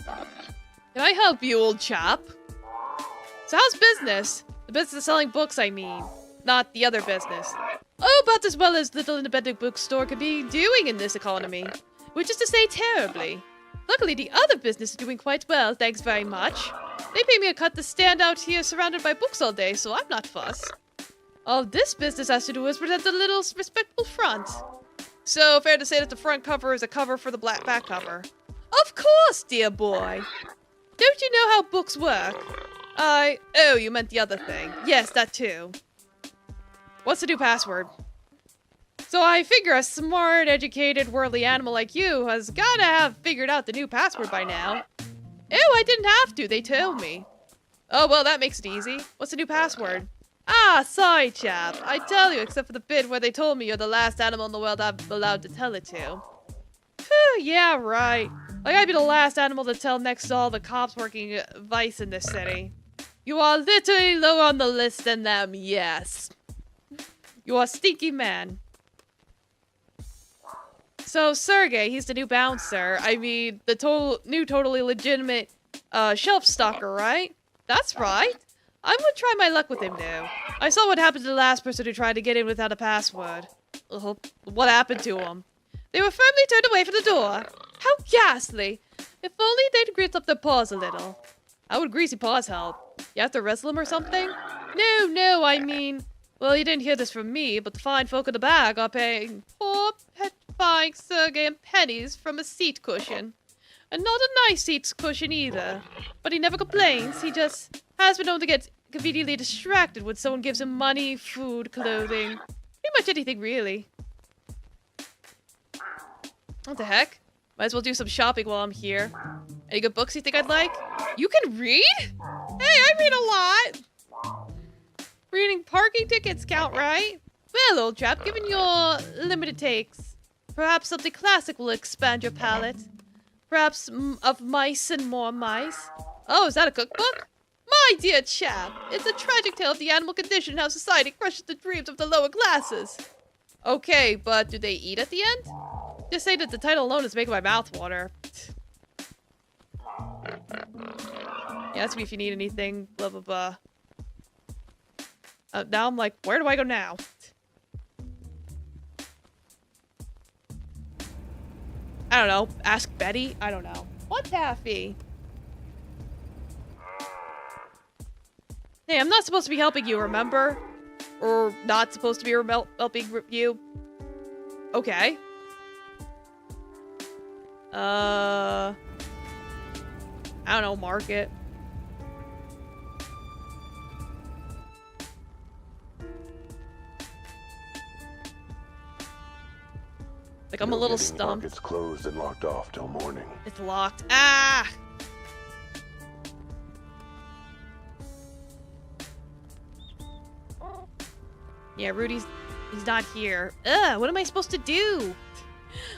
Can I help you, old chap? So how's business? The business of selling books, I mean. Not the other business. Oh, about as well as little independent bookstore could be doing in this economy. Which is to say terribly. Luckily, the other business is doing quite well, thanks very much. They pay me a cut to stand out here surrounded by books all day, so I'm not fussed. All this business has to do is present a little respectable front. So, fair to say that the front cover is a cover for the black back cover. Of course, dear boy. Don't you know how books work? Oh, you meant the other thing. Yes, that too. What's the new password? So I figure a smart, educated, worldly animal like you has gotta have figured out the new password by now. Ew, I didn't have to, they told me. Oh, well, that makes it easy. What's the new password? Ah, sorry, chap. I tell you, except for the bit where they told me you're the last animal in the world I'm allowed to tell it to. Phew, yeah, right. Like I'd be the last animal to tell next to all the cops working vice in this city. You are literally lower on the list than them, yes. You are a stinky man. So, Sergey, he's the new bouncer. I mean, the totally legitimate, shelf stalker, right? That's right. I'm gonna try my luck with him now. I saw what happened to the last person who tried to get in without a password. What happened to him? They were firmly turned away from the door. How ghastly! If only they'd grease up their paws a little. How would greasy paws help? You have to wrestle them or something? No, I mean... Well, you didn't hear this from me, but the fine folk in the bag are paying poor, petrifying Sergey and pennies from a seat cushion. And not a nice seat cushion either. But he never complains, he just has been known to get conveniently distracted when someone gives him money, food, clothing. Pretty much anything, really. What the heck? Might as well do some shopping while I'm here. Any good books you think I'd like? You can read? Hey, I read a lot! Reading parking tickets count, right? Well, old chap, given your limited takes, perhaps something classic will expand your palate. Perhaps of mice and more mice. Oh, is that a cookbook? My dear chap, it's a tragic tale of the animal condition and how society crushes the dreams of the lower classes. Okay, but do they eat at the end? Just say that the title alone is making my mouth water. Yeah, ask me if you need anything, blah blah blah. Now I'm like, where do I go now? I don't know. Ask Betty? I don't know. What, Taffy? Hey, I'm not supposed to be helping you, remember? Or not supposed to be helping you? Okay. I don't know, market. Like, I'm a little stumped. Market's closed and locked off till morning. It's locked. Ah! Yeah, Rudy's... he's not here. Ugh, what am I supposed to do?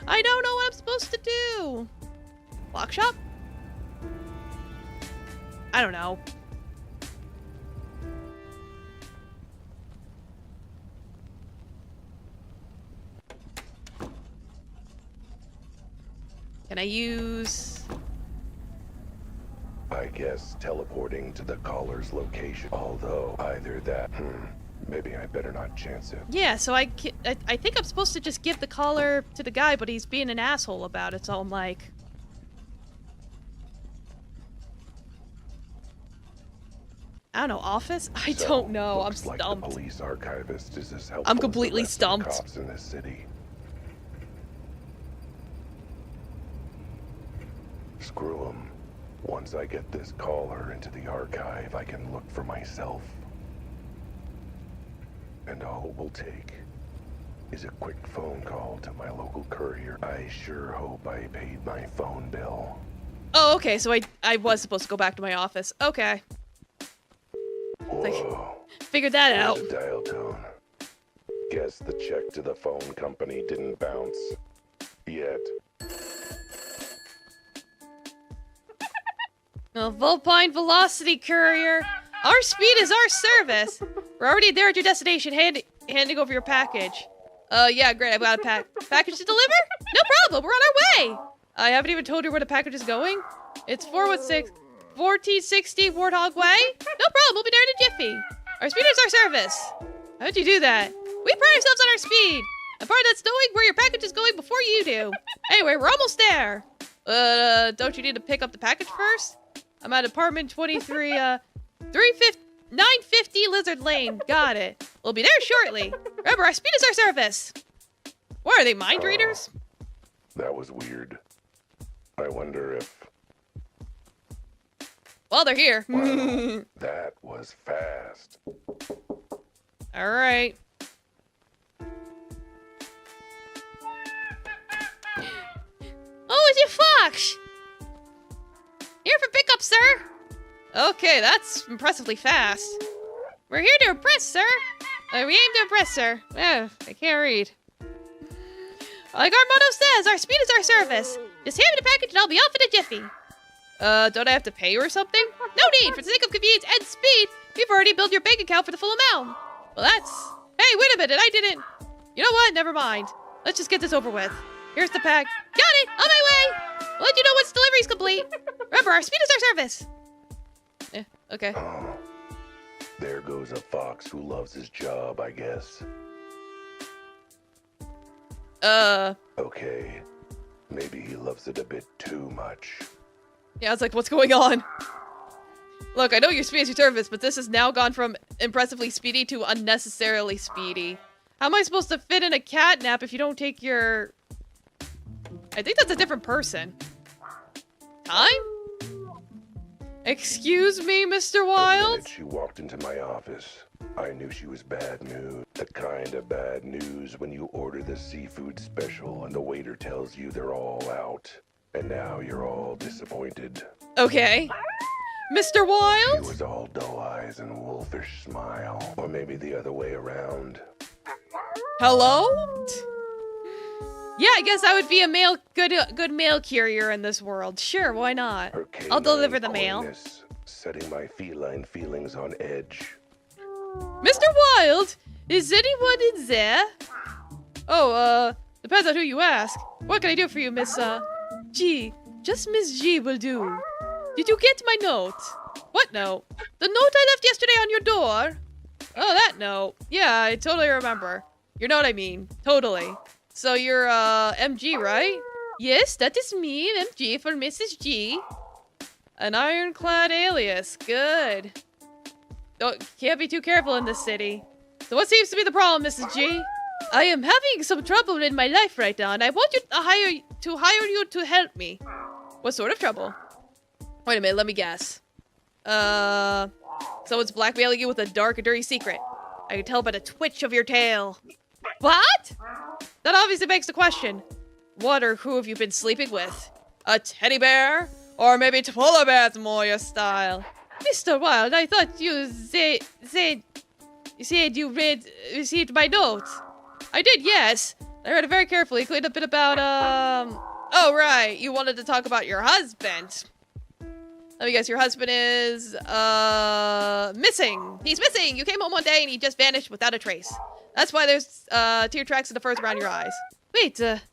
I don't know what I'm supposed to do. Lock shop? I don't know. Can I use... I guess teleporting to the caller's location. Although, either that, maybe I better not chance it. Yeah, so I think I'm supposed to just give the collar to the guy, but he's being an asshole about it, so I'm like... I don't know, office? I don't know, I'm stumped. Like the police archivist is as helpful I'm completely as the rest of the stumped. cops in this city. Screw 'em. Once I get this caller into the archive, I can look for myself. And all it will take is a quick phone call to my local courier. I sure hope I paid my phone bill. Oh, okay, so I was supposed to go back to my office. Okay. Like, figured that out. There's a dial tone. Guess the check to the phone company didn't bounce. Yet. Vulpine Velocity Courier. Our speed is our service. We're already there at your destination, handing over your package. Yeah, great, I've got a package to deliver? No problem, we're on our way! I haven't even told you where the package is going. It's 1460 Warthog Way. No problem, we'll be there in a jiffy. Our speed is our service. How'd you do that? We pride ourselves on our speed. And part of that's knowing where your package is going before you do. Anyway, we're almost there. Don't you need to pick up the package first? I'm at apartment 23, 950 Lizard Lane. Got it. We'll be there shortly. Remember, our speed is our service. What, are they mind readers? That was weird. I wonder if... Well, they're here. Wow, that was fast. All right. Oh, it's a fox. Here for pickup, sir. Okay, that's impressively fast. We're here to impress, sir. We aim to impress, sir. I can't read. Like our motto says, our speed is our service. Just hand me the package and I'll be off in a jiffy. Don't I have to pay you or something? No need. For the sake of convenience and speed, we've already billed your bank account for the full amount. Well, that's... Hey, wait a minute. I didn't... You know what? Never mind. Let's just get this over with. Here's the pack. Got it! On my way! I'll let you know once delivery's complete. Remember, our speed is our service. Okay. Oh, there goes a fox who loves his job, I guess. Okay. Maybe he loves it a bit too much. Yeah, it's like, what's going on? Look, I know your speed is your service, but this has now gone from impressively speedy to unnecessarily speedy. How am I supposed to fit in a cat nap if you don't take your... I think that's a different person. Time? Excuse me, Mr. The Wilde? minute she walked into my office, I knew she was bad news. The kind of bad news when you order the seafood special and the waiter tells you they're all out. And now you're all disappointed. Okay. Mr. She Wilde? was all dull eyes and wolfish smile. Or maybe the other way around. Hello? Yeah, I guess I would be a good mail courier in this world. Sure, why not? Her I'll deliver the canine mail. coyness, setting my feline feelings on edge. Mr. Wilde, is anyone in there? Oh, depends on who you ask. What can I do for you, Miss, G? Just Miss G will do. Did you get my note? What note? The note I left yesterday on your door? Oh, that note. Yeah, I totally remember. Your note, I mean. Totally. So you're, MG, right? Yes, that is me, MG, for Mrs. G. An ironclad alias. Good. Can't be too careful in this city. So what seems to be the problem, Mrs. G? I am having some trouble in my life right now, and I want you to hire you to help me. What sort of trouble? Wait a minute, let me guess. Someone's blackmailing you with a dark and dirty secret. I can tell by the twitch of your tail. What? That obviously begs the question. What or who have you been sleeping with? A teddy bear? Or maybe polar bears more your style? Mr. Wilde, I thought you said you received my note. I did, yes. I read it very carefully. Cleaned up a bit about, Oh, right. You wanted to talk about your husband. Let me guess, your husband is, missing. He's missing. You came home one day and he just vanished without a trace. That's why there's, tear tracks in the furs around your eyes. Wait, that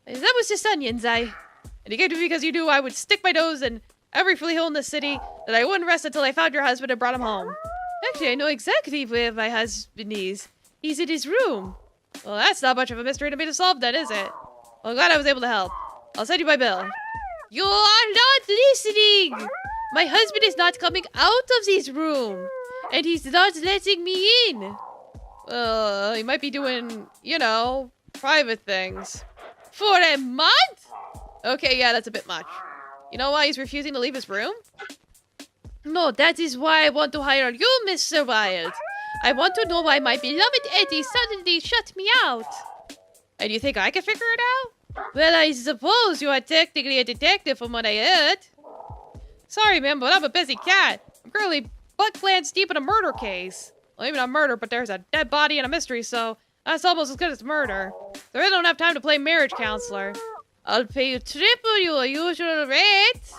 was just onions, And you gave to me because you knew I would stick my nose in every flea hole in the city, that I wouldn't rest until I found your husband and brought him home. Actually, I know exactly where my husband is. He's in his room. Well, that's not much of a mystery to me to solve then, is it? Well, I'm glad I was able to help. I'll send you my bill. You are not listening! My husband is not coming out of this room. And he's not letting me in. He might be doing, you know, private things. For a month? Okay, yeah, that's a bit much. You know why he's refusing to leave his room? No, that is why I want to hire you, Mr. Wilde. I want to know why my beloved Eddie suddenly shut me out. And you think I can figure it out? Well, I suppose you are technically a detective from what I heard. Sorry, man, but I'm a busy cat. I'm currently butt plants deep in a murder case. Well, maybe not murder, but there's a dead body and a mystery, so that's almost as good as murder. So I don't have time to play marriage counselor. I'll pay you triple your usual rate.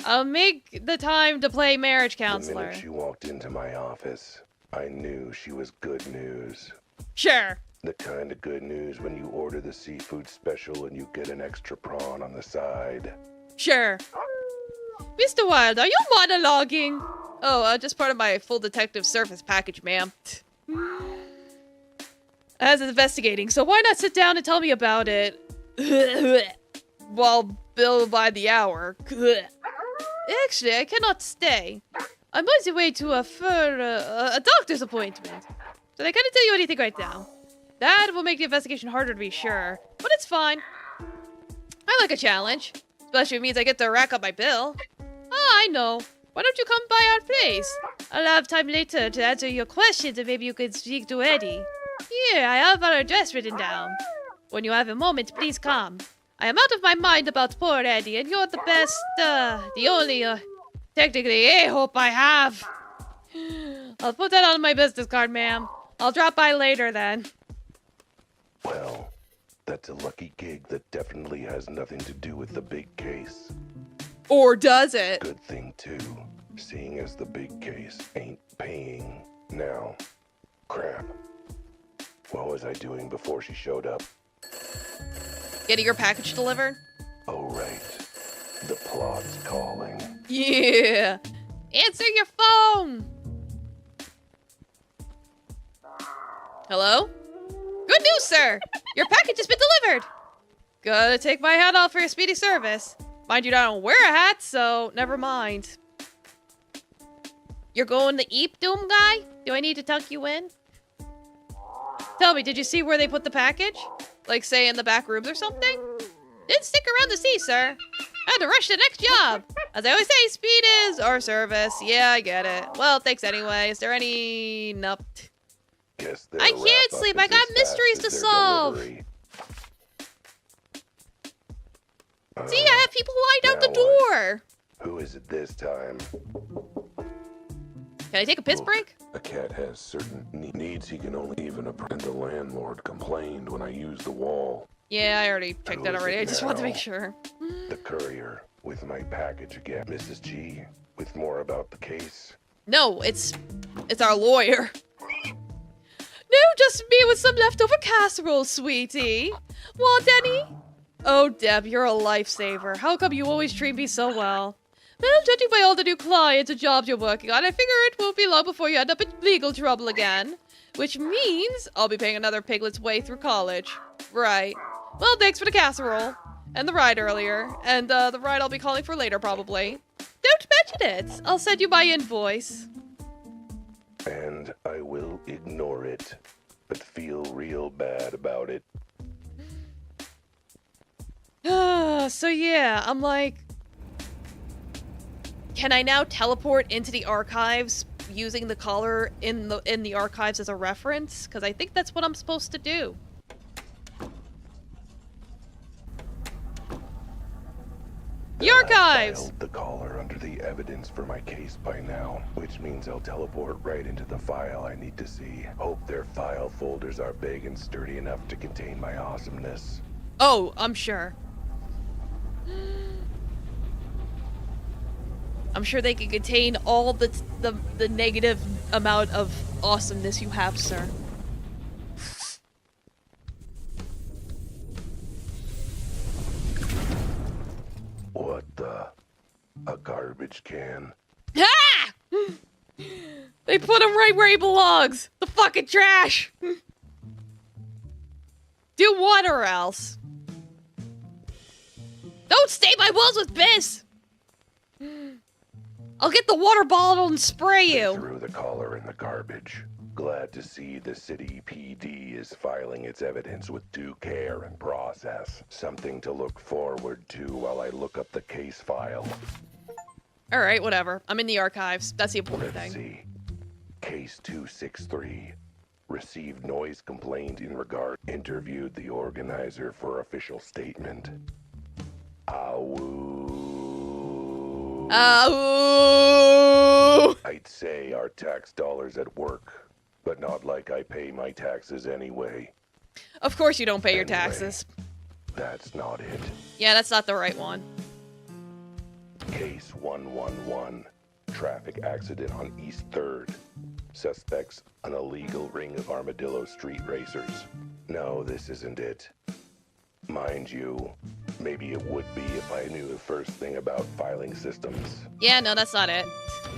I'll make the time to play marriage The counselor. minute she walked into my office, I knew she was good news. Sure. The kind of good news when you order the seafood special and you get an extra prawn on the side. Sure. Mr. Wilde, are you monologuing? Oh, just part of my full detective service package, ma'am. As investigating, so why not sit down and tell me about it? While billed by the hour. Actually, I cannot stay. I'm on the way to a doctor's appointment. So I can't tell you anything right now. That will make the investigation harder to be sure. But it's fine. I like a challenge. Especially if it means I get to rack up my bill. Ah, I know. Why don't you come by our place? I'll have time later to answer your questions and maybe you could speak to Eddie. Here, I have our address written down. When you have a moment, please come. I am out of my mind about poor Eddie, and you're the best, the only, technically a-hope I have. I'll put that on my business card, ma'am. I'll drop by later then. Well, that's a lucky gig that definitely has nothing to do with the big case. Or does it? Good thing, too, seeing as the big case ain't paying now. Crap. What was I doing before she showed up? Getting your package delivered? Oh, right. The plot's calling. Yeah. Answer your phone! Hello? Good news, sir! Your package has been delivered! Gotta take my hat off for your speedy service. Mind you, I don't wear a hat, so never mind. You're going to Eep Doom, guy? Do I need to tuck you in? Tell me, did you see where they put the package? Like, say, in the back rooms or something? Didn't stick around to see, sir. I had to rush to the next job. As I always say, speed is our service. Yeah, I get it. Well, thanks anyway. Is there any... Nope. Guess I can't sleep. I got mysteries to solve. See, I have people lined out the now door. Who is it this time? Can I take a piss break? A cat has certain needs he can only even and the landlord complained when I used the wall. Yeah, I already checked that Who is already. it I just wanted to now? make sure. The courier with my package again. Mrs. G, with more about the case. No, it's our lawyer. No, just me with some leftover casserole, sweetie. Want any? Oh, Deb, you're a lifesaver. How come you always treat me so well? Well, judging by all the new clients and jobs you're working on, I figure it won't be long before you end up in legal trouble again. Which means I'll be paying another piglet's way through college. Right. Well, thanks for the casserole. And the ride earlier. And the ride I'll be calling for later, probably. Don't mention it. I'll send you my invoice. And I will ignore it, but feel real bad about it. So yeah, I'm like... Can I now teleport into the archives using the collar in the archives as a reference? Because I think that's what I'm supposed to do. The archives! I filed the collar under the evidence for my case by now, which means I'll teleport right into the file I need to see. Hope their file folders are big and sturdy enough to contain my awesomeness. Oh, I'm sure. I'm sure they can contain all the negative amount of awesomeness you have, sir. What the? A garbage can? Ah! They put him right where he belongs. The fucking trash. Do what or else? Don't stain my walls with piss. I'll get the water bottle and spray They you. threw the collar in the garbage. Glad to see the city PD is filing its evidence with due care and process. Something to look forward to while I look up the case file. All right, whatever. I'm in the archives. That's the important Let's thing. see. Case 263. Received noise complaint in regard. Interviewed the organizer for official statement. Awoo. I'd say our tax dollars at work, but not like I pay my taxes anyway. Of course you don't pay your Anyway. taxes. That's not it. Yeah, that's not the right one. Case 111. Traffic accident on East 3rd. Suspects an illegal ring of Armadillo Street racers. No, this isn't it. Mind you, maybe it would be if I knew the first thing about filing systems. Yeah, no, that's not it.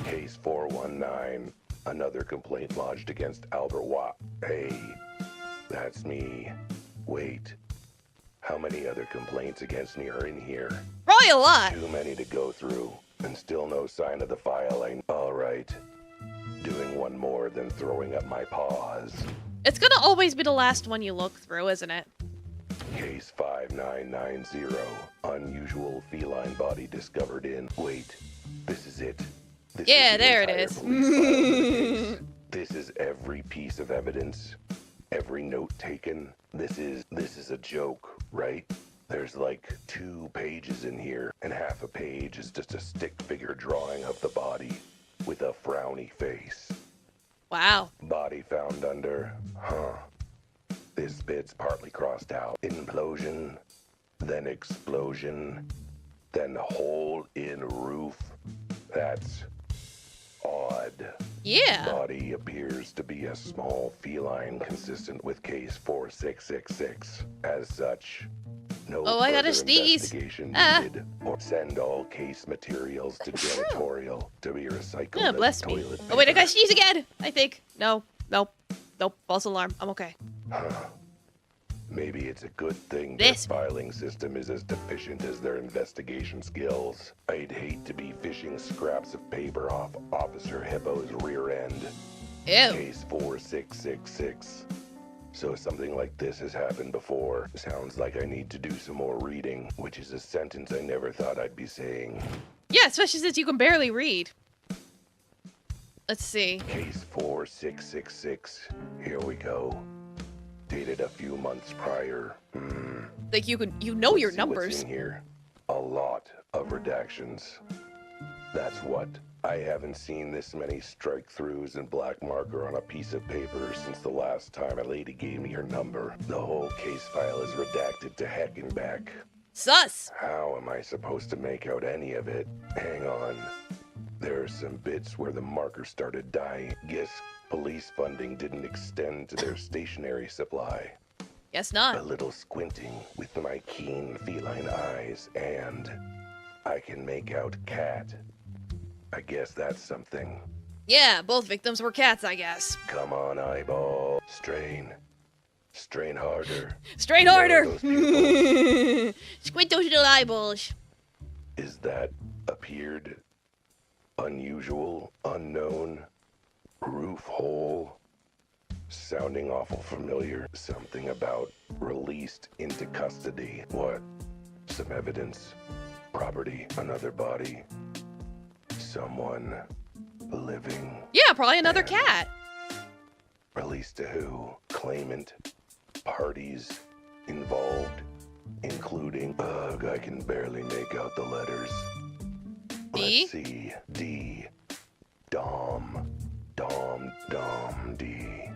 Case 419. Another complaint lodged against Albert Wilde. Hey, that's me. Wait. How many other complaints against me are in here? Probably a lot. Too many to go through. And still no sign of the filing. All right. Doing one more than throwing up my paws. It's gonna always be the last one you look through, isn't it? Case 5990. Unusual feline body discovered in... Wait, this is it. This Yeah, the there it entire is. police file of the case. This is every piece of evidence. Every note taken. This is a joke, right? There's like 2 pages in here, and half a page is just a stick figure drawing of the body with a frowny face. Wow. Body found under, This bit's partly crossed out. Implosion, then explosion, then hole in roof. That's odd. Yeah. Body appears to be a small feline consistent with case 4666. As such, no Oh, I gotta further sneeze. investigation Ah. needed. Or send all case materials to janitorial to be recycled. Oh, as bless me. toilet Oh, wait, I paper. gotta sneeze again, I think. No. False alarm. I'm okay. Maybe it's a good thing This- their filing system is as deficient as their investigation skills. I'd hate to be fishing scraps of paper off Officer Hippo's rear end. Ew. Case 4666. So something like this has happened before. Sounds like I need to do some more reading, which is a sentence I never thought I'd be saying. Yeah, especially since you can barely read. Let's see. Case 4666. Here we go. Dated a few months prior. Like you know Let's your see what's numbers. in here. A lot of redactions. That's what. I haven't seen this many strike-throughs and black marker on a piece of paper since the last time a lady gave me her number. The whole case file is redacted to heck and back. Sus. How am I supposed to make out any of it? Hang on. There are some bits where the marker started dying. Guess police funding didn't extend to their stationery supply. Guess A not. little squinting with my keen feline eyes, and I can make out cat. I guess that's something. Yeah, both victims were cats, I guess. Come on, eyeball. Strain. Strain harder. Straight Narrow harder. those pupils. Squint those little eyeballs. Is that appeared? Unusual, unknown, roof hole. Sounding awful familiar. Something about released into custody. What? Some evidence. Property. Another body. Someone living. Yeah, probably another cat. Released to who? Claimant. Parties involved. Including. Ugh, I can barely make out the letters. D? Let's see. D. Dom. D.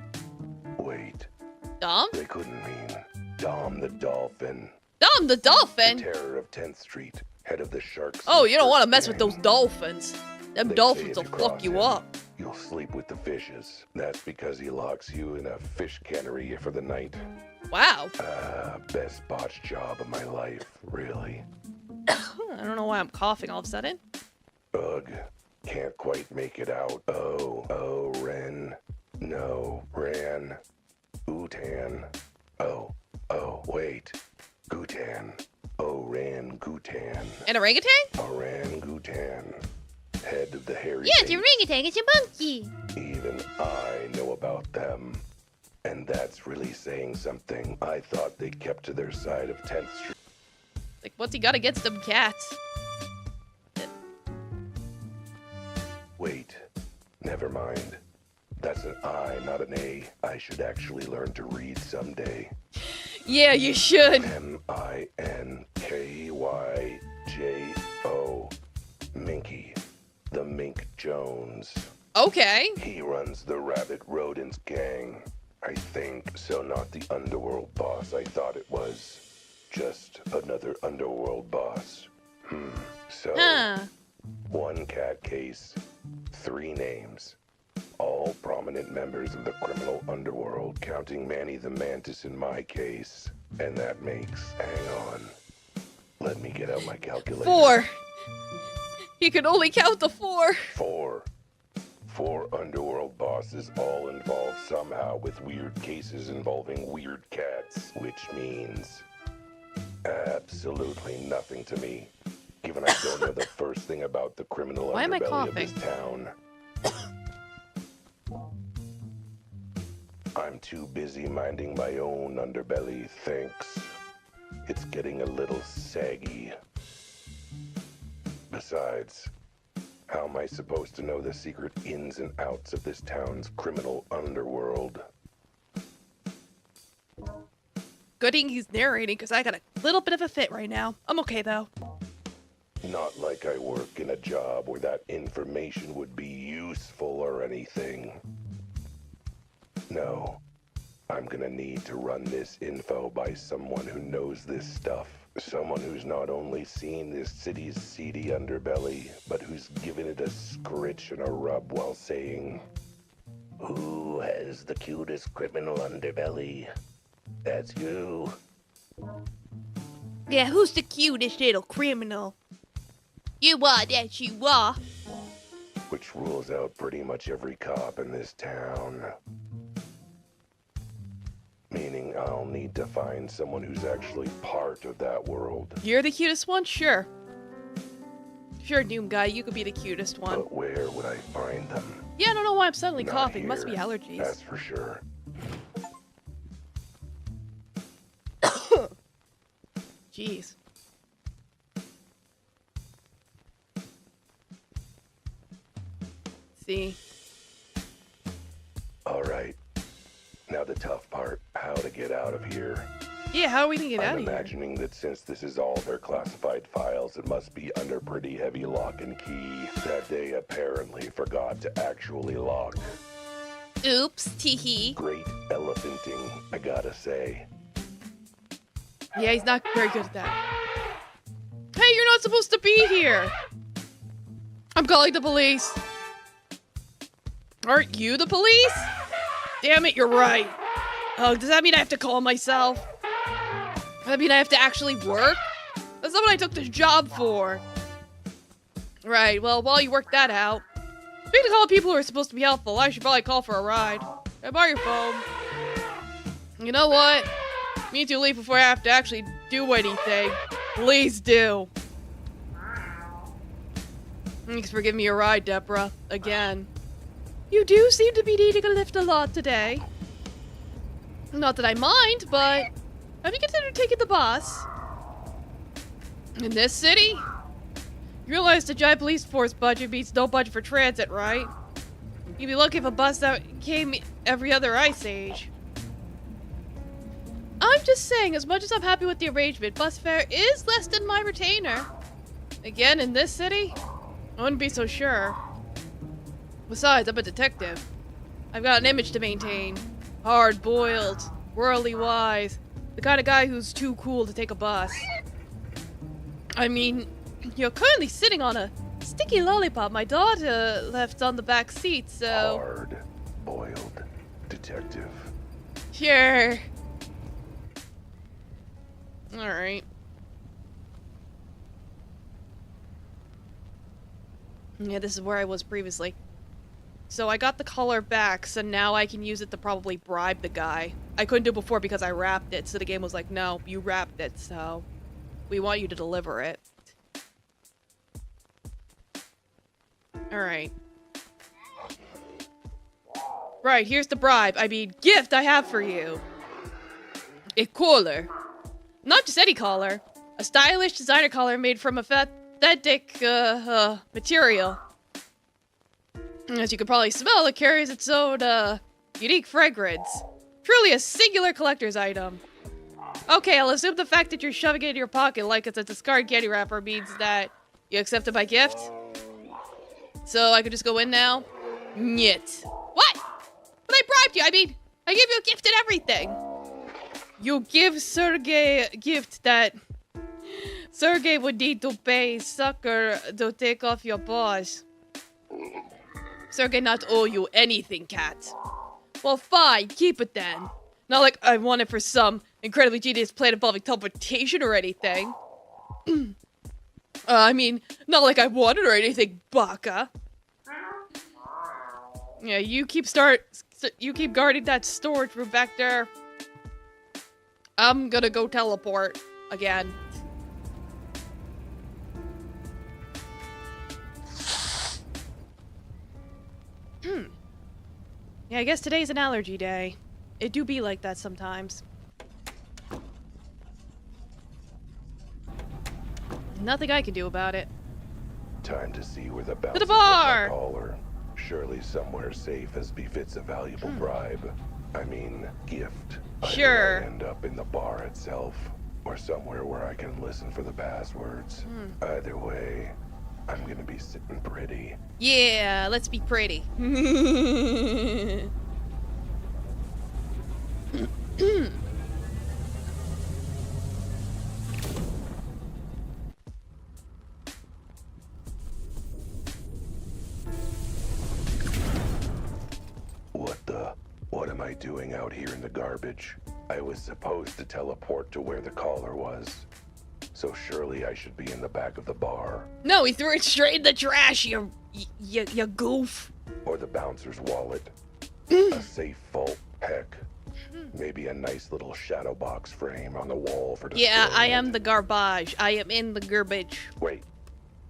Wait, Dom? they couldn't mean Dom the Dolphin. Dom the The dolphin? terror of 10th Street. Head of the Sharks. Oh, you don't want to First mess with Gang. those dolphins. Them They dolphins say will if fuck cross you him, up. You'll sleep with the fishes. That's because he locks you in a fish cannery for the night. Wow. Best botch job of my life, really. I don't know why I'm coughing all of a sudden. Ugh, can't quite make it out. Oh, Ren. No, Ran. Utan. Oh, wait. Gutan. Oh, Ran Gutan. An orangutan? Orangutan. Head of the hairy Yeah, it's a Tape. orangutan. It's a monkey. Even I know about them. And that's really saying something. I thought they kept to their side of 10th Street. Like, what's he got against them cats? Wait, never mind. That's an I, not an A. I should actually learn to read someday. Yeah, you should. Minkyjo. Minky. The Mink Jones. Okay. He runs the Rabbit Rodents gang. I think so, not the underworld boss I thought it was. Just another underworld boss. So, Huh. one cat case, 3 names. All prominent members of the criminal underworld, counting Manny the Mantis in my case. And that makes, hang on. Let me get out my calculator. 4. He can only count to 4. 4. 4 underworld bosses all involved somehow with weird cases involving weird cats, which means absolutely nothing to me. Even I don't know the first thing about the criminal Why am I underbelly of this coughing? town. I'm too busy minding my own underbelly, thanks. It's getting a little saggy. Besides, how am I supposed to know the secret ins and outs of this town's criminal underworld? Good thing he's narrating, because I got a little bit of a fit right now. I'm okay, though. Not like I work in a job where that information would be useful or anything. No, I'm gonna need to run this info by someone who knows this stuff. Someone who's not only seen this city's seedy underbelly, but who's given it a scritch and a rub while saying, "Who has the cutest criminal underbelly? That's you." Yeah, who's the cutest little criminal? You are, that you are. Which rules out pretty much every cop in this town. Meaning I'll need to find someone who's actually part of that world. You're the cutest one? Sure. Sure, Doom Guy, you could be the cutest one. But where would I find them? Yeah, I don't know why I'm suddenly Not coughing. Must be here, allergies. That's for sure. Jeez. See. All right. Now the tough part, how to get out of here. Yeah, how are we gonna get out I'm of here? imagining that since this is all their classified files, it must be under pretty heavy lock and key that they apparently forgot to actually lock. Oops, teehee. Great elephanting, I gotta say. Yeah, he's not very good at that. Hey, you're not supposed to be here! I'm calling the police. Aren't you the police? Damn it, you're right. Oh, does that mean I have to call myself? Does that mean I have to actually work? That's not what I took this job for. Right, well, while you work that out, speaking of calling people who are supposed to be helpful, I should probably call for a ride. Can I borrow your phone? You know what? Me too late before I have to actually do anything. Please do. Thanks for giving me a ride, Deborah. Again. You do seem to be needing a lift a lot today. Not that I mind, but have you considered taking the bus? In this city? You realize the giant police force budget means no budget for transit, right? You'd be lucky if a bus that came every other ice age. I'm just saying, as much as I'm happy with the arrangement, bus fare is less than my retainer. Again, in this city? I wouldn't be so sure. Besides, I'm a detective. I've got an image to maintain. Hard-boiled, worldly wise, the kind of guy who's too cool to take a bus. I mean, you're currently sitting on a sticky lollipop my daughter left on the back seat, so... Hard-boiled detective. Sure. Alright. Yeah, this is where I was previously. So I got the collar back, so now I can use it to probably bribe the guy. I couldn't do it before because I wrapped it, so the game was like, no, you wrapped it, so we want you to deliver it. Alright. Right, here's the bribe. I mean, gift I have for you. A collar. Not just any collar. A stylish designer collar made from a authentic material. As you can probably smell, it carries its own unique fragrance. Truly a singular collector's item. Okay, I'll assume the fact that you're shoving it in your pocket like it's a discard candy wrapper means that you accepted my gift. So I could just go in now? Nyet. What? But I bribed you. I mean, I gave you a gift and everything. You give Sergey a gift that Sergey would need to pay sucker to take off your paws. Sergey not owe you anything, Cat. Well, fine, keep it then. Not like I want it for some incredibly genius plan involving teleportation or anything. I mean, not like I want it or anything, baka. Yeah, you keep guarding that storage room back there. I'm gonna go teleport again. Yeah, I guess today's an allergy day. It do be like that sometimes. Nothing I can do about it. Time to see where the bouncer To the put my bar! collar. Surely somewhere safe as befits a valuable bribe. I mean, gift. Sure. Either I end up in the bar itself, or somewhere where I can listen for the passwords. Either way, I'm gonna be sitting pretty. Yeah, let's be pretty. What am I doing out here in the garbage? I was supposed to teleport to where the collar was. So surely I should be in the back of the bar. No, he threw it straight in the trash, you goof. Or the bouncer's wallet. A safe vault, heck. Maybe a nice little shadow box frame on the wall for Yeah, I displaying am it. the garbage. I am in the garbage. Wait,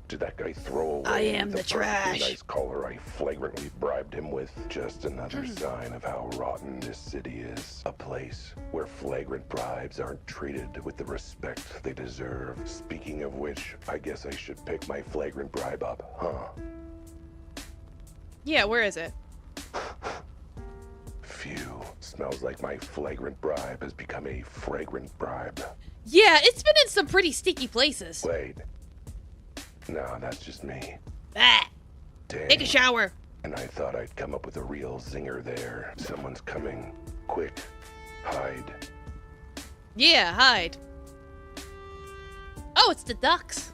did that guy throw away I am the first trash. nice collar I flagrantly bribed him with? Just another sign of how rotten this city is. A place where flagrant bribes aren't treated with the respect they deserve. Speaking of which, I guess I should pick my flagrant bribe up, huh? Yeah, where is it? Phew, smells like my flagrant bribe has become a fragrant bribe. Yeah, it's been in some pretty sticky places. Wait. No, that's just me. Ah, Dang. take a shower. And I thought I'd come up with a real zinger there. Someone's coming. Quick. Hide. Yeah, hide. Oh, it's the ducks.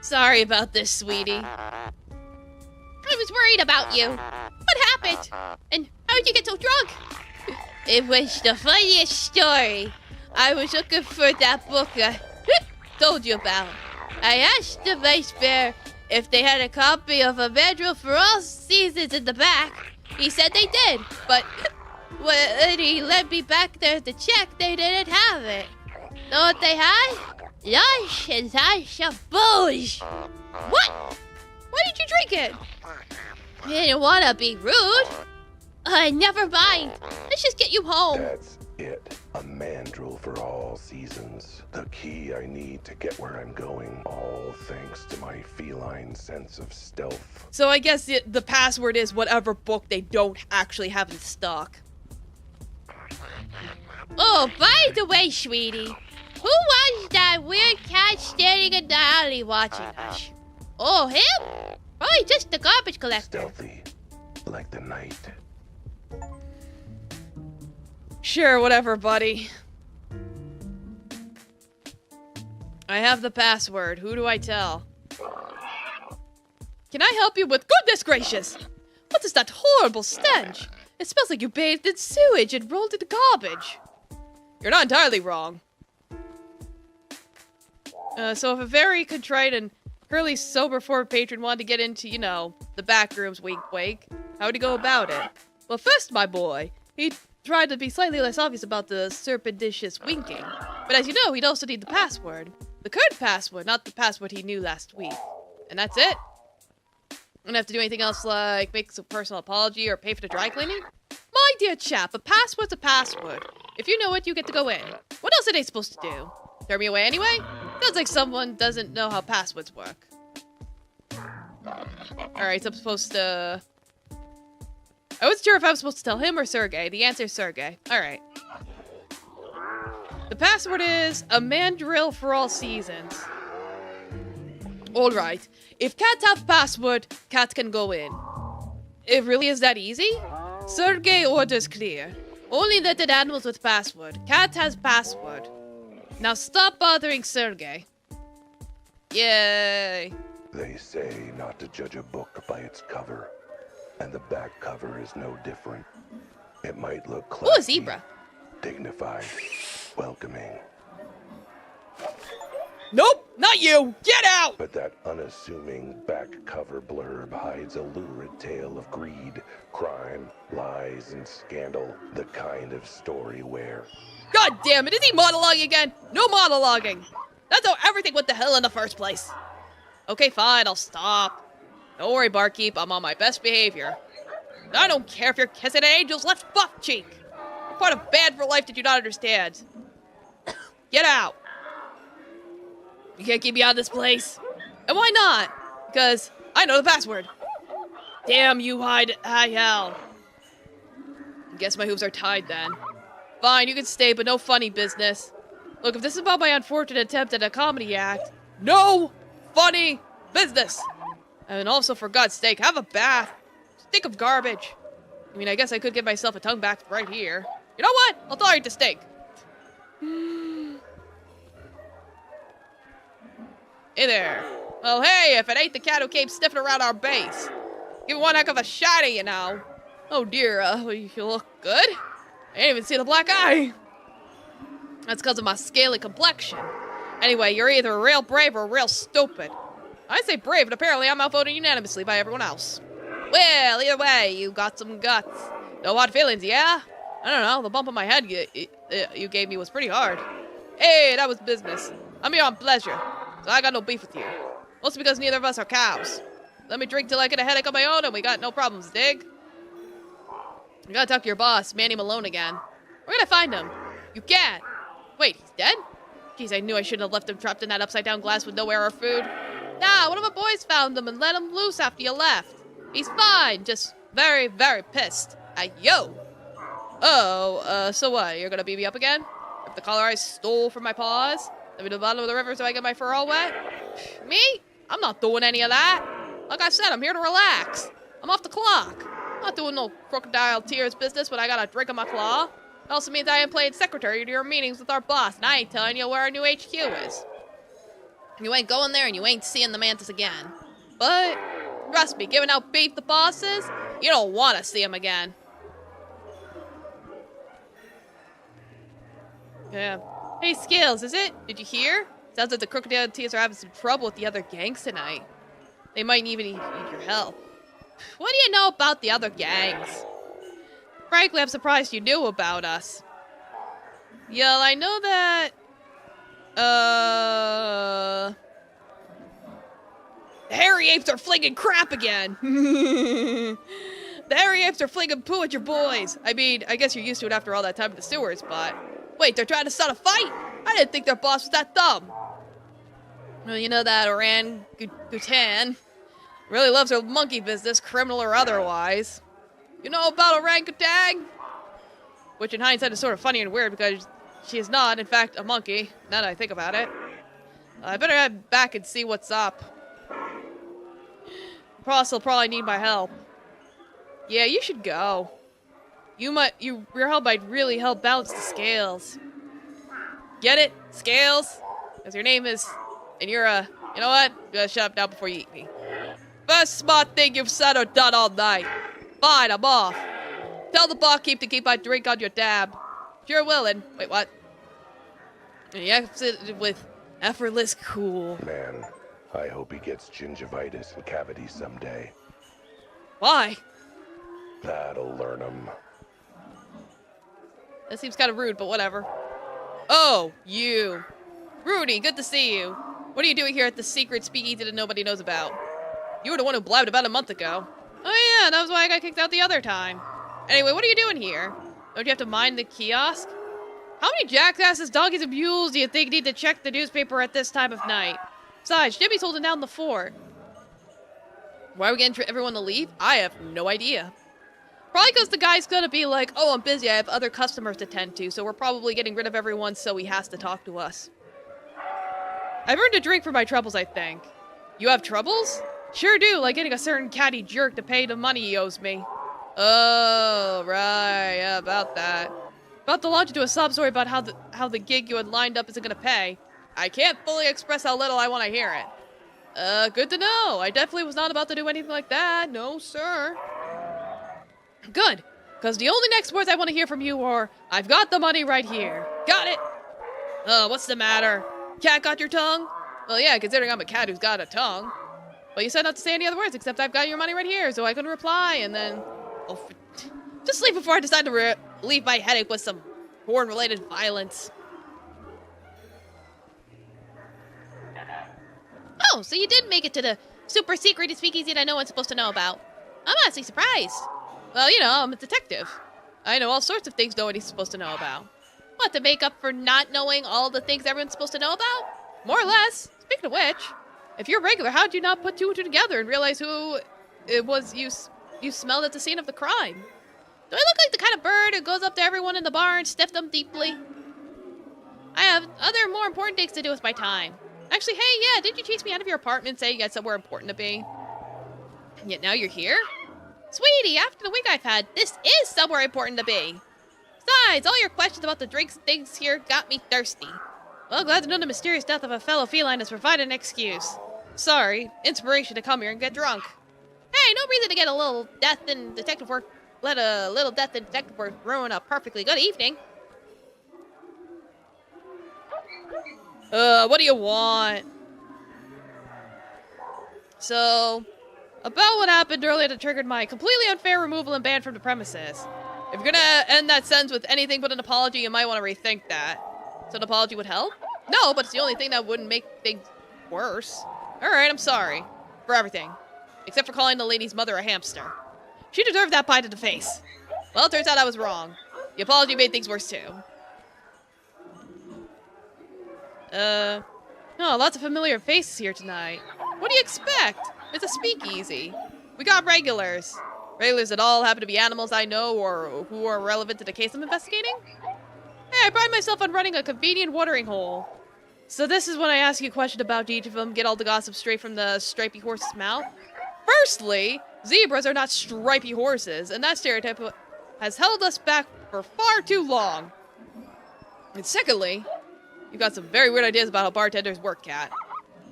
Sorry about this, sweetie. I was worried about you. What happened? And how did you get so drunk? It was the funniest story. I was looking for that book I told you about. I asked the vice bear if they had a copy of A Manual for All Seasons in the back. He said they did, but when he led me back there to check, they didn't have it. Know what they had? Lush and Sasha booze. What? Why did you drink it? I didn't want to be rude. Never mind. Let's just get you home. That's it. A mandrill for all seasons. The key I need to get where I'm going. All thanks to my feline sense of stealth. So I guess the password is whatever book they don't actually have in stock. Oh, by the way, sweetie, who was that weird cat standing in the alley watching us? Oh, him? Probably just the garbage collector. Stealthy. Like the night. Sure, whatever, buddy. I have the password. Who do I tell? Can I help you with— Goodness gracious! What is that horrible stench? It smells like you bathed in sewage and rolled in the garbage. You're not entirely wrong. So if a very contrite and curly sober former patron wanted to get into, you know, the back rooms, wink wink, how would he go about it? Well, first, my boy, he'd try to be slightly less obvious about the surreptitious winking. But as you know, he'd also need the password. The current password, not the password he knew last week. And that's it. Don't have to do anything else like make some personal apology or pay for the dry cleaning. My dear chap, a password's a password. If you know it, you get to go in. What else are they supposed to do? Turn me away anyway? Sounds like someone doesn't know how passwords work. Alright, so I'm supposed to... I wasn't sure if I was supposed to tell him or Sergey. The answer is Sergey. Alright. The password is a mandrill for all seasons. Alright. If cats have password, cats can go in. It really is that easy? Sergey orders clear. Only letted animals with password. Cat has password. Now stop bothering Sergey. Yay. They say not to judge a book by its cover. And the back cover is no different. It might look classy, Ooh, a zebra. dignified, welcoming. Nope, not you. Get out. But that unassuming back cover blurb hides a lurid tale of greed, crime, lies, and scandal. The kind of story where... God damn it, is he monologuing again? No monologuing. That's how everything went to hell in the first place. Okay, fine, I'll stop. Don't worry, barkeep. I'm on my best behavior. I don't care if you're kissing an angel's left butt cheek. What part of bad for life did you not understand? Get out. You can't keep me out of this place. And why not? Because I know the password. Damn you, high hell. Guess my hooves are tied then. Fine, you can stay, but no funny business. Look, if this is about my unfortunate attempt at a comedy act, no funny business. And also, for God's sake, have a bath. Stink of garbage. I mean, I guess I could give myself a tongue bath right here. You know what? I'll tolerate the stink. Hey there. Well, hey, if it ain't the cat who came sniffing around our base. Give one heck of a shot, you know. Oh dear, you look good. I didn't even see the black eye. That's because of my scaly complexion. Anyway, you're either real brave or real stupid. I say brave, but apparently I'm outvoted unanimously by everyone else. Well, either way, you got some guts. No hard feelings, yeah? I don't know, the bump on my head you gave me was pretty hard. Hey, that was business. I'm here on pleasure, so I got no beef with you. Mostly because neither of us are cows. Let me drink till I get a headache on my own and we got no problems, dig? You gotta talk to your boss, Manny Malone again. We're gonna find him. You can't. Wait, he's dead? Geez, I knew I shouldn't have left him trapped in that upside-down glass with no air or food. Nah, one of my boys found him and let him loose after you left. He's fine, just very, very pissed. Yo. Oh, so what? You're gonna beat me up again? If the collar I stole from my paws? Let me to the bottom of the river so I get my fur all wet? Me? I'm not doing any of that. Like I said, I'm here to relax. I'm off the clock. I'm not doing no crocodile tears business when I got a drink on my claw. It also means I am playing secretary to your meetings with our boss, and I ain't telling you where our new HQ is. You ain't going there, and you ain't seeing the mantis again. But, trust me, giving out beef to bosses, you don't want to see him again. Yeah. Hey, Skills, is it? Did you hear? Sounds like the crocodile tears are having some trouble with the other gangs tonight. They might even need your help. What do you know about the other gangs? Frankly, I'm surprised you knew about us. Yeah, I know that... The hairy apes are flinging crap again! The hairy apes are flinging poo at your boys! I mean, I guess you're used to it after all that time in the sewers, but... Wait, they're trying to start a fight? I didn't think their boss was that dumb. Well, you know that orangutan really loves her monkey business, criminal or otherwise. You know about orangutan? Which in hindsight is sort of funny and weird because she is not, in fact, a monkey, now that I think about it. I better head back and see what's up. Boss will probably need my help. Yeah, you should go. Your help might really help balance the scales. Get it? Scales? Because your name is, and you're you know what? You gotta shut up now before you eat me. Best smart thing you've said or done all night. Fine, I'm off. Tell the barkeep to keep my drink on your tab. If you're willing. Wait, what? And he exited with effortless cool. Man, I hope he gets gingivitis and cavities someday. Why? That'll learn him. That seems kind of rude, but whatever. Oh, you. Rudy, good to see you. What are you doing here at the secret speakeasy that nobody knows about? You were the one who blabbed about a month ago. Oh yeah, that was why I got kicked out the other time. Anyway, what are you doing here? Don't you have to mind the kiosk? How many jackasses, donkeys, and mules do you think need to check the newspaper at this time of night? Besides, Jimmy's holding down the fort. Why are we getting everyone to leave? I have no idea. Probably because the guy's gonna be like, oh, I'm busy, I have other customers to tend to, so we're probably getting rid of everyone so he has to talk to us. I've earned a drink for my troubles, I think. You have troubles? Sure do, like getting a certain catty jerk to pay the money he owes me. Oh, right, yeah, about that. About to launch into a sob story about how the gig you had lined up isn't gonna pay. I can't fully express how little I want to hear it. Good to know. I definitely was not about to do anything like that. No, sir. Good, because the only next words I want to hear from you are, I've got the money right here. Got it? What's the matter? Cat got your tongue? Well, yeah, considering I'm a cat who's got a tongue. But you said not to say any other words except I've got your money right here, so I couldn't reply, and then... Oh, just leave before I decide to relieve my headache with some porn-related violence. Oh, so you did make it to the super secret speakeasy that no one's supposed to know about. I'm honestly surprised. Well, you know, I'm a detective. I know all sorts of things nobody's supposed to know about. What, to make up for not knowing all the things everyone's supposed to know about? More or less. Speaking of which, if you're regular, how'd you not put two and two together and realize who it was you smelled at the scene of the crime? Do I look like the kind of bird who goes up to everyone in the bar and sniffs them deeply? I have other more important things to do with my time. Actually, hey, yeah, did you chase me out of your apartment saying you had somewhere important to be? And yet now you're here? Sweetie, after the week I've had, this is somewhere important to be. Besides, all your questions about the drinks and things here got me thirsty. Well, glad to know the mysterious death of a fellow feline has provided an excuse. Sorry, inspiration to come here and get drunk. Hey, no reason to get a little death in detective work. Let a little death in detective work ruin a perfectly good evening. What do you want? So, about what happened earlier that triggered my completely unfair removal and ban from the premises. If you're gonna end that sentence with anything but an apology, you might want to rethink that. So an apology would help? No, but it's the only thing that wouldn't make things worse. Alright, I'm sorry. For everything. Except for calling the lady's mother a hamster. She deserved that pie to the face. Well, it turns out I was wrong. The apology made things worse too. Oh, lots of familiar faces here tonight. What do you expect? It's a speakeasy. We got regulars. Regulars that all happen to be animals I know or who are relevant to the case I'm investigating? Hey, I pride myself on running a convenient watering hole. So this is when I ask you a question about each of them, get all the gossip straight from the stripy horse's mouth? Firstly, zebras are not stripy horses, and that stereotype has held us back for far too long. And secondly, you've got some very weird ideas about how bartenders work, Cat.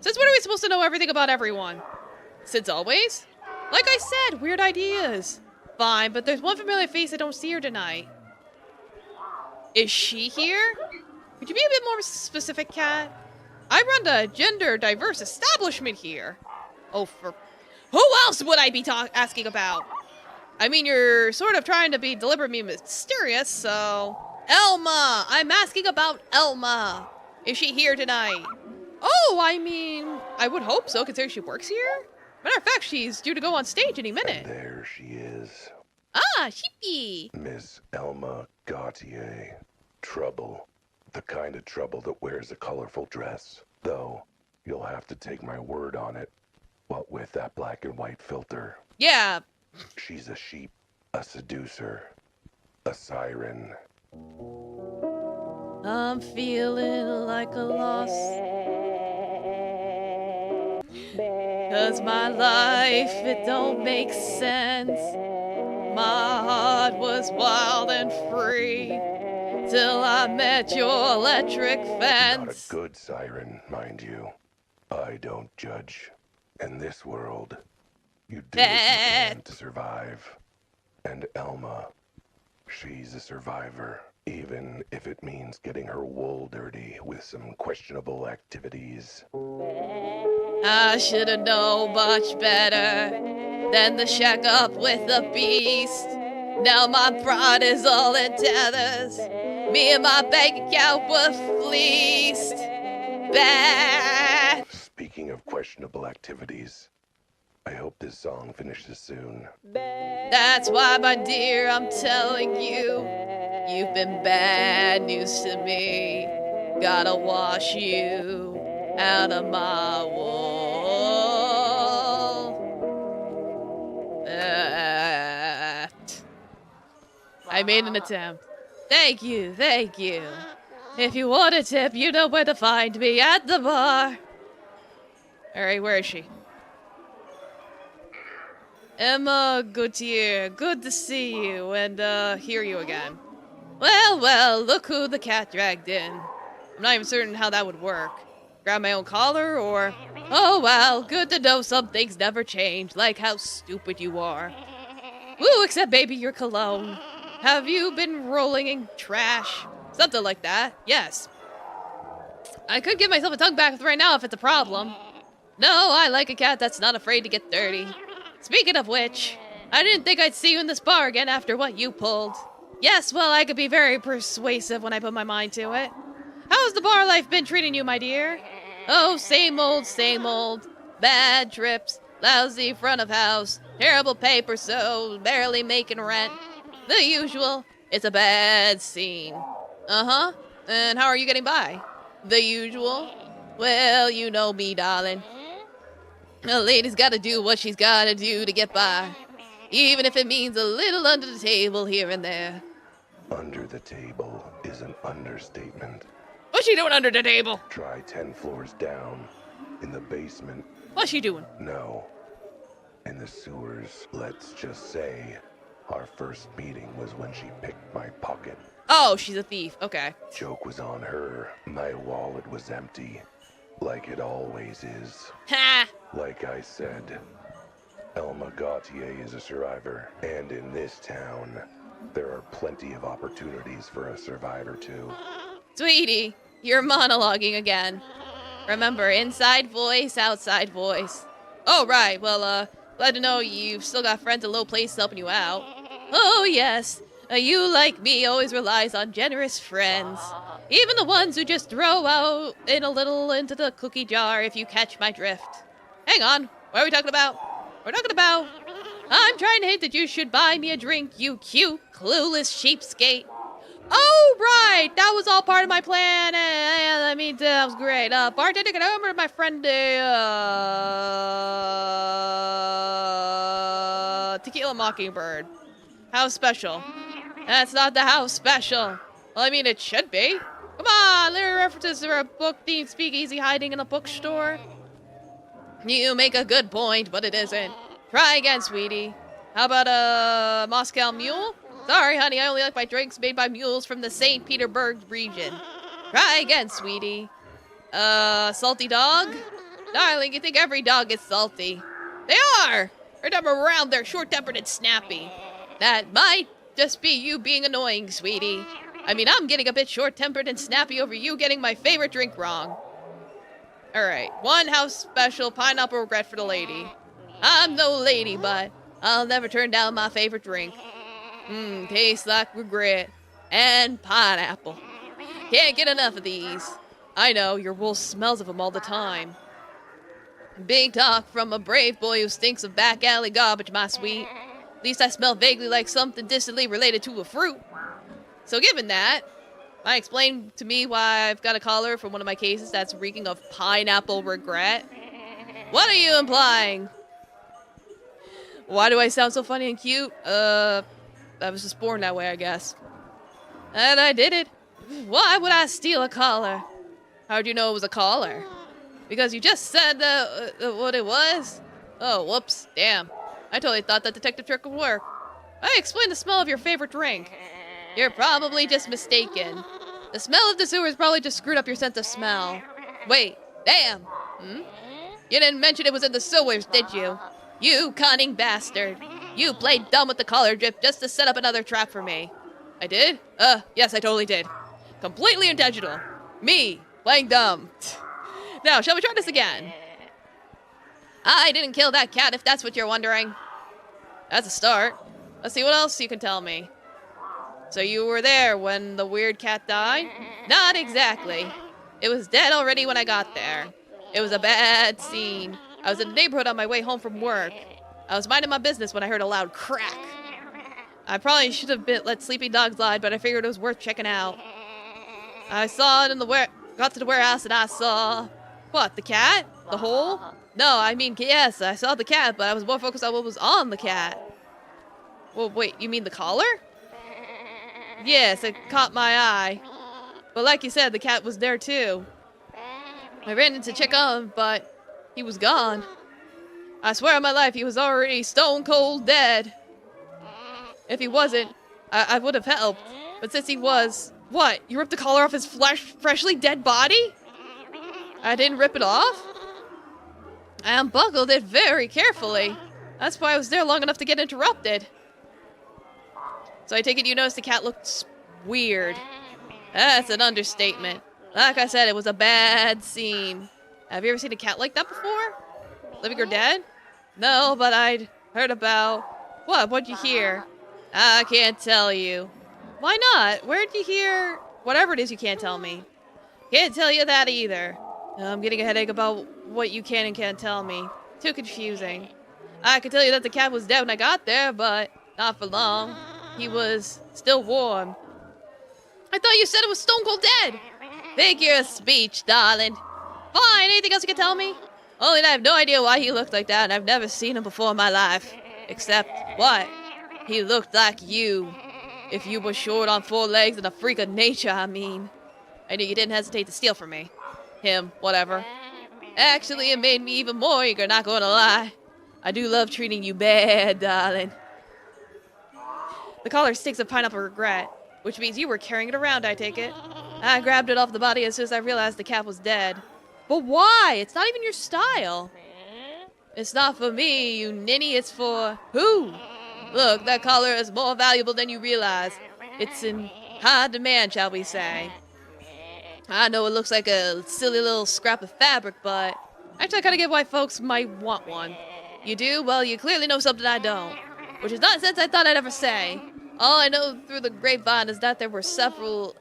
Since when are we supposed to know everything about everyone? Since always? Like I said, weird ideas. Fine, but there's one familiar face I don't see here tonight. Is she here? Could you be a bit more specific, Cat? I run the gender-diverse establishment here. Oh, for... Who else would I be asking about? I mean, you're sort of trying to be deliberately mysterious, so... Elma! I'm asking about Elma! Is she here tonight? Oh, I mean, I would hope so, considering she works here. Matter of fact, she's due to go on stage any minute. And there she is. Ah, Sheepy! Miss Elma Gautier. Trouble. The kind of trouble that wears a colorful dress. Though, you'll have to take my word on it. What with that black and white filter. Yeah. She's a sheep, a seducer, a siren. I'm feeling like a loss. 'Cause my life, it don't make sense. My heart was wild and free till I met your electric fence. Not a good siren, mind you. I don't judge. In this world, you do what you can to survive. And Elma, she's a survivor. Even if it means getting her wool dirty with some questionable activities. I should've known much better than to shack up with the beast. Now my pride is all in tatters. Me and my bank account were fleeced. Bad. Speaking of questionable activities, I hope this song finishes soon. That's why, my dear, I'm telling you, you've been bad news to me. Gotta wash you out of my world. I made an attempt. Thank you, thank you. If you want a tip, you know where to find me, at the bar. Alright, where is she? Emma Gautier, good to see you and hear you again. Well, look who the cat dragged in. I'm not even certain how that would work. Grab my own collar or... Oh well, good to know some things never change, like how stupid you are. Woo, except baby, your cologne. Have you been rolling in trash? Something like that, yes. I could give myself a tongue bath right now if it's a problem. No, I like a cat that's not afraid to get dirty. Speaking of which, I didn't think I'd see you in this bar again after what you pulled. Yes, well, I could be very persuasive when I put my mind to it. How's the bar life been treating you, my dear? Oh, same old, same old. Bad trips, Lousy front of house, terrible paper so barely making rent. The usual. It's a bad scene. Uh-huh. And how are you getting by? The usual. Well, you know me, darling. A lady's gotta do what she's gotta do to get by. Even if it means a little under the table here and there. Under the table is an understatement. What's she doing under the table? Try 10 floors down. In the basement, What's she doing? no. In the sewers, let's just say, our first meeting was when she picked my pocket. Oh, she's a thief. Okay. Joke was on her. My wallet was empty. Like it always is. Ha! Like I said, Elma Gautier is a survivor. And in this town, there are plenty of opportunities for a survivor too. Sweetie, you're monologuing again. Remember, inside voice, outside voice. Oh, right. Well, glad to know you've still got friends in low places helping you out. Oh, yes. You, like me, always relies on generous friends. Even the ones who just throw out in a little into the cookie jar, if you catch my drift. Hang on. What are we talking about? We're talking about... I'm trying to hint that you should buy me a drink, you cute, clueless cheapskate. Oh, right. That was all part of my plan. That was great. Bartender, can I order my friend tequila mockingbird? How special? That's not the house special. Well, I mean, it should be. Come on, there are references to a book-themed speakeasy hiding in a bookstore. You make a good point, but it isn't. Try again, sweetie. How about a Moscow Mule? Sorry, honey, I only like my drinks made by mules from the St. Petersburg region. Try again, sweetie. Salty dog? Darling, you think every dog is salty. They are! Every time I'm around, they're short-tempered and snappy. That might just be you being annoying, sweetie. I mean, I'm getting a bit short-tempered and snappy over you getting my favorite drink wrong. Alright, one house special pineapple regret for the lady. I'm no lady, but I'll never turn down my favorite drink. Tastes like regret. And pineapple. Can't get enough of these. I know, your wool smells of them all the time. Big talk from a brave boy who stinks of back alley garbage, my sweet. At least I smell vaguely like something distantly related to a fruit. So given that, I explained to me why I've got a collar from one of my cases that's reeking of pineapple regret. What are you implying? Why do I sound so funny and cute? I was just born that way, I guess. And I did it. Why would I steal a collar? How'd you know it was a collar? Because you just said what it was? Oh, whoops. Damn. I totally thought that detective trick would work. I explained the smell of your favorite drink. You're probably just mistaken. The smell of the sewers probably just screwed up your sense of smell. Wait. Damn. You didn't mention it was in the sewers, did you? You cunning bastard. You played dumb with the collar drip just to set up another trap for me. I did? Yes, I totally did. Completely intentional. Me, playing dumb. Now, shall we try this again? I didn't kill that cat, if that's what you're wondering. That's a start. Let's see what else you can tell me. So you were there when the weird cat died? Not exactly. It was dead already when I got there. It was a bad scene. I was in the neighborhood on my way home from work. I was minding my business when I heard a loud crack. I probably should have let sleeping dogs lie, but I figured it was worth checking out. I saw it in the got to the warehouse and I saw... What, the cat? The hole? No, I mean, yes, I saw the cat, but I was more focused on what was on the cat. Well, wait, you mean the collar? Yes, it caught my eye. But like you said, the cat was there too. I ran in to check on him, but he was gone. I swear on my life, he was already stone cold dead. If he wasn't, I would have helped. But since he was... What? You ripped the collar off his freshly dead body? I didn't rip it off? I unbuckled it very carefully. That's why I was there long enough to get interrupted. So I take it you noticed the cat looked weird. That's an understatement. Like I said, it was a bad scene. Have you ever seen a cat like that before? Living or dead? No, but I'd heard about... What? What'd you hear? I can't tell you. Why not? Where'd you hear... Whatever it is you can't tell me. Can't tell you that either. I'm getting a headache about what you can and can't tell me. Too confusing. I could tell you that the cat was dead when I got there, but not for long. He was still warm. I thought you said it was stone cold dead. Figure of speech, darling. Fine, anything else you can tell me? Only that I have no idea why he looked like that, and I've never seen him before in my life. Except, what? He looked like you. If you were short on 4 legs and a freak of nature, I mean. I knew you didn't hesitate to steal from me. Him, whatever. Actually, it made me even more eager, not gonna lie. I do love treating you bad, darling. The collar stinks of pineapple regret, which means you were carrying it around, I take it. I grabbed it off the body as soon as I realized the cat was dead. But why? It's not even your style. It's not for me, you ninny, it's for who? Look, that collar is more valuable than you realize. It's in high demand, shall we say. I know it looks like a silly little scrap of fabric, but actually I kind of get why folks might want one. You do? Well, you clearly know something I don't. Which is not a sense I thought I'd ever say. All I know through the grapevine is that there were several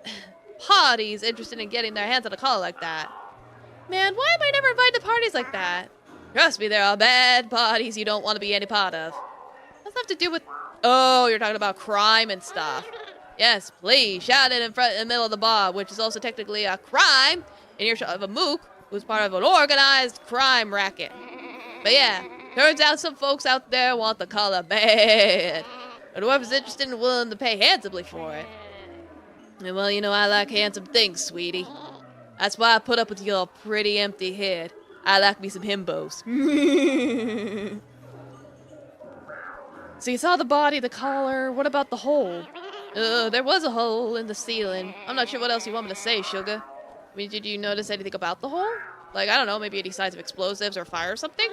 parties interested in getting their hands on a collar like that. Man, why am I never invited to parties like that? Trust me, there are bad parties you don't want to be any part of. What's that have to do with... Oh, you're talking about crime and stuff. Yes, please, shout it in the middle of the bar, which is also technically a crime in earshot of a mook who's part of an organized crime racket. But yeah, turns out some folks out there want the collar bad. And whoever's interested and willing to pay handsomely for it. And well, you know, I like handsome things, sweetie. That's why I put up with your pretty empty head. I like me some himbos. So you saw the body, the collar. What about the hole? There was a hole in the ceiling. I'm not sure what else you want me to say, sugar. I mean, did you notice anything about the hole? Like, I don't know, maybe any signs of explosives or fire or something?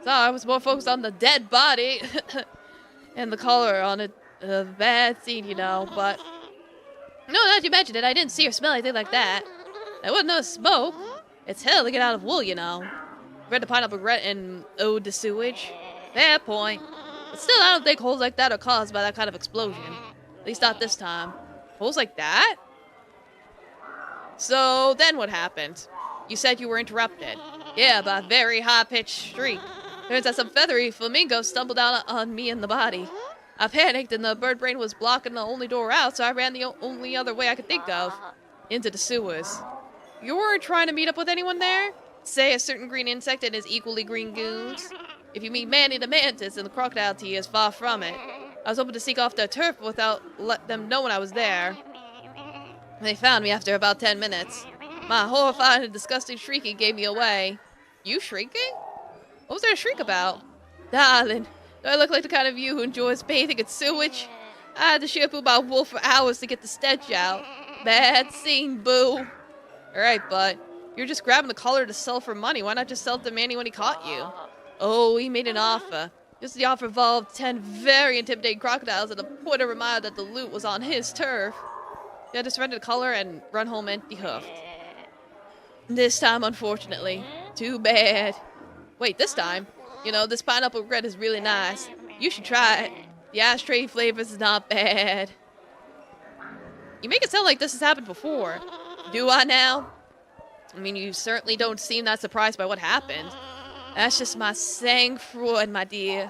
So I was more focused on the dead body and the collar on a bad scene, you know, but... No, now that you mentioned it, I didn't see or smell anything like that. I wouldn't know smoke. It's hell to get out of wool, you know. Read the pineapple regret and ode to sewage. Fair point. But still, I don't think holes like that are caused by that kind of explosion. At least not this time. Holes like that? So, then what happened? You said you were interrupted. Yeah, by a very high-pitched shriek. Turns out some feathery flamingo stumbled down on me in the body. I panicked and the bird brain was blocking the only door out, so I ran the only other way I could think of. Into the sewers. You weren't trying to meet up with anyone there? Say a certain green insect and his equally green goons? If you mean Manny the mantis and the crocodile tea is far from it. I was hoping to seek off their turf without let them know when I was there. They found me after about 10 minutes. My horrified and disgusting shrieking gave me away. You shrieking? What was there to shriek about? Darling, do I look like the kind of you who enjoys bathing in sewage? I had to shampoo my wool for hours to get the stench out. Bad scene, boo. Alright, but you're just grabbing the collar to sell for money. Why not just sell it to Manny when he caught you? Oh, he made an offer. Just the offer involved 10 very intimidating crocodiles and a point of reminder that the loot was on his turf. You had to surrender the collar and run home empty-hoofed. This time, unfortunately. Too bad. Wait, this time? You know, this pineapple regret is really nice. You should try it. The ashtray flavor is not bad. You make it sound like this has happened before. Do I now? I mean, you certainly don't seem that surprised by what happened. That's just my sang-froid, my dear.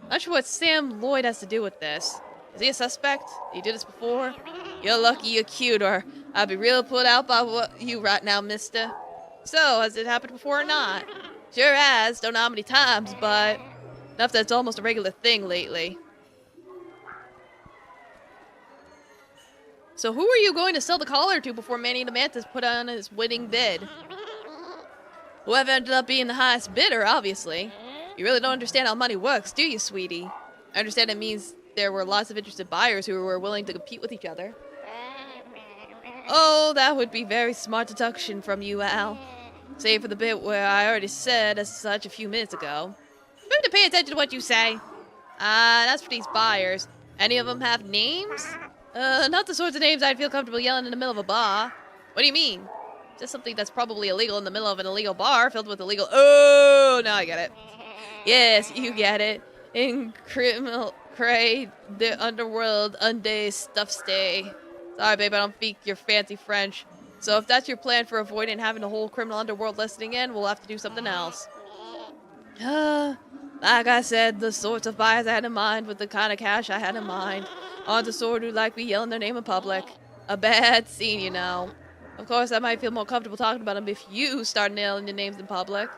Not sure what Sam Lloyd has to do with this. Is he a suspect? He did this before? You're lucky you're cute, or I'd be real put out by you right now, mister. So, has it happened before or not? Sure has. Don't know how many times, but enough that it's almost a regular thing lately. So who are you going to sell the collar to before Manny the Mantis put on his winning bid? Whoever ended up being the highest bidder, obviously. You really don't understand how money works, do you, sweetie? I understand it means there were lots of interested buyers who were willing to compete with each other. Oh, that would be very smart deduction from you, Al. Save for the bit where I already said as such a few minutes ago. You have to pay attention to what you say. That's for these buyers. Any of them have names? Not the sorts of names I'd feel comfortable yelling in the middle of a bar. What do you mean? Just something that's probably illegal in the middle of an illegal bar filled with illegal... Oh, now I get it. Yes, you get it. In criminal cray, the underworld, unday, stuff stay. Sorry, babe, I don't speak your fancy French. So if that's your plan for avoiding having the whole criminal underworld listening in, we'll have to do something else. Like I said, the sorts of buyers I had in mind with the kind of cash I had in mind aren't the sort who like me yelling their name in public. A bad scene, you know. Of course, I might feel more comfortable talking about them if you start nailing your names in public.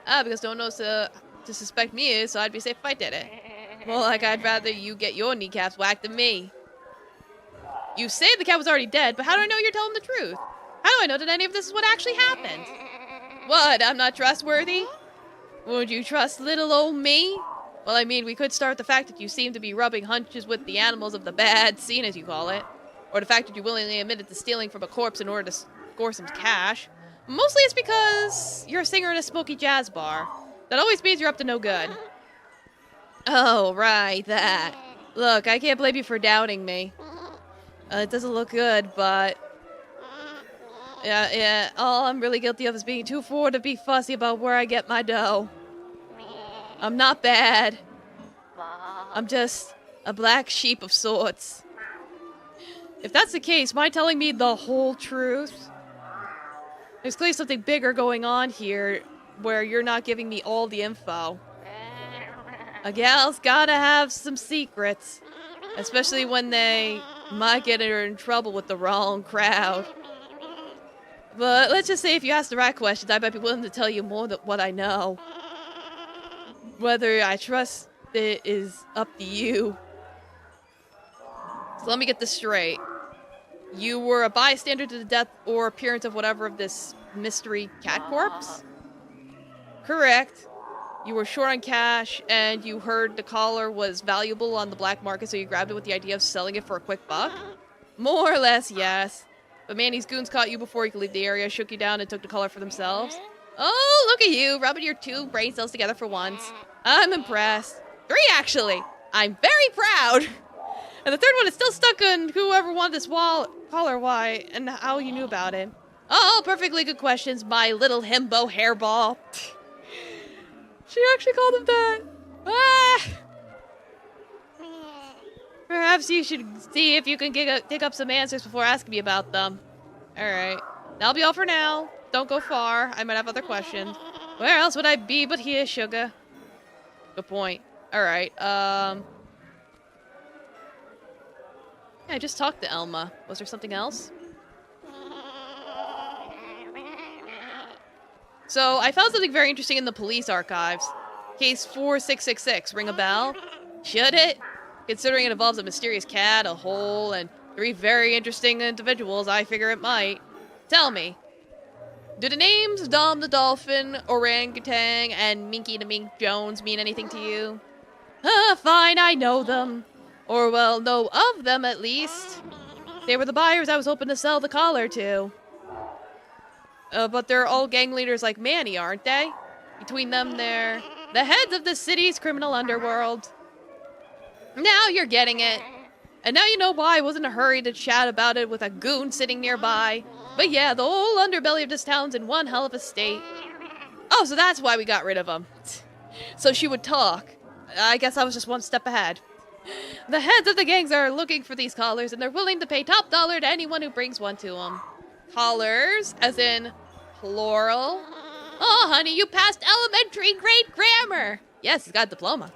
Because no one knows to suspect me, so I'd be safe if I did it. More like I'd rather you get your kneecaps whacked than me. You say the cat was already dead, but how do I know you're telling the truth? How do I know that any of this is what actually happened? What, I'm not trustworthy? Would you trust little old me? Well, I mean, we could start the fact that you seem to be rubbing hunches with the animals of the bad scene, as you call it. Or the fact that you willingly admitted to stealing from a corpse in order to score some cash. Mostly it's because you're a singer in a smoky jazz bar. That always means you're up to no good. Oh, right, that. Look, I can't blame you for doubting me. It doesn't look good, but... Yeah, all I'm really guilty of is being too forward to be fussy about where I get my dough. I'm not bad. I'm just a black sheep of sorts. If that's the case, mind telling me the whole truth? There's clearly something bigger going on here where you're not giving me all the info. A gal's gotta have some secrets, especially when they might get her in trouble with the wrong crowd. But let's just say if you ask the right questions, I might be willing to tell you more than what I know. Whether I trust it is up to you. So let me get this straight. You were a bystander to the death or appearance of whatever of this mystery cat corpse? Correct. You were short on cash, and you heard the collar was valuable on the black market, so you grabbed it with the idea of selling it for a quick buck? More or less, yes. But Manny's goons caught you before you could leave the area, shook you down, and took the collar for themselves. Oh, look at you, rubbing your two brain cells together for once. I'm impressed. 3, actually. I'm very proud. And the third one is still stuck on whoever wanted this collar, why, and how you knew about it. Oh, perfectly good questions, my little himbo hairball. She actually called him that. Ah! Perhaps you should see if you can dig up some answers before asking me about them. Alright. That'll be all for now. Don't go far. I might have other questions. Where else would I be but here, sugar? Good point. Alright, yeah, I just talked to Elma. Was there something else? So, I found something very interesting in the police archives. Case 4666. Ring a bell? Should it? Considering it involves a mysterious cat, a hole, and 3 very interesting individuals, I figure it might. Tell me, do the names Dom the Dolphin, Orangutan, and Minky the Mink Jones mean anything to you? Fine, I know them. Or, well, know of them at least. They were the buyers I was hoping to sell the collar to. But they're all gang leaders like Manny, aren't they? Between them, they're the heads of the city's criminal underworld. Now you're getting it. And now you know why I wasn't in a hurry to chat about it with a goon sitting nearby. But yeah, the whole underbelly of this town's in one hell of a state. Oh, so that's why we got rid of him. So she would talk. I guess I was just one step ahead. The heads of the gangs are looking for these collars, and they're willing to pay top dollar to anyone who brings one to them. Collars, as in plural. Oh, honey, you passed elementary grade grammar. Yes, he's got a diploma.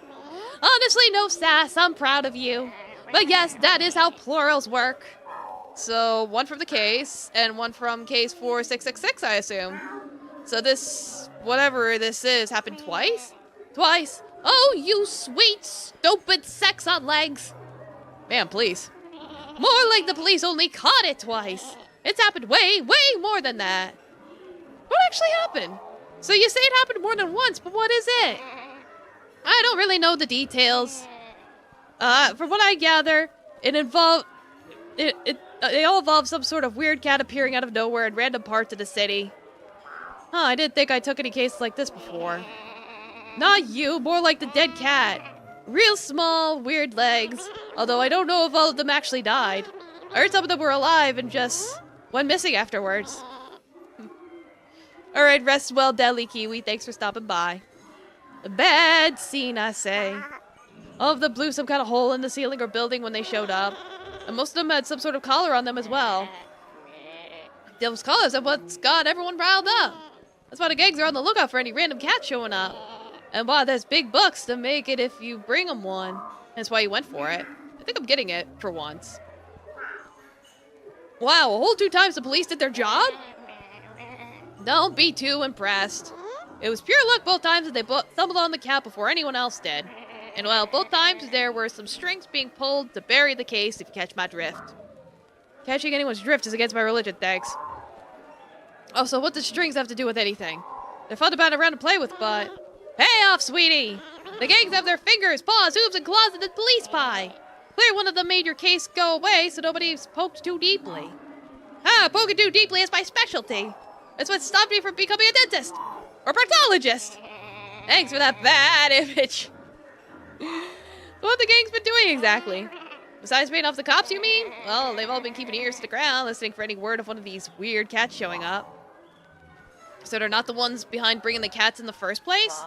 Honestly, no sass. I'm proud of you. But yes, that is how plurals work. So, one from the case, and one from case 4666, I assume. So this, whatever this is, happened twice? Twice. Oh, you sweet, stupid sex on legs. Man, please. More like the police only caught it twice. It's happened way, way more than that. What actually happened? So you say it happened more than once, but what is it? I don't really know the details. From what I gather, it all involved some sort of weird cat appearing out of nowhere in random parts of the city. Huh, I didn't think I took any cases like this before. Not you, more like the dead cat. Real small, weird legs. Although I don't know if all of them actually died. I heard some of them were alive and just went missing afterwards. Alright, rest well, Deli Kiwi. Thanks for stopping by. A bad scene, I say. All of them blew some kind of hole in the ceiling or building when they showed up. And most of them had some sort of collar on them as well. Those collars are what's got everyone riled up. That's why the gangs are on the lookout for any random cat showing up. And wow, there's big bucks to make it if you bring them one. That's why you went for it. I think I'm getting it for once. Wow, a whole 2 times the police did their job? Don't be too impressed. It was pure luck both times that they stumbled on the cat before anyone else did. And well, both times there were some strings being pulled to bury the case, if you catch my drift. Catching anyone's drift is against my religion, thanks. Also, what does strings have to do with anything? They're fun to bat around and play with, but... Pay off, sweetie! The gangs have their fingers, paws, hooves, and claws in the police pie. Clear one of them made your case go away so nobody's poked too deeply. Ah, poking too deeply is my specialty. That's what stopped me from becoming a dentist. Or proctologist. Thanks for that bad image. So what the gang's been doing exactly? Besides paying off the cops, you mean? Well, they've all been keeping ears to the ground, listening for any word of one of these weird cats showing up. So they're not the ones behind bringing the cats in the first place?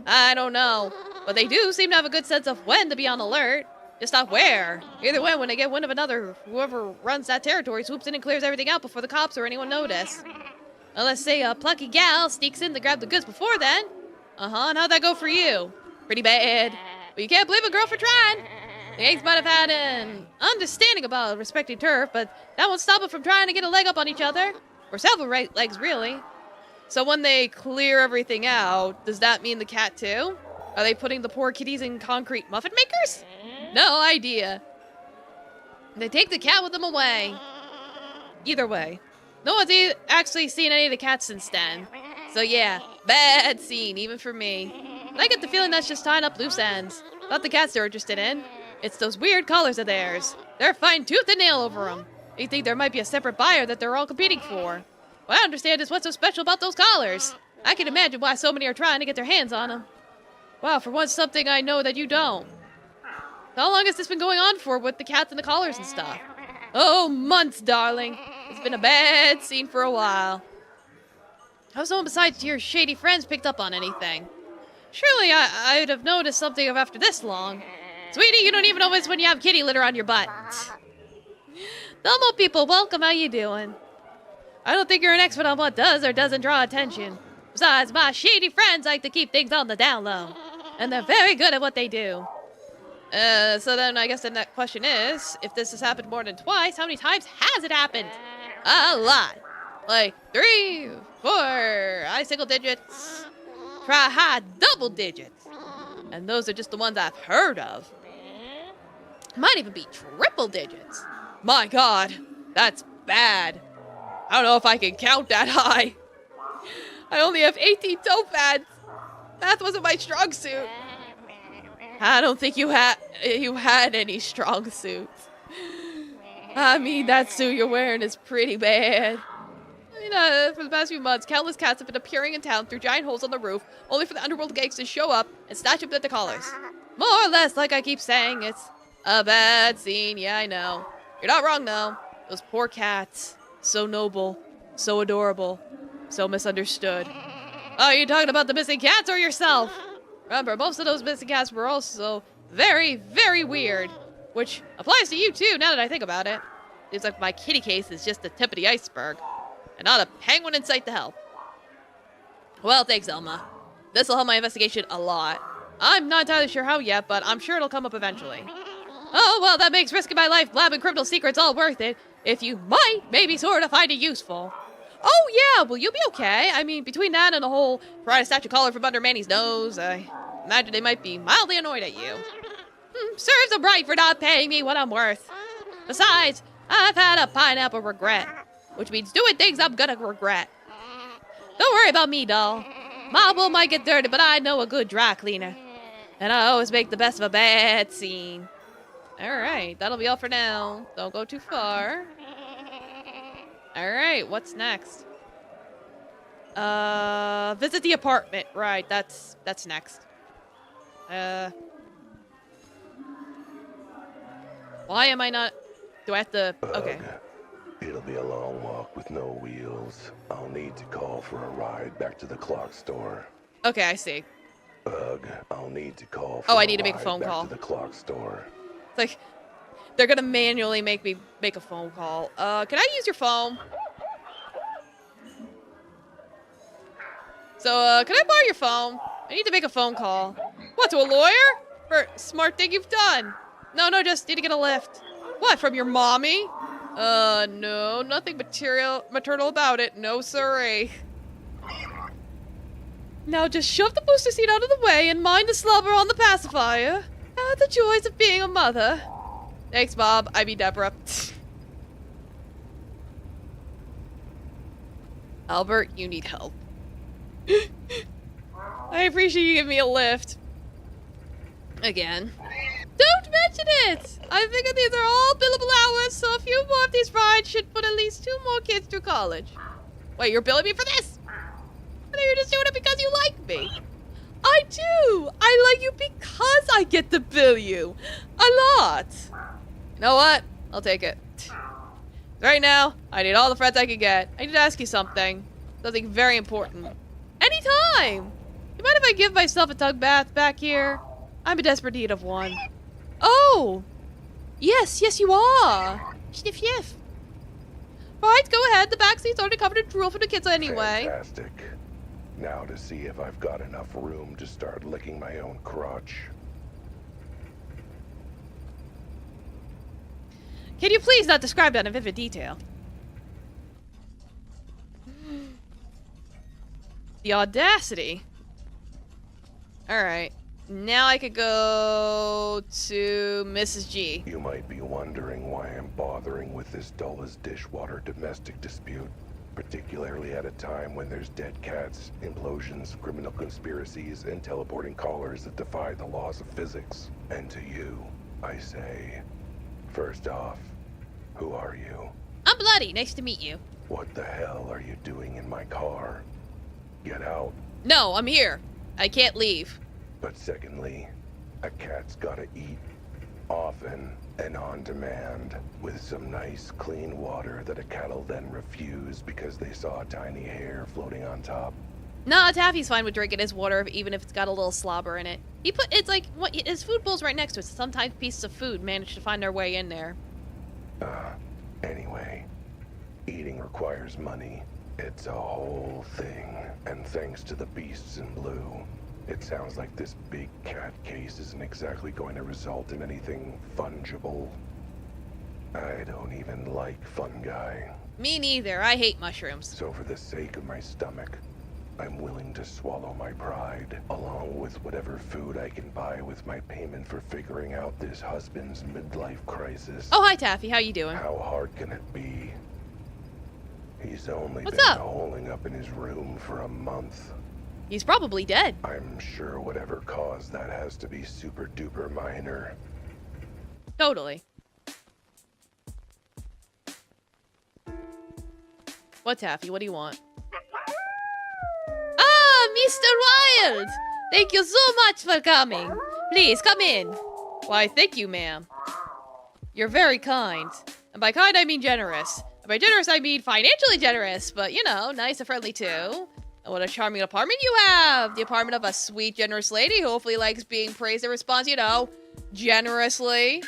I don't know. But they do seem to have a good sense of when to be on alert. Just not where. Either way, when they get wind of another, whoever runs that territory swoops in and clears everything out before the cops or anyone notice. Unless, say, a plucky gal sneaks in to grab the goods before then. And how'd that go for you? Pretty bad. But you can't blame a girl for trying. The gangs might have had an understanding about respecting turf, but that won't stop them from trying to get a leg up on each other. Or several legs, really. So when they clear everything out, does that mean the cat too? Are they putting the poor kitties in concrete muffin makers? No idea. They take the cat with them away. Either way. No one's actually seen any of the cats since then. So yeah, bad scene, even for me. But I get the feeling that's just tying up loose ends. Not the cats they're interested in. It's those weird collars of theirs. They're fine tooth and nail over them. They think there might be a separate buyer that they're all competing for. What I understand is what's so special about those collars. I can imagine why so many are trying to get their hands on them. Wow, for once something I know that you don't. How long has this been going on for with the cats and the collars and stuff? Oh, months, darling. It's been a bad scene for a while. How someone besides your shady friends picked up on anything? Surely I'd have noticed something of after this long. Sweetie, you don't even notice when you have kitty litter on your butt. Normal people, welcome, how you doing? I don't think you're an expert on what does or doesn't draw attention. Besides, my shady friends like to keep things on the down low. And they're very good at what they do. So then I guess the next question is, if this has happened more than twice, how many times has it happened? A lot. Like 3, 4, high single digits. Try high double digits. And those are just the ones I've heard of. Might even be triple digits. My God, that's bad. I don't know if I can count that high. I only have 18 toe pads. Math wasn't my strong suit. I don't think you had any strong suits. I mean, that suit you're wearing is pretty bad. For the past few months, countless cats have been appearing in town through giant holes on the roof, only for the underworld gangs to show up and snatch up the collars. More or less, like I keep saying, it's a bad scene. Yeah, I know. You're not wrong, though. Those poor cats. So noble, so adorable, so misunderstood. Oh, you talking about the missing cats or yourself? Remember, most of those missing cats were also very, very weird. Which applies to you, too, now that I think about it. Seems like my kitty case is just the tip of the iceberg. And not a penguin in sight to help. Well, thanks, Elma. This'll help my investigation a lot. I'm not entirely sure how yet, but I'm sure it'll come up eventually. Oh, well, that makes risking my life, blabbing criminal secrets all worth it. If you might, maybe sort of find it useful. Oh, yeah, well, you'll be okay. I mean, between that and the whole try to snatch a collar from under Manny's nose, I imagine they might be mildly annoyed at you. Serves them right for not paying me what I'm worth. Besides, I've had a pineapple regret, which means doing things I'm gonna regret. Don't worry about me, doll. My wool might get dirty, but I know a good dry cleaner. And I always make the best of a bad scene. Alright, that'll be all for now. Don't go too far. Alright, what's next? Visit the apartment. Right, that's next. Why am I not... Do I have to... Okay. It'll be a long walk with no wheels. I'll need to call for a ride back to the clock store. Okay, I see. I'll need to call for I need to make a phone call. Back to the clock store. It's like, they're gonna manually make me make a phone call. Can I use your phone? So, can I borrow your phone? I need to make a phone call. What, to a lawyer? For a smart thing you've done. No, just need to get a lift. What, from your mommy? No, nothing maternal about it. No, siree. Now just shove the booster seat out of the way and mind the slobber on the pacifier. Ah, the joys of being a mother. Thanks, Bob. I mean, Deborah. Albert, you need help. I appreciate you giving me a lift. Again. Don't mention it! I figure these are all billable hours, so a few more of these rides should put at least 2 more kids through college. Wait, you're billing me for this? I thought you were just doing it because you like me. I do! I like you because I get to bill you. A lot. You know what? I'll take it. Right now, I need all the friends I can get. I need to ask you something. Something very important. Anytime! You mind if I give myself a tug bath back here? I'm in desperate need of one. Oh! Yes, you are! Sniff, sniff. Right, go ahead. The back seat's already covered in drool for the kids anyway. Fantastic. Now to see if I've got enough room to start licking my own crotch. Can you please not describe that in vivid detail? The audacity. Alright. Now I could go to Mrs. G. You might be wondering why I'm bothering with this dull-as-dishwater domestic dispute, particularly at a time when there's dead cats, implosions, criminal conspiracies, and teleporting callers that defy the laws of physics. And to you, I say, first off, who are you? I'm Bloody. Nice to meet you. What the hell are you doing in my car? Get out. No, I'm here. I can't leave. But secondly, a cat's gotta eat. Often and on demand, with some nice clean water that a cat'll then refuse because they saw a tiny hair floating on top. Nah, Taffy's fine with drinking his water, even if it's got a little slobber in it. It's like, what, his food bowl's right next to it, so sometimes pieces of food manage to find their way in there. Anyway, eating requires money. It's a whole thing, and thanks to the beasts in blue, it sounds like this big cat case isn't exactly going to result in anything fungible. I don't even like fungi. Me neither. I hate mushrooms. So for the sake of my stomach, I'm willing to swallow my pride, along with whatever food I can buy with my payment for figuring out this husband's midlife crisis. Oh, hi, Taffy. How you doing? How hard can it be? He's only What's been up? holing up in his room for a month. He's probably dead. I'm sure whatever caused that has to be super duper minor. Totally. What, Taffy? What do you want? Ah, Mr. Wilde! Thank you so much for coming. Please, come in. Why, thank you, ma'am. You're very kind. And by kind, I mean generous. And by generous, I mean financially generous, but, you know, nice and friendly, too. And what a charming apartment you have! The apartment of a sweet, generous lady who hopefully likes being praised and responds, you know, generously.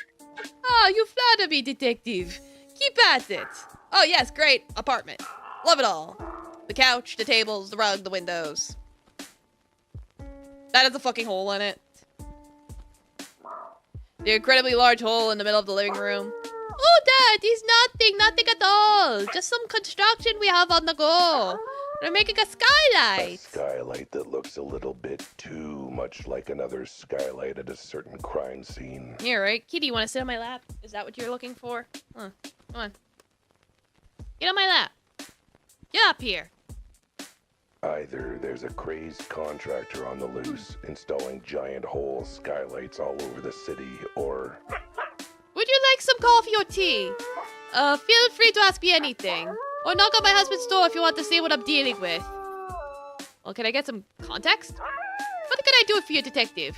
Ah, you flatter me, detective. Keep at it. Oh, yes, great apartment. Love it all. The couch, the tables, the rug, the windows. That has a fucking hole in it. The incredibly large hole in the middle of the living room. Oh, that is nothing at all. Just some construction we have on the go. We're making a A skylight. skylight that looks a little bit too much like another skylight at a certain crime scene. Yeah, right. Kitty, you want to sit on my lap? Is that what you're looking for? Come on. Get on my lap. Get up here. Either there's a crazed contractor on the loose installing giant hole skylights all over the city, or Would you like some coffee or tea? Feel free to ask me anything. Or knock on my husband's door if you want to see what I'm dealing with. Well, can I get some context? What can I do for you, detective?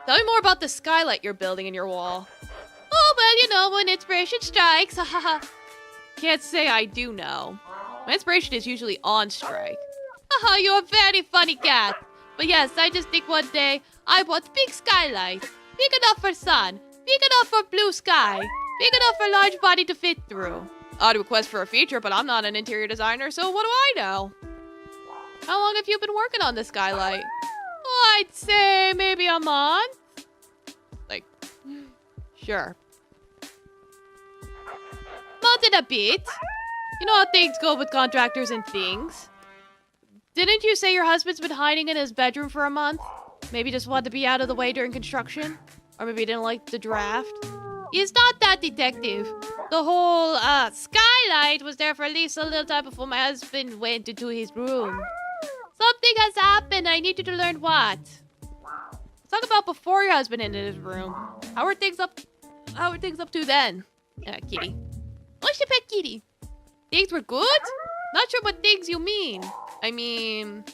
Tell me more about the skylight you're building in your wall. Oh, well, you know, when inspiration strikes, haha. Can't say I do know. My inspiration is usually on strike. Haha, you're a very funny cat. But yes, I just think one day I want big skylight. Big enough for sun. Big enough for blue sky. Big enough for large body to fit through. Odd request for a feature, but I'm not an interior designer, so what do I know? How long have you been working on this skylight? I'd say maybe a month. Like, sure. Month and a bit. You know how things go with contractors and things. Didn't you say your husband's been hiding in his bedroom for a month? Maybe just wanted to be out of the way during construction? Or maybe he didn't like the draft? It's not that, detective. The whole, skylight was there for at least a little time before my husband went into his room. Something has happened. I need you to learn what. Let's talk about before your husband entered his room. How are things up to then? Kitty. What's your pet kitty? Things were good? Not sure what things you mean. I mean,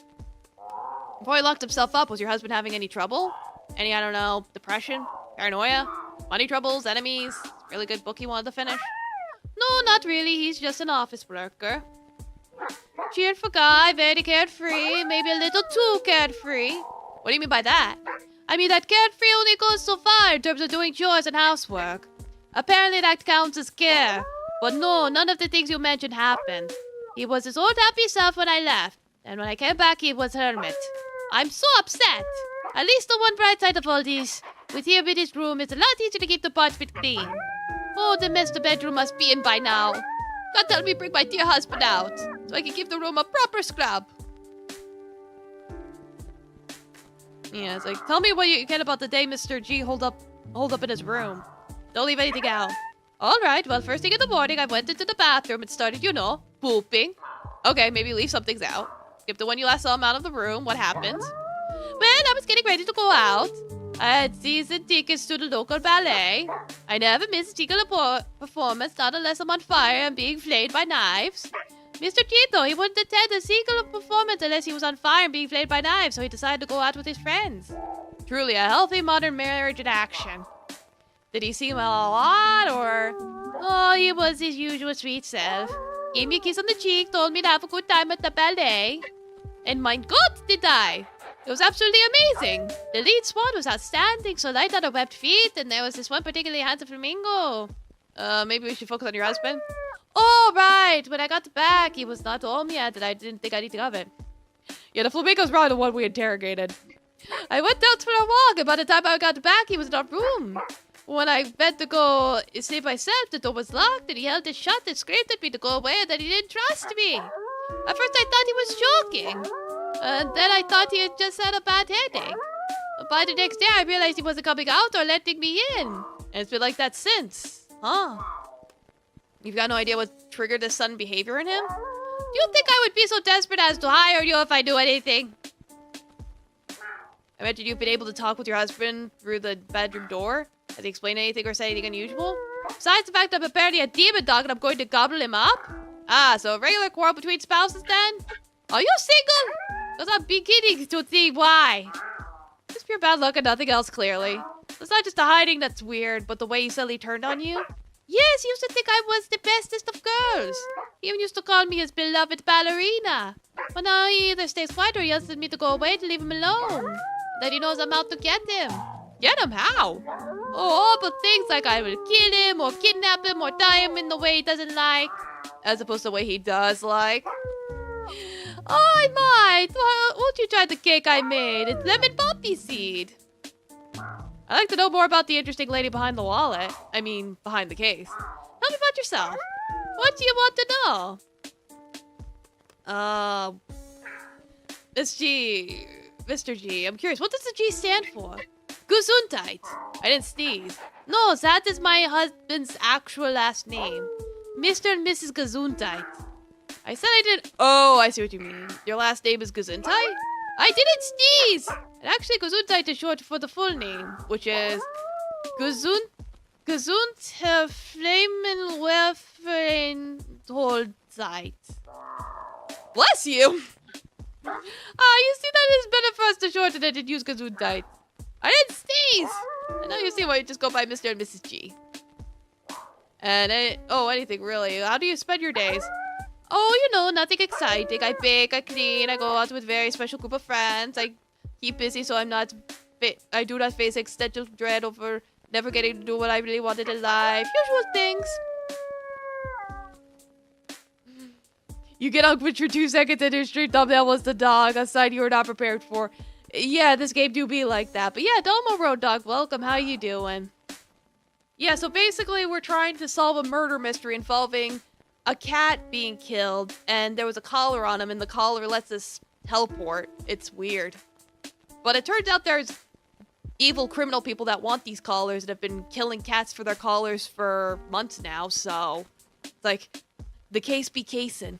before he locked himself up, was your husband having any trouble? Any, I don't know, depression? Paranoia? Money troubles? Enemies? Really good book he wanted to finish? No, not really. He's just an office worker. Cheerful guy, very carefree, maybe a little too carefree. What do you mean by that? I mean that carefree only goes so far in terms of doing chores and housework. Apparently that counts as care. But no, none of the things you mentioned happened. He was his old happy self when I left, and when I came back he was hermit. I'm so upset. At least the one bright side of all this, with him in his room, it's a lot easier to keep the apartment clean. Oh, the mess the bedroom must be in by now. God help me bring my dear husband out, so I can give the room a proper scrub. Yeah, it's like, tell me what you can about the day Mr. G holed up in his room. Don't leave anything out. Alright, well, first thing in the morning, I went into the bathroom and started, you know, pooping. Okay, maybe leave some things out. Skip the one you last saw him out of the room. What happened? Well, I was getting ready to go out. I had season tickets to the local ballet. I never miss a single performance, not unless I'm on fire and being flayed by knives. Mr. G, though, he wouldn't attend a single performance unless he was on fire and being flayed by knives, so he decided to go out with his friends. Truly a healthy modern marriage in action. Did he seem a lot, or... Oh, he was his usual sweet self. Gave me a kiss on the cheek, told me to have a good time at the ballet. And mein Gott, did I! It was absolutely amazing. The lead swan was outstanding, so light on her webbed feet, and there was this one particularly handsome flamingo. Maybe we should focus on your husband? Oh, right! When I got back, he was not home yet, and I didn't think anything of it. Yeah, the flamingo's probably the one we interrogated. I went out for a walk, and by the time I got back, he was in our room. When I went to go save myself, the door was locked, and he held it shut and screamed at me to go away, and that he didn't trust me. At first, I thought he was joking. And then I thought he had just had a bad headache. By the next day, I realized he wasn't coming out or letting me in. And it's been like that since. Huh. You've got no idea what triggered this sudden behavior in him? Do you think I would be so desperate as to hire you if I knew anything? I imagine you've been able to talk with your husband through the bedroom door. Has he explained anything or said anything unusual? Besides the fact I'm apparently a demon dog and I'm going to gobble him up? Ah, so a regular quarrel between spouses then? Are you single? Because I'm beginning to see why. Just pure bad luck and nothing else, clearly. It's not just the hiding that's weird, but the way he suddenly turned on you. Yes, he used to think I was the bestest of girls. He even used to call me his beloved ballerina. But now he either stays quiet or he asks me to go away to leave him alone. Then he knows I'm out to get him. Get him how? Oh, all but things like I will kill him or kidnap him or tie him in the way he doesn't like. As opposed to the way he does like. Oh, I might. Won't you try the cake I made? It's lemon poppy seed. I'd like to know more about the interesting lady behind the wallet. I mean, behind the case. Tell me about yourself. What do you want to know? Mr. G, I'm curious. What does the G stand for? Gesundheit. I didn't sneeze. No, that is my husband's actual last name. Mr. and Mrs. Gesundheit. I said I didn't... Oh, I see what you mean. Your last name is Gesundheit? I didn't sneeze! And actually, Gesundheit is short for the full name, which is... Flammenwerferenholdzeit. Bless you! You see, that is better for us to shorten it and use Gesundheit. I didn't sneeze! I know you see why you just go by Mr. and Mrs. G. And, anything really. How do you spend your days? Oh, you know, nothing exciting. I bake, I clean, I go out with a very special group of friends. I keep busy so I do not face existential dread over never getting to do what I really wanted in life. Usual things. You get up with your 2 seconds and your street thumbnail was the dog, a sign you were not prepared for. Yeah, this game do be like that. But yeah, Domo Road Dog, welcome. How you doing? Yeah, so basically we're trying to solve a murder mystery involving a cat being killed, and there was a collar on him, and the collar lets us teleport. It's weird. But it turns out there's evil criminal people that want these collars and have been killing cats for their collars for months now, so it's like the case be casin'.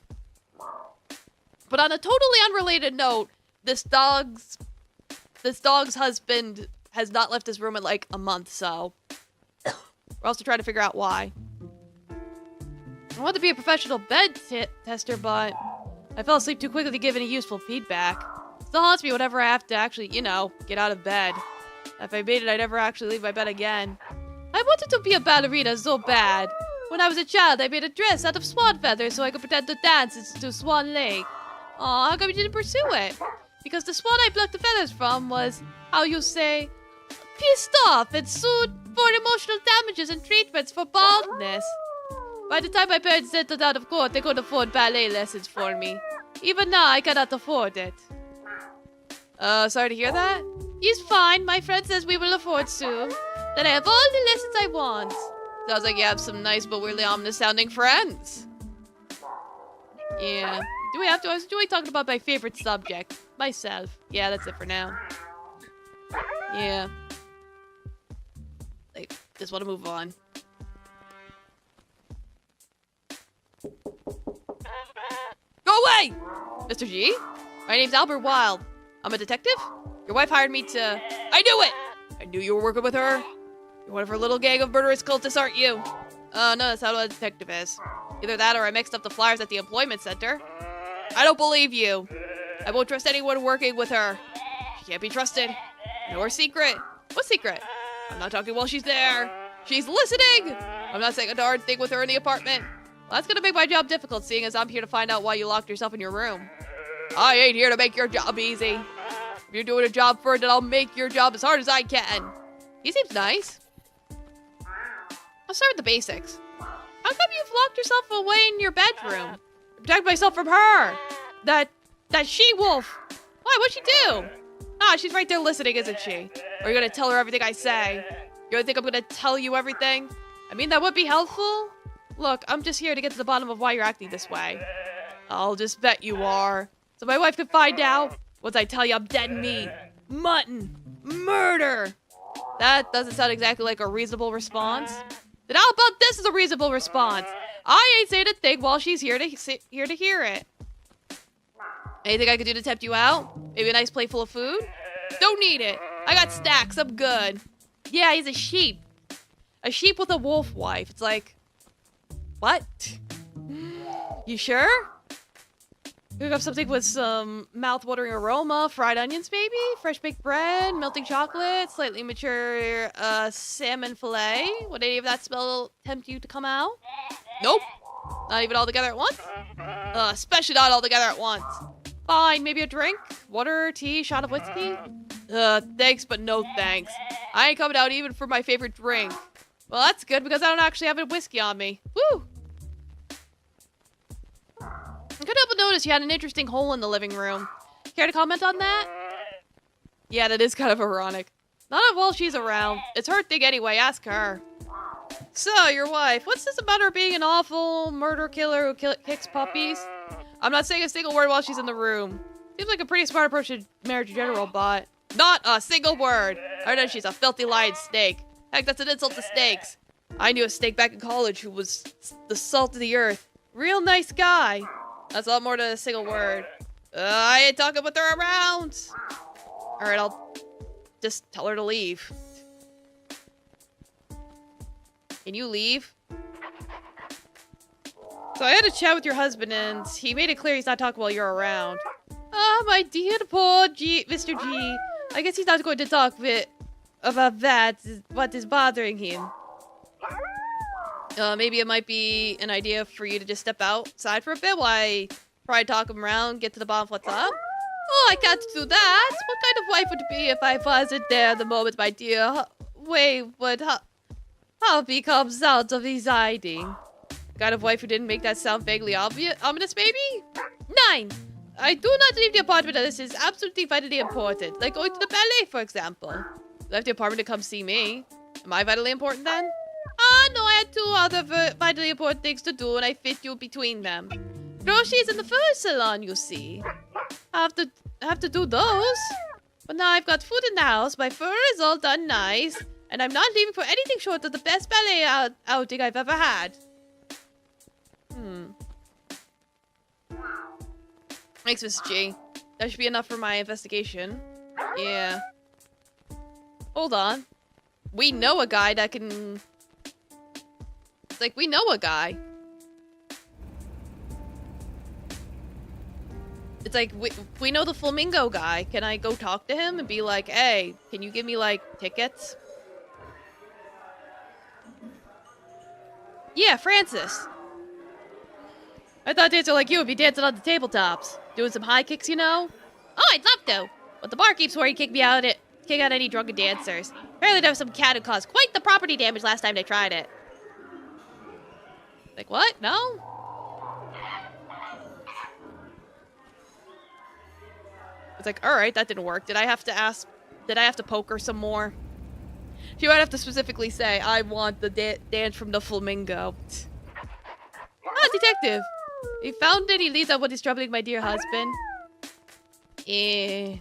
But on a totally unrelated note, this dog's husband has not left his room in like a month, so we're also trying to figure out why. I want to be a professional bed tester, but I fell asleep too quickly to give any useful feedback. Still haunts me whenever I have to actually, get out of bed. If I made it, I'd never actually leave my bed again. I wanted to be a ballerina so bad. When I was a child, I made a dress out of swan feathers so I could pretend to dance to Swan Lake. Aw, how come you didn't pursue it? Because the swan I plucked the feathers from was, how you say, pissed off and sued for emotional damages and treatments for baldness. By the time my parents settled out of court, they could afford ballet lessons for me. Even now, I cannot afford it. Sorry to hear that. He's fine. My friend says we will afford soon. Then I have all the lessons I want. Sounds like you have some nice but weirdly ominous sounding friends. Yeah. I was enjoying talking about my favorite subject. Myself. Yeah, that's it for now. Yeah. Just want to move on. Go away! Mr. G? My name's Albert Wilde. I'm a detective? Your wife hired me to... I knew it! I knew you were working with her. You're one of her little gang of murderous cultists, aren't you? No, that's not what a detective is. Either that or I mixed up the flyers at the employment center. I don't believe you. I won't trust anyone working with her. She can't be trusted. I know her secret. What secret? I'm not talking while she's there. She's listening! I'm not saying a darn thing with her in the apartment. Well, that's gonna make my job difficult, seeing as I'm here to find out why you locked yourself in your room. I ain't here to make your job easy. If you're doing a job for it, then I'll make your job as hard as I can. He seems nice. I'll start with the basics. How come you've locked yourself away in your bedroom? Protect myself from her! That she-wolf! Why, what'd she do? Ah, she's right there listening, isn't she? Or are you gonna tell her everything I say? You really think I'm gonna tell you everything? I mean, that would be helpful. Look, I'm just here to get to the bottom of why you're acting this way. I'll just bet you are. So my wife can find out. Once I tell you I'm dead meat. Mutton. Murder. That doesn't sound exactly like a reasonable response. Then how about this as a reasonable response? I ain't saying a thing while she's here to hear it. Anything I could do to tempt you out? Maybe a nice plate full of food? Don't need it. I got stacks. I'm good. Yeah, he's a sheep. A sheep with a wolf wife. It's like... What? You sure? Cook up something with some mouth-watering aroma, fried onions maybe, fresh baked bread, melting chocolate, slightly mature salmon fillet. Would any of that smell tempt you to come out? Nope. Not even all together at once? Especially not all together at once. Fine, maybe a drink? Water, tea, shot of whiskey? Thanks, but no thanks. I ain't coming out even for my favorite drink. Well, that's good because I don't actually have a whiskey on me. Woo! I couldn't help but notice you had an interesting hole in the living room. Care to comment on that? Yeah, that is kind of ironic. Not while she's around. It's her thing anyway, ask her. So, your wife, what's this about her being an awful murder killer who kicks puppies? I'm not saying a single word while she's in the room. Seems like a pretty smart approach to marriage in general, but... Not a single word! I know she's a filthy lying snake. Heck, that's an insult to snakes. I knew a snake back in college who was the salt of the earth. Real nice guy. That's a lot more than a single word. I ain't talking with her around. Alright, I'll just tell her to leave. Can you leave? So I had a chat with your husband and he made it clear he's not talking while you're around. Ah, my dear poor Mr. G. I guess he's not going to talk about that, what is bothering him. Maybe it might be an idea for you to just step outside for a bit while I try to talk him around, get to the bottom of what's up. Oh, I can't do that. What kind of wife would it be if I wasn't there the moment my dear hubby comes out of his hiding? The kind of wife who didn't make that sound vaguely ominous, maybe? 9. I do not leave the apartment unless it is absolutely vitally important. Like going to the ballet, for example. Left the apartment to come see me. Am I vitally important then? Ah, no, I had 2 other vitally important things to do and I fit you between them. Groceries in the fur salon, you see. I have to do those. But now I've got food in the house, my fur is all done nice, and I'm not leaving for anything short of the best ballet outing I've ever had. Thanks, Miss G. That should be enough for my investigation. Yeah. Hold on. We know a guy that can... It's like, we know a guy. It's like, we know the flamingo guy. Can I go talk to him and be like, hey, can you give me, like, tickets? Yeah, Francis. I thought dancers like you would be dancing on the tabletops. Doing some high kicks, you know? Oh, I'd love to. But the barkeep swore he'd kick out any drunken dancers. Apparently there was some cat who caused quite the property damage last time they tried it. Like, what? No? It's like, alright, that didn't work. Did I have to poke her some more? She might have to specifically say, I want the dance from the flamingo. Ah, detective! He found any leads on what is troubling my dear husband? You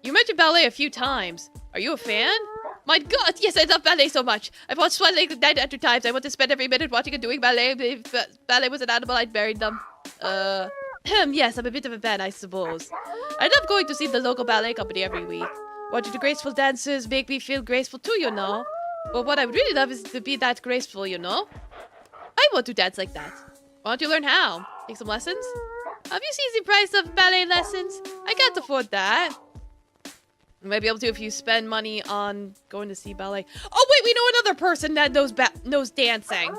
mentioned ballet a few times. Are you a fan? My god, yes, I love ballet so much. I've watched Swan Lake night after times. I want to spend every minute watching and doing ballet. If ballet was an animal, I'd marry them. Yes, I'm a bit of a fan, I suppose. I love going to see the local ballet company every week. Watching the graceful dancers make me feel graceful too, you know. But what I would really love is to be that graceful, you know. I want to dance like that. Why don't you learn how? Take some lessons? Have you seen the price of ballet lessons? I can't afford that. You might be able to if you spend money on going to see ballet. Oh wait, we know another person that knows dancing.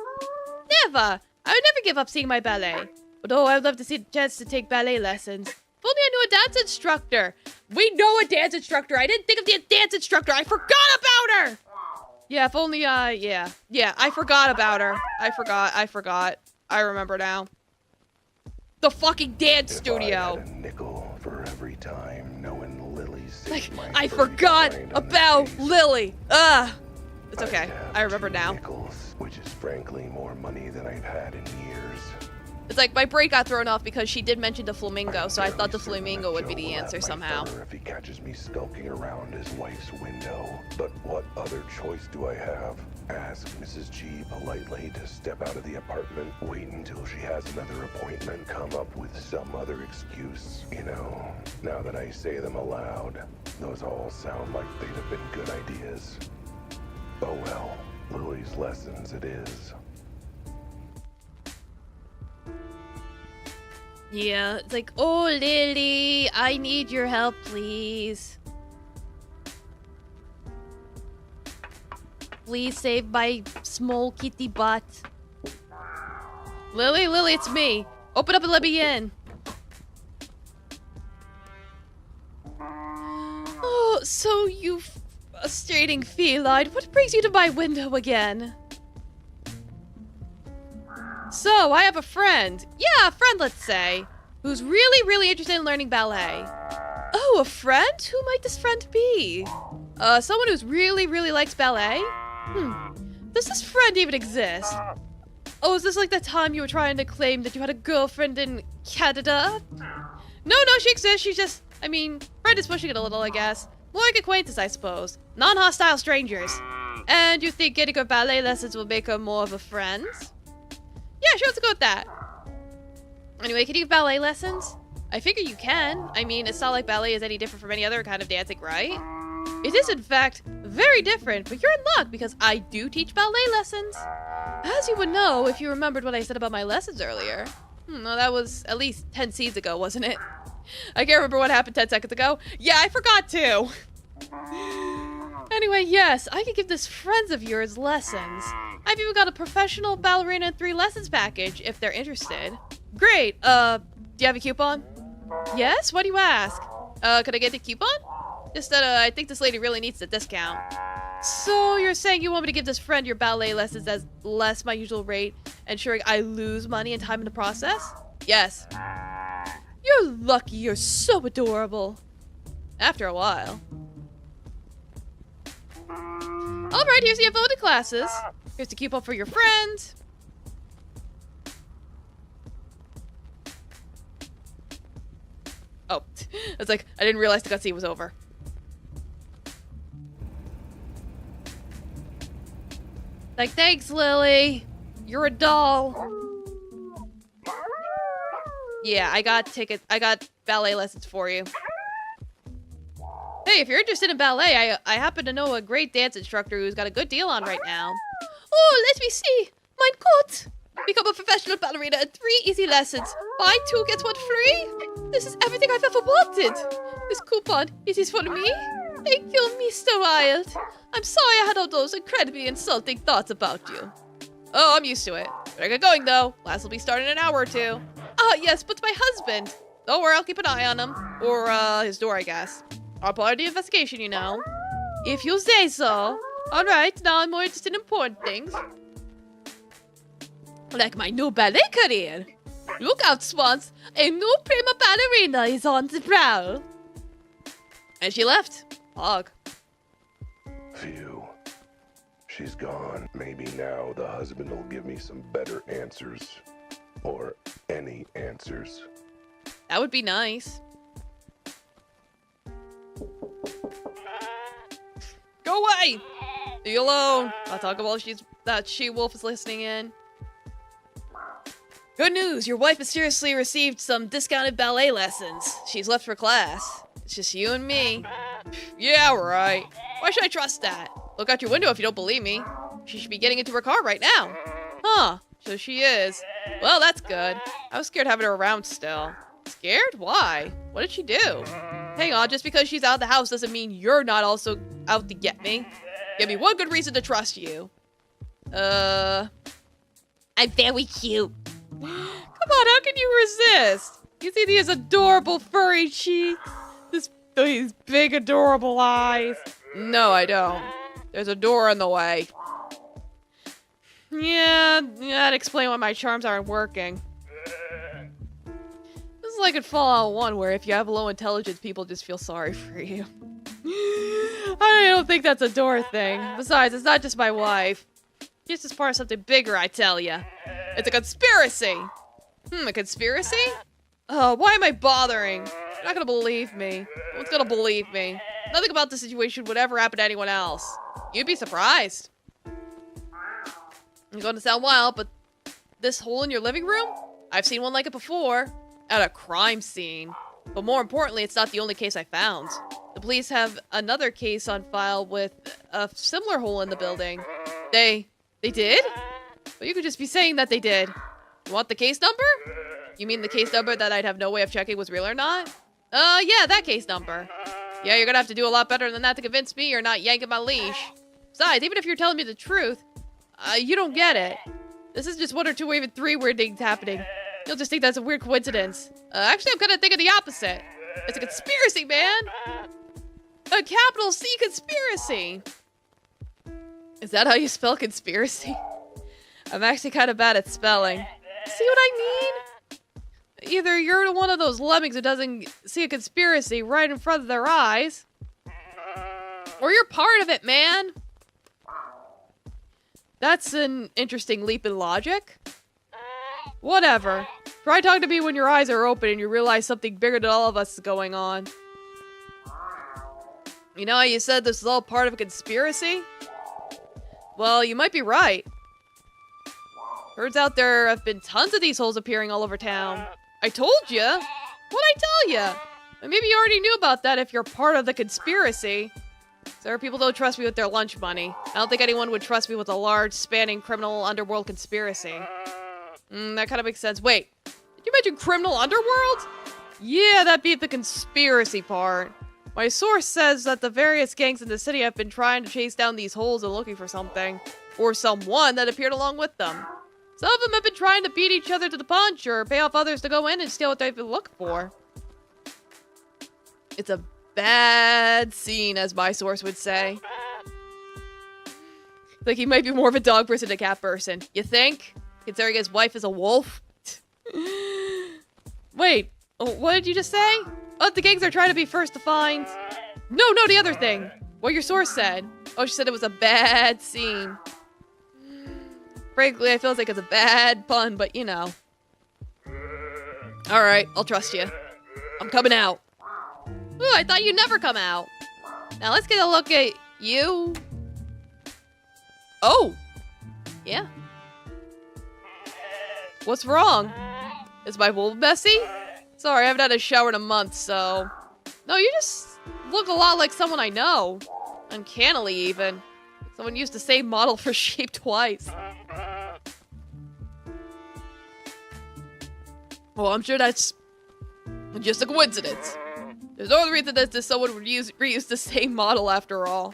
Never. I would never give up seeing my ballet. But oh, I'd love to see the chance to take ballet lessons. If only I knew a dance instructor. We know a dance instructor. I didn't think of the dance instructor. I forgot about her. Yeah, if only yeah, I forgot about her. I forgot. I remember now. The fucking dance studio. I had a nickel for every time knowing Lily saved my I forgot about Lily. It's okay. I remember now. Nickels, which is frankly more money than I've had in years. It's like my brain got thrown off because she did mention the flamingo, so I thought the flamingo would be the answer somehow. If he catches me skulking around his wife's window. But what other choice do I have? Ask Mrs. G politely to step out of the apartment, wait until she has another appointment, come up with some other excuse. You know, now that I say them aloud, those all sound like they'd have been good ideas. Oh well, Lily's lessons it is. Yeah, it's like, oh, Lily, I need your help, please. Please save my small kitty butt. Lily, it's me. Open up and let me in. Oh, so you frustrating feline. What brings you to my window again? So, I have a friend. Yeah, a friend, let's say. Who's really, really interested in learning ballet. Oh, a friend? Who might this friend be? Someone who's really, really likes ballet? Does this friend even exist? Oh, is this like the time you were trying to claim that you had a girlfriend in Canada? No, she exists. She's just, friend is pushing it a little, I guess. More like acquaintance, I suppose. Non-hostile strangers. And you think getting her ballet lessons will make her more of a friend? Yeah, sure, let's go with that. Anyway, can you give ballet lessons? I figure you can. It's not like ballet is any different from any other kind of dancing, right? It is, in fact, very different, but you're in luck because I do teach ballet lessons. As you would know if you remembered what I said about my lessons earlier. Well, that was at least 10 seeds ago, wasn't it? I can't remember what happened 10 seconds ago. Yeah, I forgot too. Anyway, yes, I could give this friends of yours lessons. I've even got a professional ballerina 3 lessons package if they're interested. Great, do you have a coupon? Yes, why do you ask? Could I get the coupon? Just that, I think this lady really needs the discount. So, you're saying you want me to give this friend your ballet lessons as less my usual rate, ensuring I lose money and time in the process? Yes. You're lucky. You're so adorable. After a while. Alright, here's the info to classes. Here's to keep up for your friends. Oh, it's like, I didn't realize the cutscene was over. Like, thanks, Lily. You're a doll. Yeah, I got ballet lessons for you. Hey, if you're interested in ballet, I happen to know a great dance instructor who's got a good deal on right now. Oh, let me see. Mein Gott. Become a professional ballerina in 3 easy lessons. Buy 2, get 1 free. This is everything I've ever wanted. This coupon, it is for me. Thank you, Mr. Wilde. I'm sorry I had all those incredibly insulting thoughts about you. Oh, I'm used to it. Better get going, though. Class will be starting in an hour or 2. Ah, yes, but my husband. Don't worry, I'll keep an eye on him. Or, his door, I guess. All part of the investigation, you know. If you say so. Alright, now I'm more interested in important things. Like my new ballet career. Look out, Swans. A new prima ballerina is on the prowl. And she left. Hog. Phew. She's gone. Maybe now the husband will give me some better answers. Or any answers. That would be nice. Go away! Leave you alone. I'll talk about that she-wolf is listening in. Good news, your wife mysteriously received some discounted ballet lessons. She's left for class. It's just you and me. Yeah, right. Why should I trust that? Look out your window if you don't believe me. She should be getting into her car right now. Huh, so she is. Well, that's good. I was scared having her around still. Scared? Why? What did she do? Hang on, just because she's out of the house doesn't mean you're not also out to get me. Give me one good reason to trust you. I'm very cute. Come on, how can you resist? You see these adorable furry cheeks? These big adorable eyes? No, I don't. There's a door in the way. Yeah, that'd explain why my charms aren't working. This is like in Fallout 1, where if you have low intelligence, people just feel sorry for you. I don't think that's a door thing. Besides, it's not just my wife. It's just part of something bigger, I tell ya. It's a conspiracy! A conspiracy? Why am I bothering? You're not gonna believe me. No one's gonna believe me. Nothing about this situation would ever happen to anyone else. You'd be surprised. I'm going to sound wild, but this hole in your living room? I've seen one like it before. At a crime scene. But more importantly, it's not the only case I found. The police have another case on file with a similar hole in the building. They did? But you could just be saying that they did. You want the case number? You mean the case number that I'd have no way of checking was real or not? Yeah, that case number. Yeah, you're gonna have to do a lot better than that to convince me you're not yanking my leash. Besides, even if you're telling me the truth, you don't get it. This is just 1 or 2 or even 3 weird things happening. You'll just think that's a weird coincidence. Actually, I'm gonna think of the opposite. It's a conspiracy, man! A capital C conspiracy! Is that how you spell conspiracy? I'm actually kind of bad at spelling. See what I mean? Either you're one of those lemmings who doesn't see a conspiracy right in front of their eyes, or you're part of it, man! That's an interesting leap in logic. Whatever. Try talking to me when your eyes are open and you realize something bigger than all of us is going on. You know how you said this is all part of a conspiracy? Well, you might be right. Turns out there have been tons of these holes appearing all over town. I told ya! What'd I tell ya? And maybe you already knew about that if you're part of the conspiracy. There people don't trust me with their lunch money. I don't think anyone would trust me with a large, spanning criminal underworld conspiracy. That kind of makes sense. Wait, did you mention criminal underworld? Yeah, that'd be the conspiracy part. My source says that the various gangs in the city have been trying to chase down these holes and looking for something. Or someone that appeared along with them. Some of them have been trying to beat each other to the punch or pay off others to go in and steal what they've been looking for. It's a bad scene, as my source would say. Like he might be more of a dog person than a cat person. You think? Considering his wife is a wolf? Wait, what did you just say? Oh, the gangs are trying to be first to find. No, the other thing. What your source said. Oh, she said it was a bad scene. Frankly, I feel like it's a bad pun, but you know. Alright, I'll trust you. I'm coming out. Ooh, I thought you'd never come out. Now let's get a look at you. Oh! Yeah. What's wrong? Is my wool messy? Sorry, I haven't had a shower in a month, so... No, you just look a lot like someone I know. Uncannily, even. Someone used the same model for shape twice. Well, I'm sure that's just a coincidence. There's no other reason that someone would reuse the same model after all.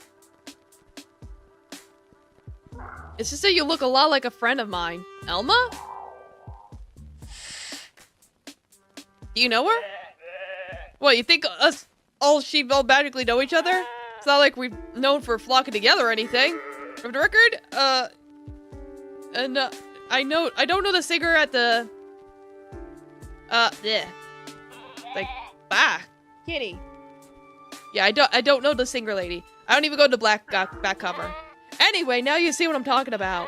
It's just that you look a lot like a friend of mine. Elma? Do you know her? What, you think us all magically know each other? It's not like we've known for flocking together or anything. From the record, I don't know the singer at the, yeah. Like, Kitty. Yeah, I don't know the singer lady. I don't even go to back cover. Anyway, now you see what I'm talking about.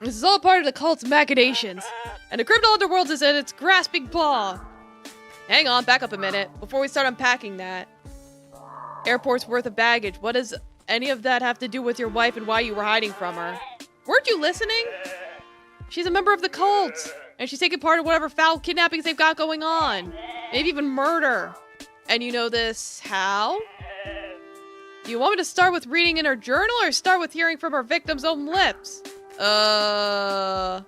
This is all part of the cult's machinations, and the criminal underworld is in its grasping paw. Hang on, back up a minute, before we start unpacking that. Airport's worth of baggage. What does any of that have to do with your wife and why you were hiding from her? Weren't you listening? She's a member of the cult, and she's taking part in whatever foul kidnappings they've got going on. Maybe even murder. And you know this how? Do you want me to start with reading in her journal or start with hearing from her victim's own lips? I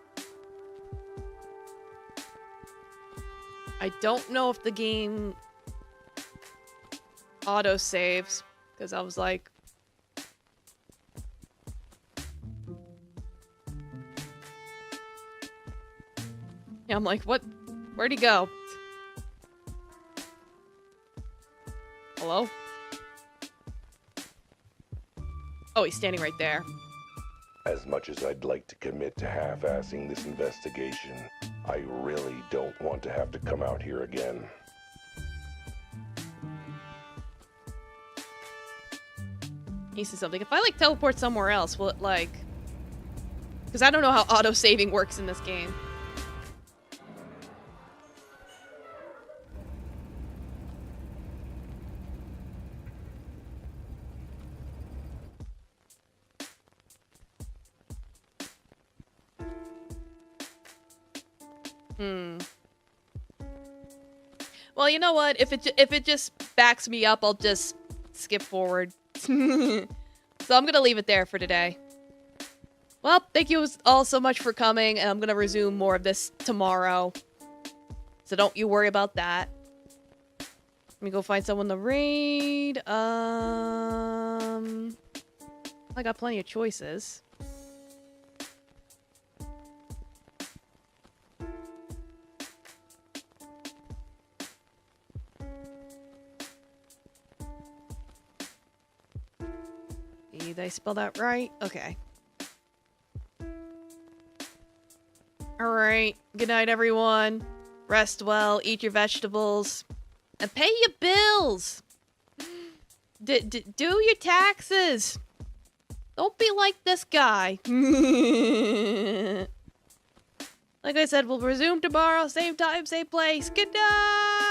don't know if the game auto saves, because I was like, yeah, I'm like, what? Where'd he go? Hello? Oh, he's standing right there. As much as I'd like to commit to half-assing this investigation, I really don't want to have to come out here again. He said something. If I, like, teleport somewhere else, will it, like... Because I don't know how auto-saving works in this game. Well, you know what? If it just backs me up, I'll just skip forward. So I'm gonna leave it there for today. Well, thank you all so much for coming, and I'm gonna resume more of this tomorrow. So don't you worry about that. Let me go find someone to raid. I got plenty of choices. Did I spell that right? Okay. Alright. Good night, everyone. Rest well, eat your vegetables, and pay your bills. Do your taxes. Don't be like this guy. Like I said, we'll resume tomorrow, same time, same place. Good night!